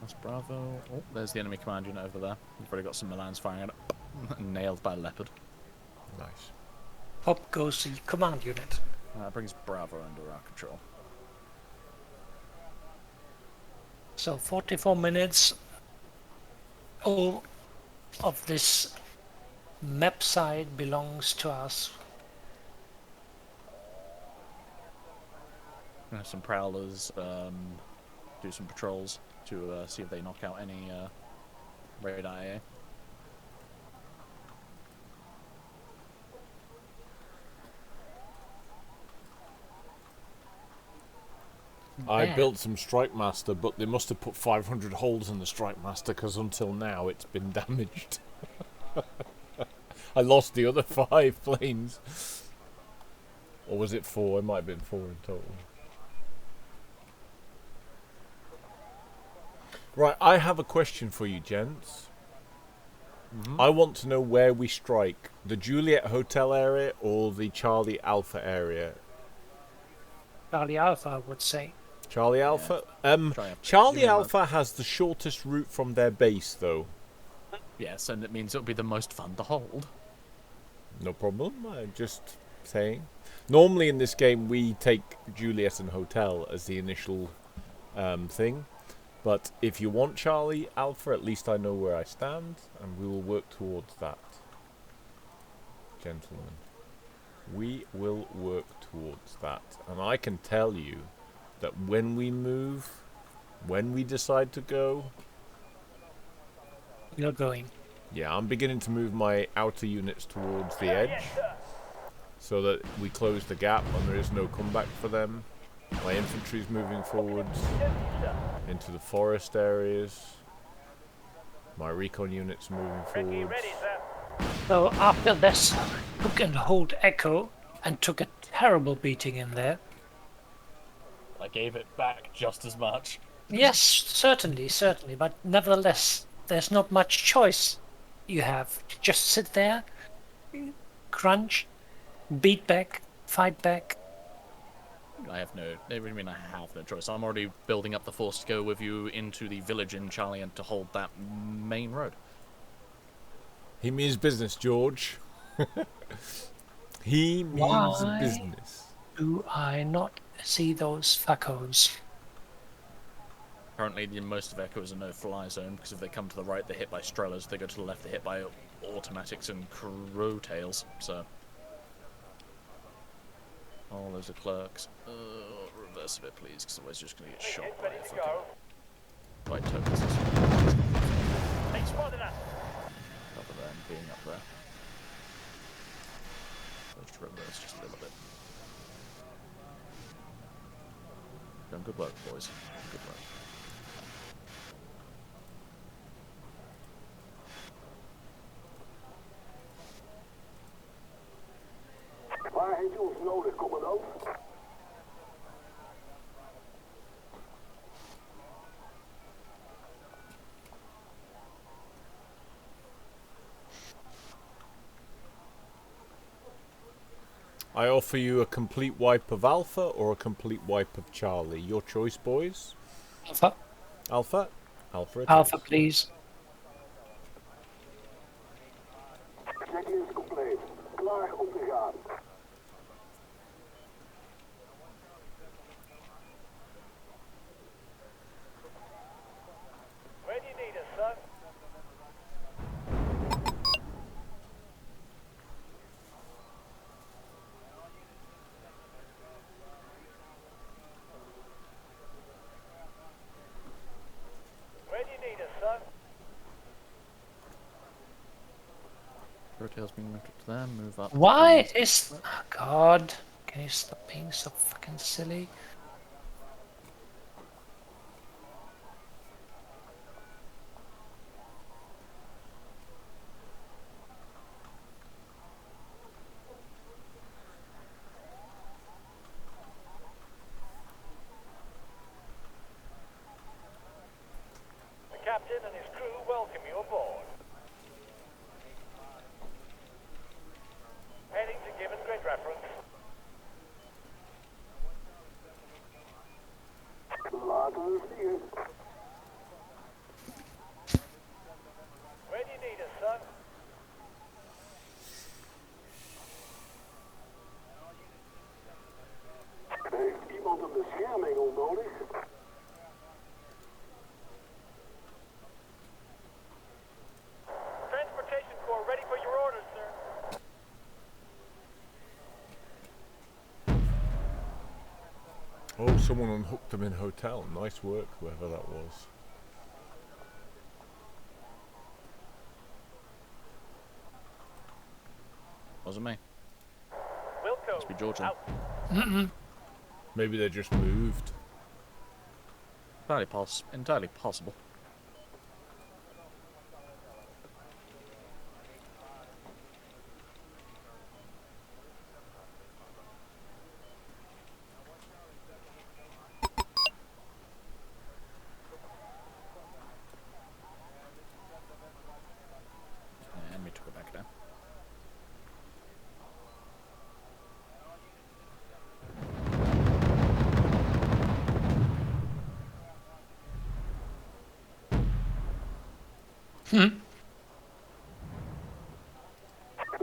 That's Bravo. Oh, there's the enemy command unit over there. We've already got some Milans firing at it. Nailed by a leopard. Nice. Up goes the command unit. That brings Bravo under our control. So 44 minutes. All of this map side belongs to us. Some prowlers, do some patrols to see if they knock out any radar AA. I Yeah. built some Strike Master, but they must have put 500 holes in the Strike Master because until now it's been damaged. I lost the other 5 planes. Or was it 4? It might have been 4 in total. Right, I have a question for you, gents. I want to know where we strike. The Juliet Hotel area or the Charlie Alpha area? Charlie Alpha, I would say. Charlie Alpha? Charlie Charlie Alpha. Alpha has the shortest route from their base, though. Yes, and it means it'll be the most fun to hold. No problem, I'm just saying. Normally in this game we take Juliet and Hotel as the initial thing. But if you want Charlie Alpha, at least I know where I stand, and we will work towards that. Gentlemen. We will work towards that. And I can tell you that when we move, when we decide to go, You're going. yeah, I'm beginning to move my outer units towards the edge, so that we close the gap and there is no comeback for them. My infantry is moving forwards into the forest areas. My recon units moving forwards. So after this, took and hold Echo and took a terrible beating in there. I gave it back just as much. Yes, certainly, but nevertheless, there's not much choice you have. Just sit there, crunch, beat back, fight back. I have no choice. I'm already building up the force to go with you into the village in Charlie and to hold that main road. He means business, George. He means Why? business. Do I not see those fuckos? Currently, most of Echoes are no-fly zone, because if they come to the right, they're hit by Strellas. If they go to the left, they're hit by automatics and crowtails, so... Oh, those are clerks. Reverse a bit, please, because otherwise you're just going to get shot by a fucking... by tokens. Other than being up there. Let's reverse just a little bit. Done good work, boys. Good work. Waar heeft u ons nodig, commandant? I offer you a complete wipe of Alpha or a complete wipe of Charlie. Your choice, boys. Alpha, Alpha? Alpha it Alpha, is. please. Checklist compleet. Klaar om te gaan. Where do you need us, son? Where do you need us, son? Crowtails being moved up to there, move up. Why please. is... Oh, God. Can you stop being so fucking silly? The captain and his crew welcome you aboard. Heading to given grid reference. Someone unhooked them in hotel. Nice work, whoever that was. Wasn't me. Wilco, Must be Georgian. out. Maybe they just moved. Entirely possible. And we took it back down.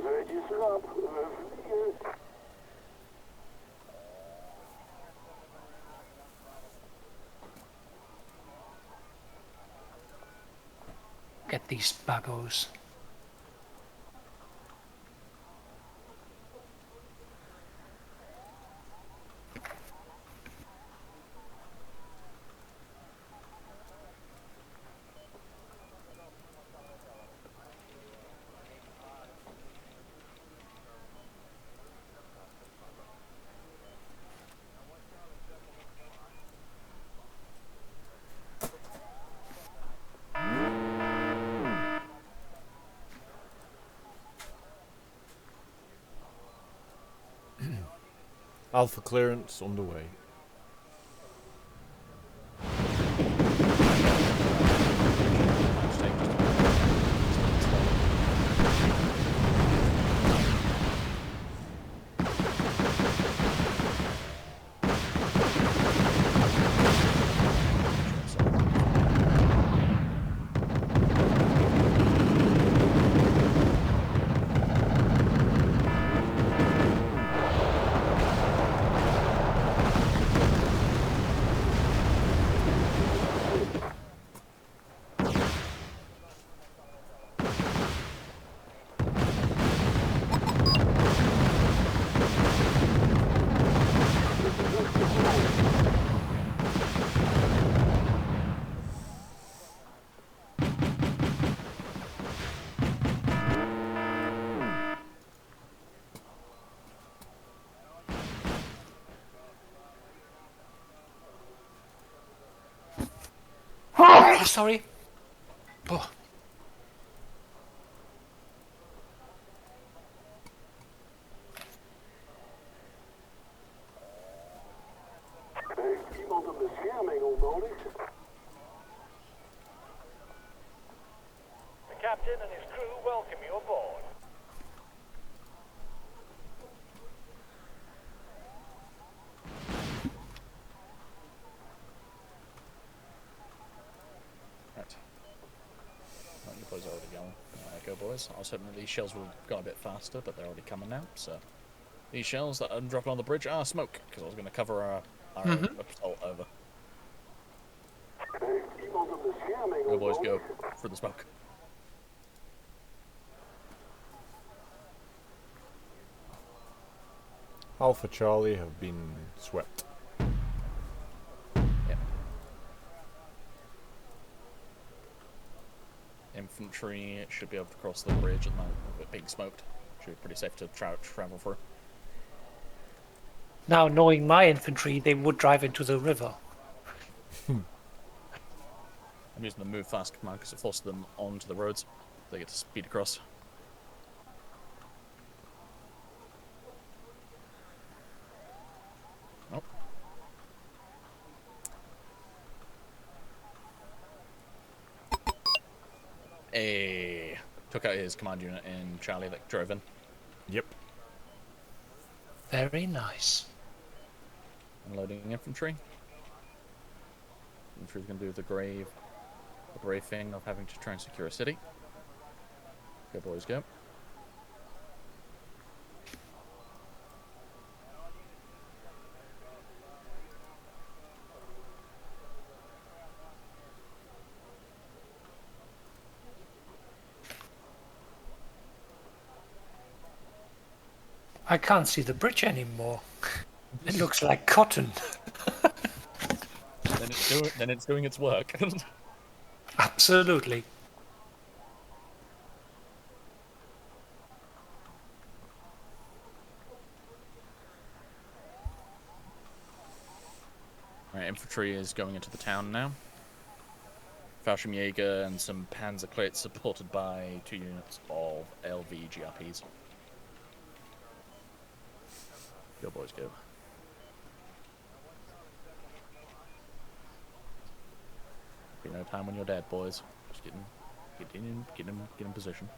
Zet je schrap, we vliegen. Get these buggos. Alpha clearance underway. Sorry. Oh. Heeft iemand een bescherming nodig? The captain and his crew welcome you aboard. Right. Well, you boys are already going. Go, boys. I was hoping that these shells would have gone a bit faster, but they're already coming now. So these shells that I'm dropping on the bridge are smoke, because I was going to cover our assault over. Heeft iemand een bescherming Go, boys, nodig? go for the smoke. Alpha Charlie have been swept. Yep. Infantry should be able to cross the bridge at the moment with it being smoked. Should be pretty safe to travel through. Now, knowing my infantry, they would drive into the river. I'm using the move fast command because it forces them onto the roads. They get to speed across. Nope. Took out his command unit in Charlie that drove in. Yep. Very nice. Unloading infantry. Infantry's going to do the brave thing of having to try and secure a city. Go, boys, go. I can't see the bridge anymore. It looks like cotton. it's doing its work. Absolutely. Right, infantry is going into the town now. Fallschirmjäger and some Panzerkreuz supported by 2 units of LV GRPs. Go boys, go. Be no time when you're dead, boys. Just get in position.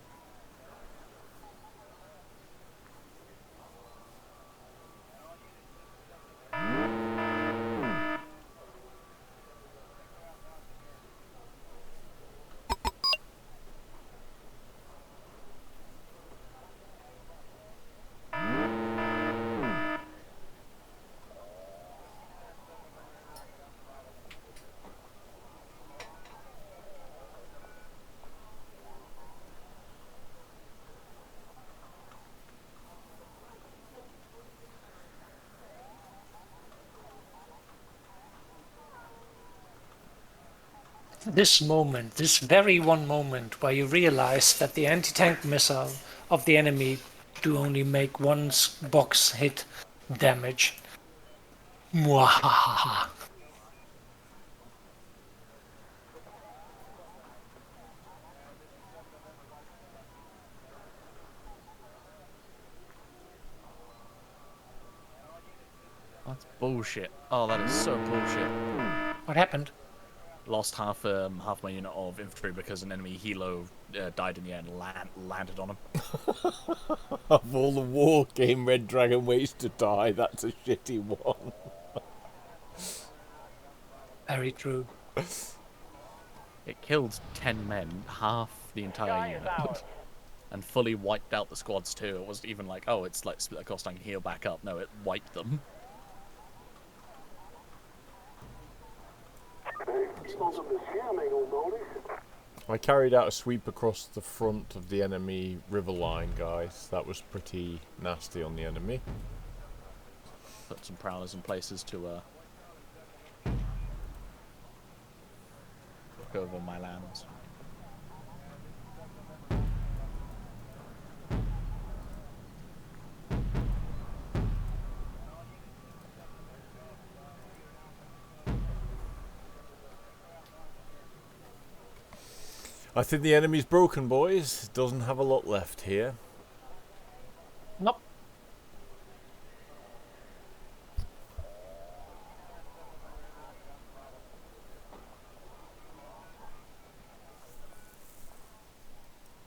This moment, this very one moment where you realize that the anti-tank missile of the enemy do only make one box hit damage. Mwahaha. That's bullshit. Oh, that is so bullshit. What happened? Lost half my unit of infantry because an enemy helo died in the air and landed on him. Of all the war game Red Dragon ways to die, that's a shitty one. Very true. It killed 10 men, half the entire unit, and fully wiped out the squads too. It wasn't even like, oh, it's like split across, I can heal back up. No, it wiped them. I carried out a sweep across the front of the enemy river line, guys. That was pretty nasty on the enemy. Put some prowlers in places to look over my lands. I think the enemy's broken, boys. Doesn't have a lot left here. Nope.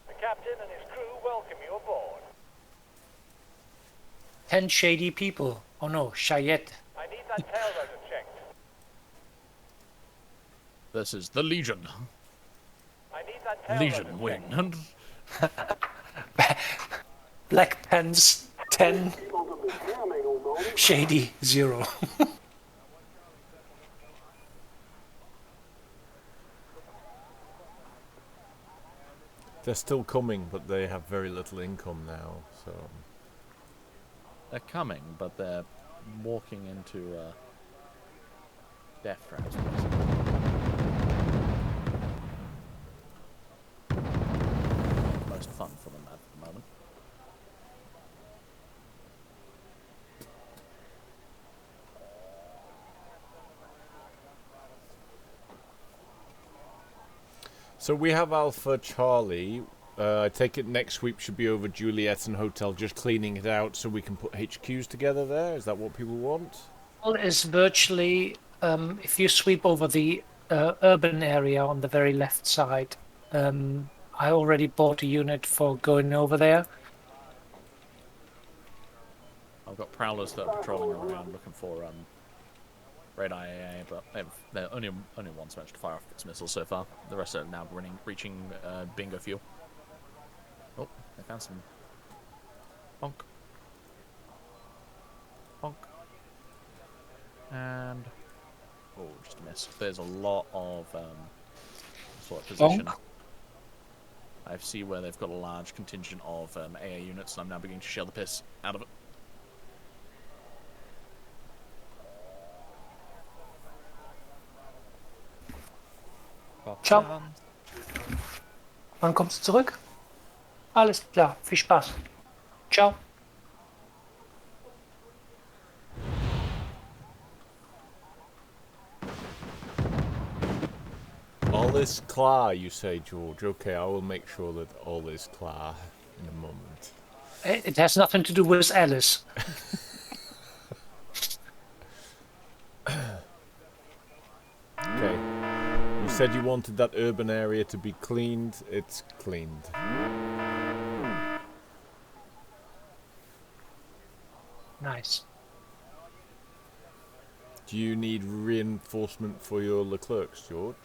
The captain and his crew welcome you aboard. 10 shady people. Oh no, Chayette. I need that tail rotor checked. This is the Legion. I need that tail Legion rotor win. checked. Black Pants 10. Shady 0. They're still coming, but they have very little income now, so... They're coming, but they're walking into death traps. Most fun for them at the moment. So we have Alpha Charlie. I take it next sweep should be over Juliet and Hotel, just cleaning it out so we can put HQs together there. Is that what people want? Well, is virtually, if you sweep over the urban area on the very left side, I already bought a unit for going over there. I've got prowlers that are patrolling around looking for Red IAA, but they're only one's managed to fire off its missiles so far. The rest are now reaching bingo fuel. Oh, I found some. Bonk. Bonk. And oh, just a miss. There's a lot of sort of position. Bonk. I see where they've got a large contingent of AA units, and I'm now beginning to shell the piss out of it. Ciao. Dann. Wann kommst du zurück? Alles klar, viel Spaß. Ciao. All is klar, you say, George. Okay, I will make sure that all is klar in a moment. It has nothing to do with Alice. Okay. You said you wanted that urban area to be cleaned. It's cleaned. Nice. Do you need reinforcement for your Leclercs, George?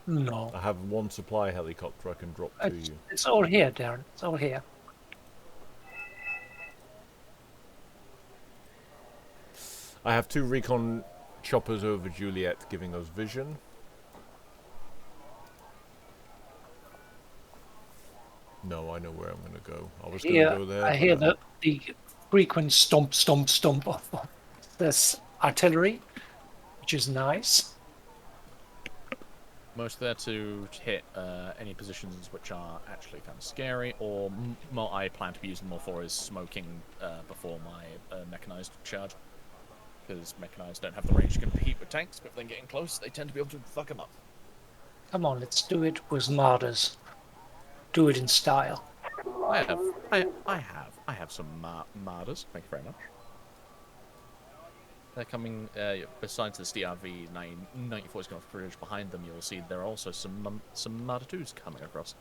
No. I have one supply helicopter I can drop to you. It's all here, Darren. It's all here. I have 2 recon choppers over Juliet giving us vision. No, I know where I'm going to go. I was going to go there. I hear the frequent stomp, stomp, stomp of this artillery, which is nice. Most there to hit any positions which are actually kind of scary, or what I plan to be using more for is smoking before my mechanized charge. Because mechanized don't have the range to compete with tanks, but if they're getting close, they tend to be able to fuck them up. Come on, let's do it with martyrs. Do it in style. I have some martyrs. Thank you very much. They're coming. Besides this DRV 994's going off bridge behind them, you'll see there are also some martyr 2s coming across.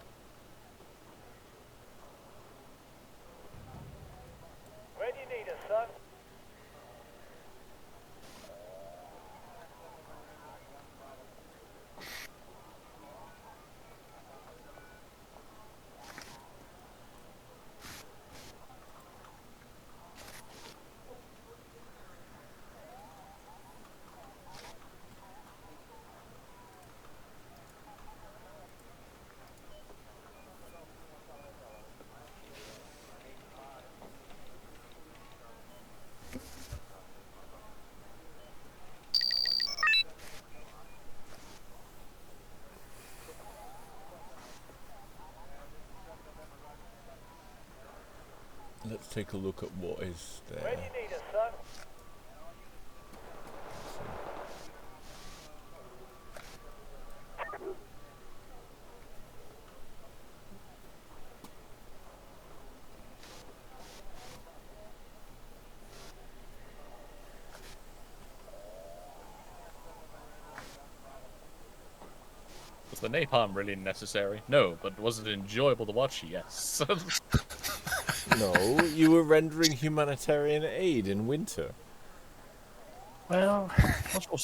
Where do you need us, son? Let's take a look at what is Where there. do you need us, son? Was the napalm really necessary? No, but was it enjoyable to watch? Yes. No, you were rendering humanitarian aid in winter. Well,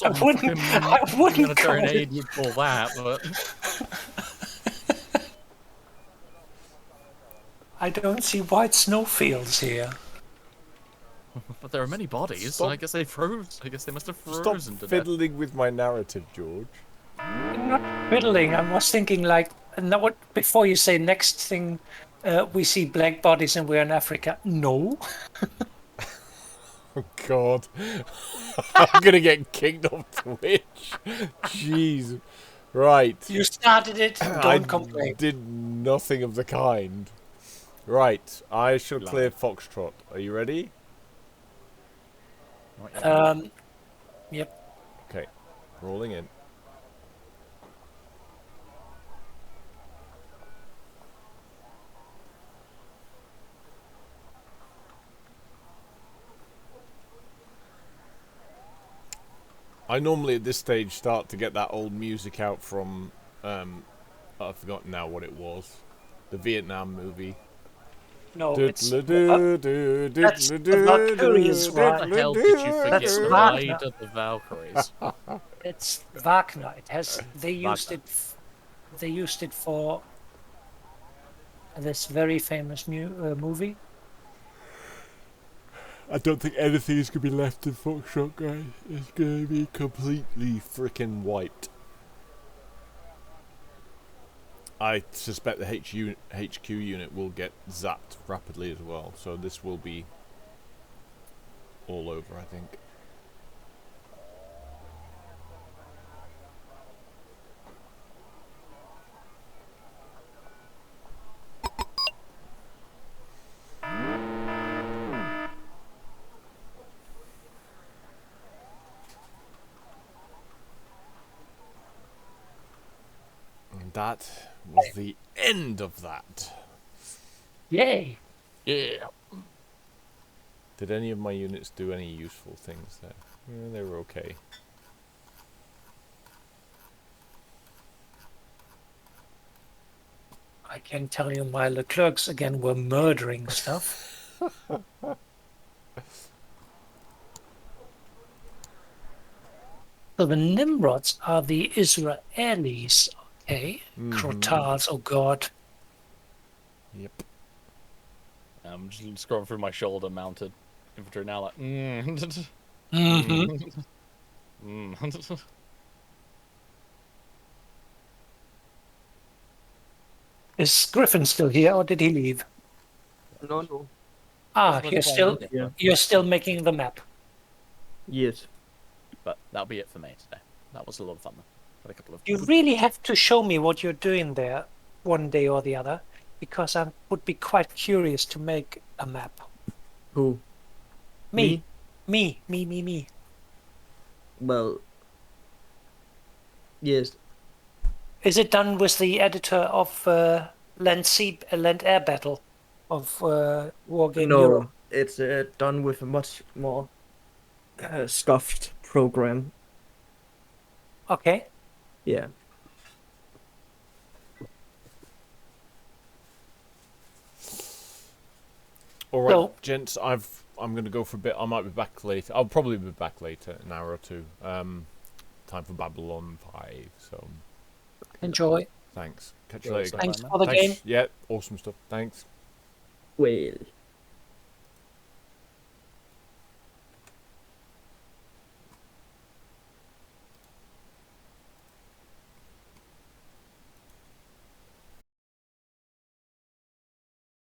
I wouldn't humanitarian call it- aid would call that, but I don't see white snowfields here. there are many bodies. So Stop. I guess they froze. I guess they must have Stop frozen to death. fiddling with my narrative, George. I'm not fiddling. I was thinking like, no, what before you say next thing, we see black bodies and we're in Africa. No. Oh God, I'm gonna get kicked off Twitch. Jeez, right. You started it. I Don't complain. did nothing of the kind. Right, I shall Lie. clear Foxtrot. Are you ready? Not yet. Yep. Okay, rolling in. I normally at this stage start to get that old music out from, I've forgotten now what it was, the Vietnam movie. No, it's That's the Valkyries, right? How the hell did you forget That's the Wagner. Ride of the Valkyries? It's Wagner. It has. They used Wagner. it. They used it for this very famous movie. I don't think anything is going to be left in Foxtrot, guys. It's going to be completely freaking wiped. I suspect the HQ unit will get zapped rapidly as well, so this will be all over, I think. that was the end of that. Yay! Yeah. Did any of my units do any useful things there? Yeah, they were okay. I can tell you my Leclercs again were murdering stuff. So the Nimrods are the Israelis, okay? Crotals, oh god. Yep. I'm just scrolling through my shoulder mounted infantry now, like, Is Griffin still here, or did he leave? No. Ah, Yeah. you're still making the map. Yes. But that'll be it for me today. That was a lot of fun, though. Had a couple of. You really have to show me what you're doing there one day or the other, because I would be quite curious to make a map. Who? Me. Me? Me. Well. Yes. Is it done with the editor of Land Air Battle of Wargame No, Europe? it's done with a much more scuffed program. Okay. Yeah. All right, So- gents. I'm going to go for a bit. I might be back later. I'll probably be back later, an hour or two. Time for Babylon 5. So Enjoy. thanks. Catch you Yeah, later. so guys. Thanks for the Thanks. game. Yeah, awesome stuff. Thanks. Well.